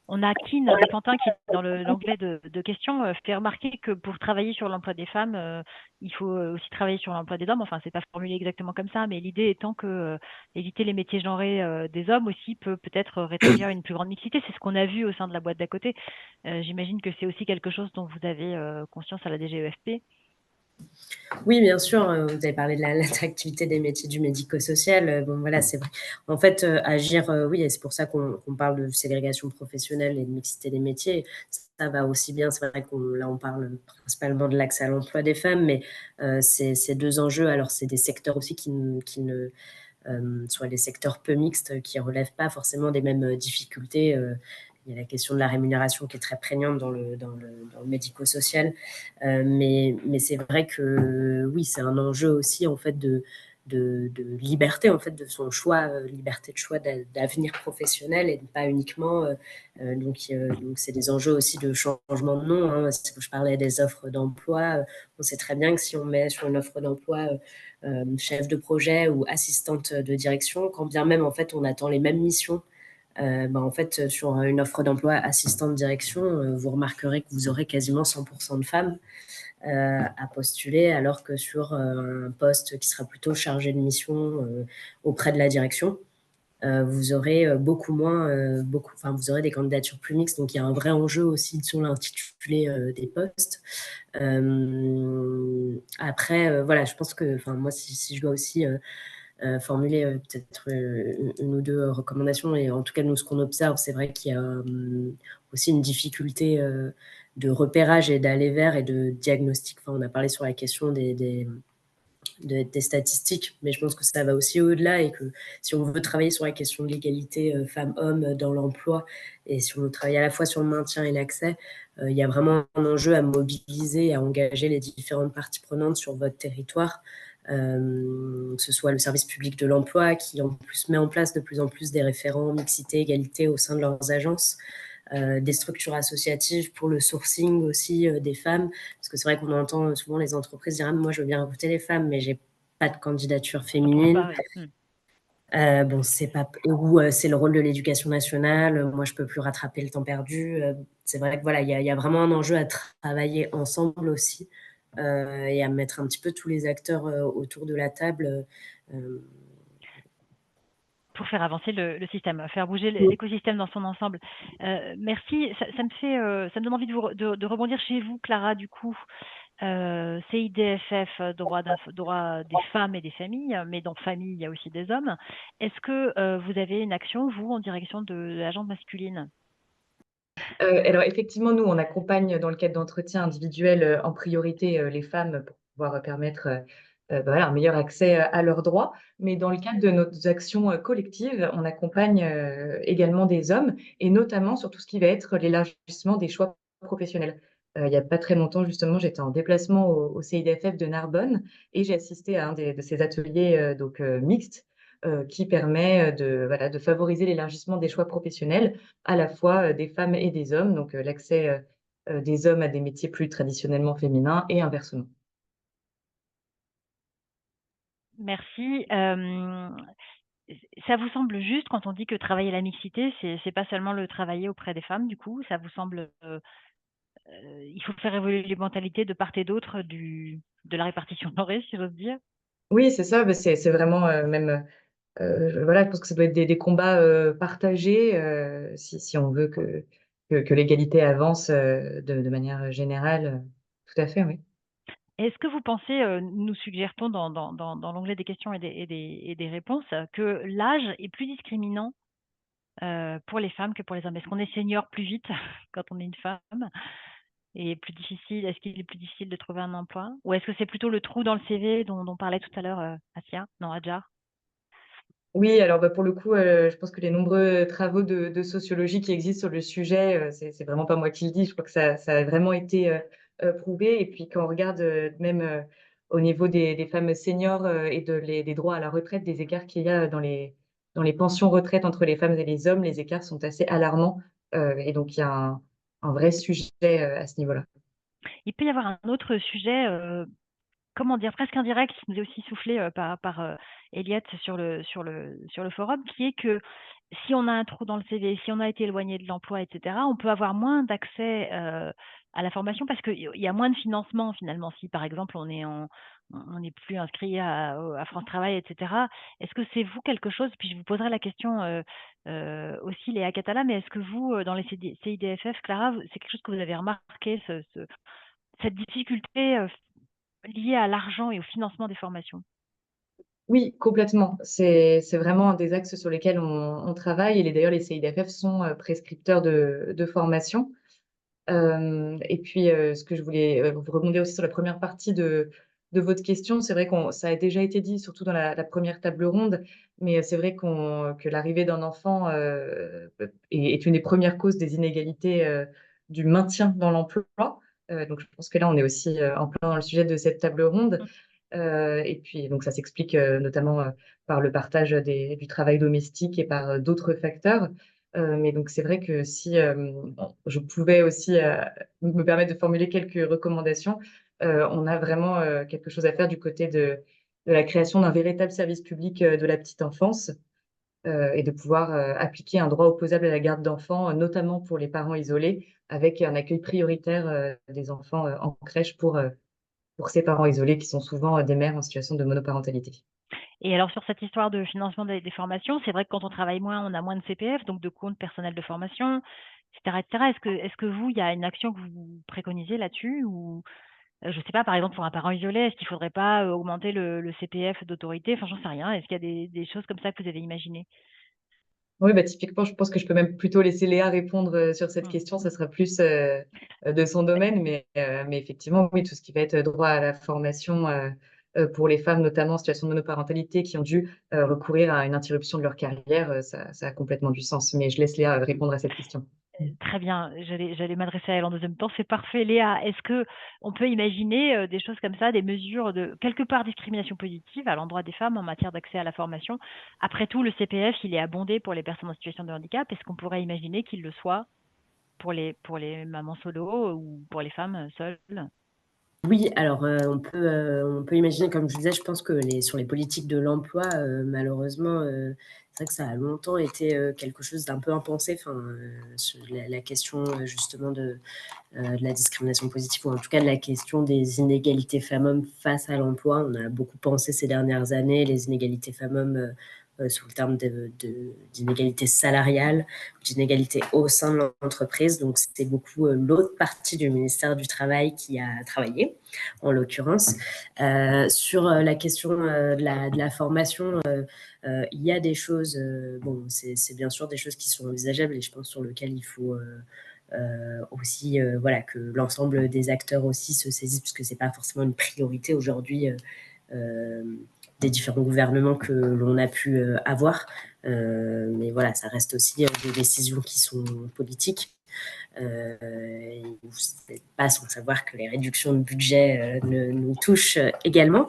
On a Keane Pantin qui, dans l'onglet de questions, fait remarquer que pour travailler sur l'emploi des femmes, il faut aussi travailler sur l'emploi des hommes. Enfin, c'est pas formulé exactement comme ça, mais l'idée étant que éviter les métiers genrés des hommes aussi peut-être rétablir une plus grande mixité. C'est ce qu'on a vu au sein de la boîte d'à côté. J'imagine que c'est aussi quelque chose dont vous avez conscience à la DGEFP. Oui, bien sûr, vous avez parlé de l'attractivité des métiers du médico-social. Bon, voilà, c'est vrai. En fait, agir, oui, et c'est pour ça qu'on parle de ségrégation professionnelle et de mixité des métiers. Ça va aussi bien, c'est vrai là, on parle principalement de l'accès à l'emploi des femmes, mais ces 2 enjeux, alors c'est des secteurs aussi qui ne sont des secteurs peu mixtes, qui ne relèvent pas forcément des mêmes difficultés. il y a la question de la rémunération qui est très prégnante dans le médico-social. Mais c'est vrai que oui, c'est un enjeu aussi en fait de liberté, en fait, de son choix, liberté de choix d'avenir professionnel et pas uniquement. Donc, c'est des enjeux aussi de changement de nom. Hein. Je parlais des offres d'emploi. On sait très bien que si on met sur une offre d'emploi chef de projet ou assistante de direction, quand bien même en fait on attend les mêmes missions, en fait sur une offre d'emploi assistante de direction, vous remarquerez que vous aurez quasiment 100% de femmes à postuler, alors que sur un poste qui sera plutôt chargé de mission auprès de la direction, vous aurez beaucoup moins, vous aurez des candidatures plus mixtes. Donc il y a un vrai enjeu aussi sur l'intitulé des postes. Après, voilà, je pense que, moi, si je dois aussi formuler peut-être une ou deux recommandations, et en tout cas, nous, ce qu'on observe, c'est vrai qu'il y a aussi une difficulté de repérage et d'aller vers et de diagnostic. On a parlé sur la question des statistiques, mais je pense que ça va aussi au-delà et que si on veut travailler sur la question de l'égalité femmes-hommes dans l'emploi et si on veut travailler à la fois sur le maintien et l'accès, il y a vraiment un enjeu à mobiliser et à engager les différentes parties prenantes sur votre territoire, que ce soit le service public de l'emploi qui en plus met en place de plus en plus des référents mixité, égalité au sein de leurs agences, des structures associatives pour le sourcing aussi des femmes, parce que c'est vrai qu'on entend souvent les entreprises dire moi je veux bien recruter des femmes mais j'ai pas de candidature féminine. Bon, c'est pas, ou c'est le rôle de l'éducation nationale, moi je peux plus rattraper le temps perdu. C'est vrai que voilà, il y a vraiment un enjeu à travailler ensemble aussi et à mettre un petit peu tous les acteurs autour de la table pour faire avancer le système, faire bouger l'écosystème dans son ensemble. Merci, ça me donne envie de rebondir chez vous, Clara, du coup. CIDFF, droit des femmes et des familles, mais dans famille, il y a aussi des hommes. Est-ce que vous avez une action, vous, en direction de la gente masculine? Alors effectivement, nous, on accompagne dans le cadre d'entretiens individuels en priorité les femmes pour pouvoir permettre voilà, un meilleur accès à leurs droits. Mais dans le cadre de nos actions collectives, on accompagne également des hommes et notamment sur tout ce qui va être l'élargissement des choix professionnels. Il n'y a pas très longtemps, justement, j'étais en déplacement au CIDFF de Narbonne et j'ai assisté à un de ces ateliers mixtes qui permet voilà, de favoriser l'élargissement des choix professionnels à la fois des femmes et des hommes, donc l'accès des hommes à des métiers plus traditionnellement féminins et inversement. Merci. Ça vous semble juste quand on dit que travailler la mixité, c'est pas seulement le travailler auprès des femmes, du coup, ça vous semble il faut faire évoluer les mentalités de part et d'autre de la répartition genrée, si j'ose dire? Oui, c'est ça, c'est vraiment même voilà, je pense que ça doit être des combats partagés si on veut que l'égalité avance de manière générale. Tout à fait, oui. Est-ce que vous pensez, nous suggère-t-on dans l'onglet des questions et des réponses, que l'âge est plus discriminant pour les femmes que pour les hommes? Est-ce qu'on est senior plus vite quand on est une femme et plus difficile est-ce qu'il est plus difficile de trouver un emploi? Ou est-ce que c'est plutôt le trou dans le CV dont parlait tout à l'heure, Assia? Non, Adjar? Oui, alors pour le coup, je pense que les nombreux travaux de sociologie qui existent sur le sujet, c'est vraiment pas moi qui le dis, je crois que ça a vraiment été prouvé. Et puis quand on regarde même au niveau des femmes seniors et des droits à la retraite, des écarts qu'il y a dans les pensions retraite entre les femmes et les hommes, les écarts sont assez alarmants. Et donc il y a un vrai sujet à ce niveau-là. Il peut y avoir un autre sujet, comment dire? Presque indirect, qui nous est aussi soufflé par Elliot sur le forum, qui est que si on a un trou dans le CV, si on a été éloigné de l'emploi et cetera, on peut avoir moins d'accès à la formation parce qu'il y a moins de financement finalement. Si par exemple on n'est plus inscrit à France Travail et cetera. Est-ce que c'est vous quelque chose puis je vous poserai la question aussi Léa Catala, mais est-ce que vous dans les CIDFF, Clara, c'est quelque chose que vous avez remarqué cette difficulté liée à l'argent et au financement des formations? Oui, complètement. C'est vraiment un des axes sur lesquels on travaille. Et d'ailleurs, les CIDFF sont prescripteurs de formation. Et puis, ce que je voulais vous rebondir aussi sur la première partie de votre question. C'est vrai ça a déjà été dit, surtout dans la première table ronde, mais c'est vrai que l'arrivée d'un enfant est une des premières causes des inégalités du maintien dans l'emploi. Donc, je pense que là, on est aussi en plein dans le sujet de cette table ronde. Et puis, donc, ça s'explique notamment par le partage du travail domestique et par d'autres facteurs. Mais donc, c'est vrai que si je pouvais aussi me permettre de formuler quelques recommandations, on a vraiment quelque chose à faire du côté de la création d'un véritable service public de la petite enfance et de pouvoir appliquer un droit opposable à la garde d'enfants, notamment pour les parents isolés, avec un accueil prioritaire des enfants en crèche pour ces parents isolés qui sont souvent des mères en situation de monoparentalité. Et alors sur cette histoire de financement des formations, c'est vrai que quand on travaille moins, on a moins de CPF, donc de compte personnel de formation, et cetera, et cetera. Est-ce que vous, il y a une action que vous préconisez là-dessus ou, je sais pas, par exemple, pour un parent isolé, est-ce qu'il faudrait pas, augmenter le CPF d'autorité? Enfin, j'en sais rien. Est-ce qu'il y a des choses comme ça que vous avez imaginées? Oui, bah, typiquement, je pense que je peux même plutôt laisser Léa répondre sur cette Mmh. question. Ça sera plus de son domaine, mais effectivement, oui, tout ce qui va être droit à la formation pour les femmes, notamment en situation de monoparentalité, qui ont dû recourir à une interruption de leur carrière, ça a complètement du sens. Mais je laisse Léa répondre à cette question. Très bien, j'allais m'adresser à elle en deuxième temps, c'est parfait. Léa, est-ce qu'on peut imaginer, des choses comme ça, des mesures de quelque part discrimination positive à l'endroit des femmes en matière d'accès à la formation? Après tout, le CPF, il est abondé pour les personnes en situation de handicap. Est-ce qu'on pourrait imaginer qu'il le soit pour les mamans solo ou pour les femmes, seules? Oui, alors on peut imaginer, comme je disais, je pense que sur les politiques de l'emploi, malheureusement, c'est vrai que ça a longtemps été quelque chose d'un peu impensé. Enfin, sur la question justement de la discrimination positive, ou en tout cas de la question des inégalités femmes-hommes face à l'emploi. On a beaucoup pensé ces dernières années les inégalités femmes-hommes sous le terme d'inégalité salariale, d'inégalité au sein de l'entreprise. Donc, c'était beaucoup l'autre partie du ministère du Travail qui a travaillé, en l'occurrence. Sur la question de la formation, il y a des choses, bon, c'est bien sûr des choses qui sont envisageables et je pense sur lesquelles il faut aussi voilà, que l'ensemble des acteurs aussi se saisissent, puisque c'est pas forcément une priorité aujourd'hui des différents gouvernements que l'on a pu avoir. Mais voilà, ça reste aussi des décisions qui sont politiques. Vous n'êtes pas sans savoir que les réductions de budget nous touchent également.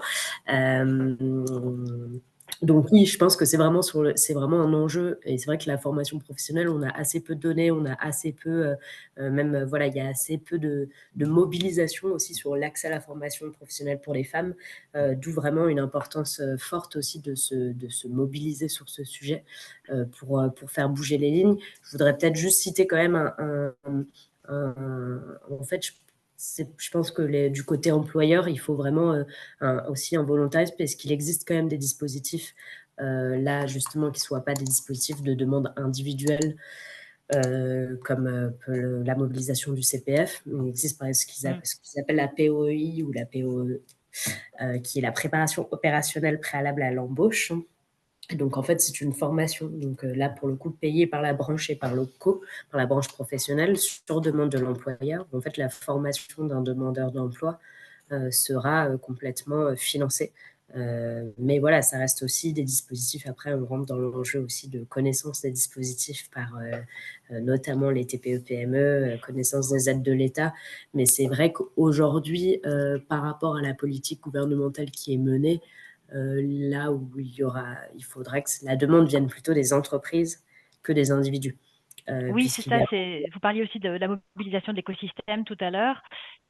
Donc oui, je pense que c'est vraiment un enjeu, et c'est vrai que la formation professionnelle, on a assez peu de données, on a assez peu, voilà, il y a assez peu de mobilisation aussi sur l'accès à la formation professionnelle pour les femmes, d'où vraiment une importance forte aussi de se mobiliser sur ce sujet pour faire bouger les lignes. Je voudrais peut-être juste citer quand même en fait, je pense que du côté employeur, il faut vraiment aussi un volontarisme, parce qu'il existe quand même des dispositifs là justement qui ne soient pas des dispositifs de demande individuelle comme la mobilisation du CPF. Il existe par exemple ce qu'ils appellent la POEI ou la POE, qui est la préparation opérationnelle préalable à l'embauche. Donc, en fait, c'est une formation, donc là, pour le coup, payée par la branche et par l'OPCO, par la branche professionnelle, sur demande de l'employeur. En fait, la formation d'un demandeur d'emploi sera complètement financée. Mais voilà, ça reste aussi des dispositifs. Après, on rentre dans l'enjeu aussi de connaissance des dispositifs par notamment les TPE-PME, connaissance des aides de l'État. Mais c'est vrai qu'aujourd'hui, par rapport à la politique gouvernementale qui est menée, là où il faudrait que la demande vienne plutôt des entreprises que des individus. Oui, c'est ça, vous parliez aussi de la mobilisation de l'écosystème tout à l'heure.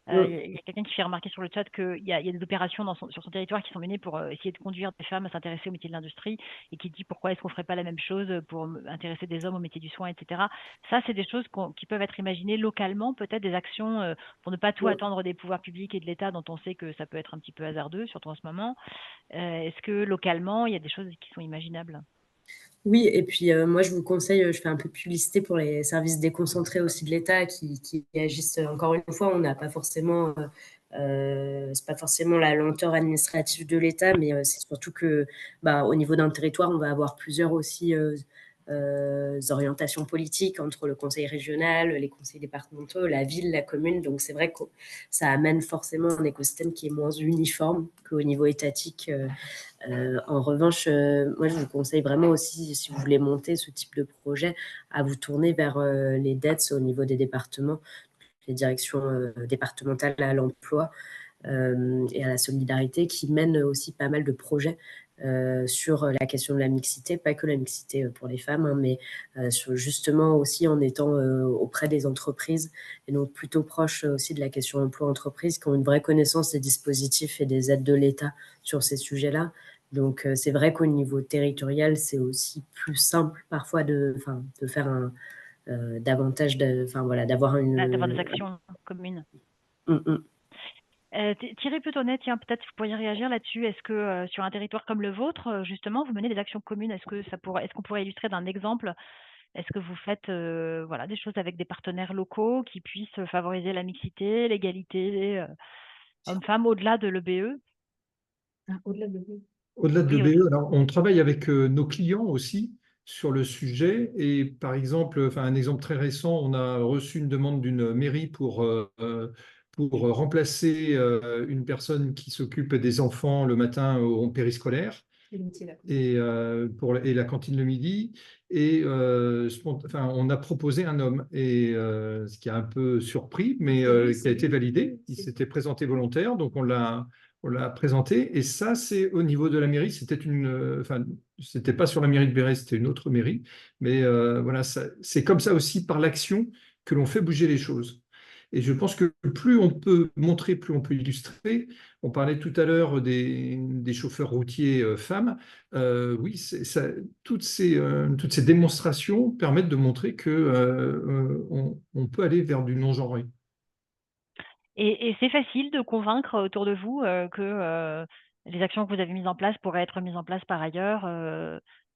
Il y a quelqu'un qui fait remarquer sur le chat qu'il y a des opérations sur son territoire qui sont menées pour essayer de conduire des femmes à s'intéresser au métier de l'industrie, et qui dit pourquoi est-ce qu'on ne ferait pas la même chose pour intéresser des hommes au métier du soin, etc. Ça, c'est des choses qui peuvent être imaginées localement, peut-être des actions pour ne pas tout attendre des pouvoirs publics et de l'État, dont on sait que ça peut être un petit peu hasardeux, surtout en ce moment. Est-ce que localement, il y a des choses qui sont imaginables? Oui, et puis moi, je vous conseille, je fais un peu de publicité pour les services déconcentrés aussi de l'État qui agissent, encore une fois, on n'a pas forcément, c'est pas forcément la lenteur administrative de l'État, mais c'est surtout que au niveau d'un territoire, on va avoir plusieurs aussi orientations politiques entre le conseil régional, les conseils départementaux, la ville, la commune. Donc c'est vrai que ça amène forcément un écosystème qui est moins uniforme qu'au niveau étatique. En revanche, moi je vous conseille vraiment aussi, si vous voulez monter ce type de projet, à vous tourner vers les DETS au niveau des départements, les directions départementales à l'emploi et à la solidarité, qui mènent aussi pas mal de projets sur la question de la mixité, pas que la mixité pour les femmes, hein, mais justement aussi en étant auprès des entreprises, et donc plutôt proche aussi de la question emploi-entreprise, qui ont une vraie connaissance des dispositifs et des aides de l'État sur ces sujets-là. Donc c'est vrai qu'au niveau territorial, c'est aussi plus simple parfois de faire davantage d'avoir D'avoir une... des actions communes. Mm. Thierry Petonnet, tiens, peut-être vous pourriez réagir là-dessus. Est-ce que sur un territoire comme le vôtre, justement, vous menez des actions communes? Est-ce qu'on pourrait illustrer d'un exemple? Est-ce que vous faites des choses avec des partenaires locaux qui puissent favoriser la mixité, l'égalité hommes-femmes au-delà de l'EBE? Au-delà de vous. Au-delà de Oui, l'EBE, alors on travaille avec nos clients aussi sur le sujet. Et par exemple, un exemple très récent, on a reçu une demande d'une mairie pour remplacer une personne qui s'occupe des enfants le matin au périscolaire et la cantine le midi. Et on a proposé un homme, et ce qui a un peu surpris, mais qui a été validé. Il s'était présenté volontaire, donc on l'a présenté. Et ça, c'est au niveau de la mairie. C'était pas sur la mairie de Béret, c'était une autre mairie. Mais voilà, c'est comme ça aussi, par l'action, que l'on fait bouger les choses. Et je pense que plus on peut montrer, plus on peut illustrer. On parlait tout à l'heure des chauffeurs routiers femmes. Oui, toutes ces démonstrations permettent de montrer qu'on peut aller vers du non-genré. Et c'est facile de convaincre autour de vous que les actions que vous avez mises en place pourraient être mises en place par ailleurs,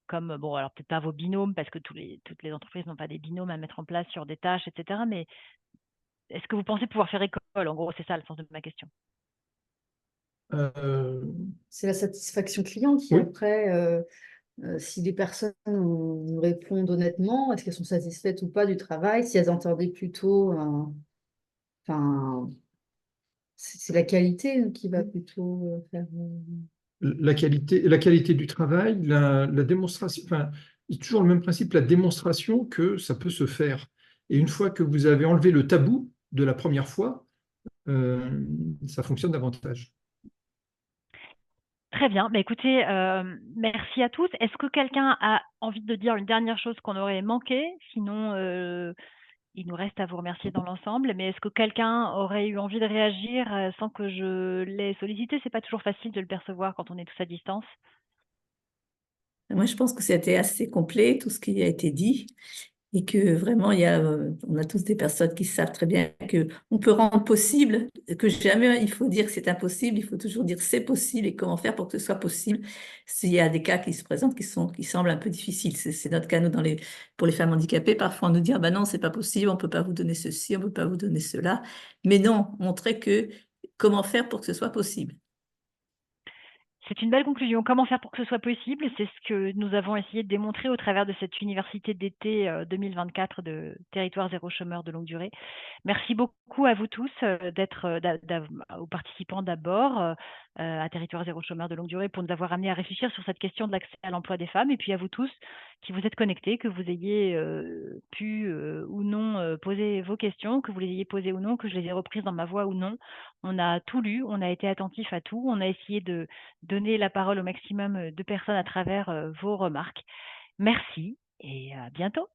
comme, bon, alors peut-être pas vos binômes, parce que toutes les entreprises n'ont pas des binômes à mettre en place sur des tâches, etc. Mais est-ce que vous pensez pouvoir faire école? En gros, c'est ça le sens de ma question. C'est la satisfaction client qui, Oui. après, si les personnes nous répondent honnêtement, est-ce qu'elles sont satisfaites ou pas du travail, si elles entendaient plutôt, c'est la qualité qui va plutôt faire. La qualité du travail, la démonstration, c'est toujours le même principe, la démonstration que ça peut se faire. Et une fois que vous avez enlevé le tabou de la première fois, ça fonctionne davantage. Très bien. Bah, écoutez, merci à tous. Est-ce que quelqu'un a envie de dire une dernière chose qu'on aurait manqué? Sinon, il nous reste à vous remercier dans l'ensemble. Mais est-ce que quelqu'un aurait eu envie de réagir sans que je l'ai sollicité? C'est pas toujours facile de le percevoir quand on est tous à distance. Moi, je pense que c'était assez complet, tout ce qui a été dit, et que vraiment, on a tous des personnes qui savent très bien qu'on peut rendre possible, que jamais il faut dire que c'est impossible, il faut toujours dire c'est possible et comment faire pour que ce soit possible. S'il y a des cas qui se présentent qui semblent un peu difficiles, c'est notre cas, nous, pour les femmes handicapées, parfois on nous dit, ah ben non, c'est pas possible, on peut pas vous donner ceci, on peut pas vous donner cela. Mais non, montrer comment faire pour que ce soit possible. C'est une belle conclusion. Comment faire pour que ce soit possible? C'est ce que nous avons essayé de démontrer au travers de cette université d'été 2024 de Territoire zéro chômeur de longue durée. Merci beaucoup à vous tous aux participants d'abord, à Territoire zéro chômeur de longue durée, pour nous avoir amenés à réfléchir sur cette question de l'accès à l'emploi des femmes, et puis à vous tous qui vous êtes connectés, que vous ayez pu ou non poser vos questions, que vous les ayez posées ou non, que je les ai reprises dans ma voix ou non. On a tout lu, on a été attentif à tout, on a essayé de donner la parole au maximum de personnes à travers vos remarques. Merci et à bientôt.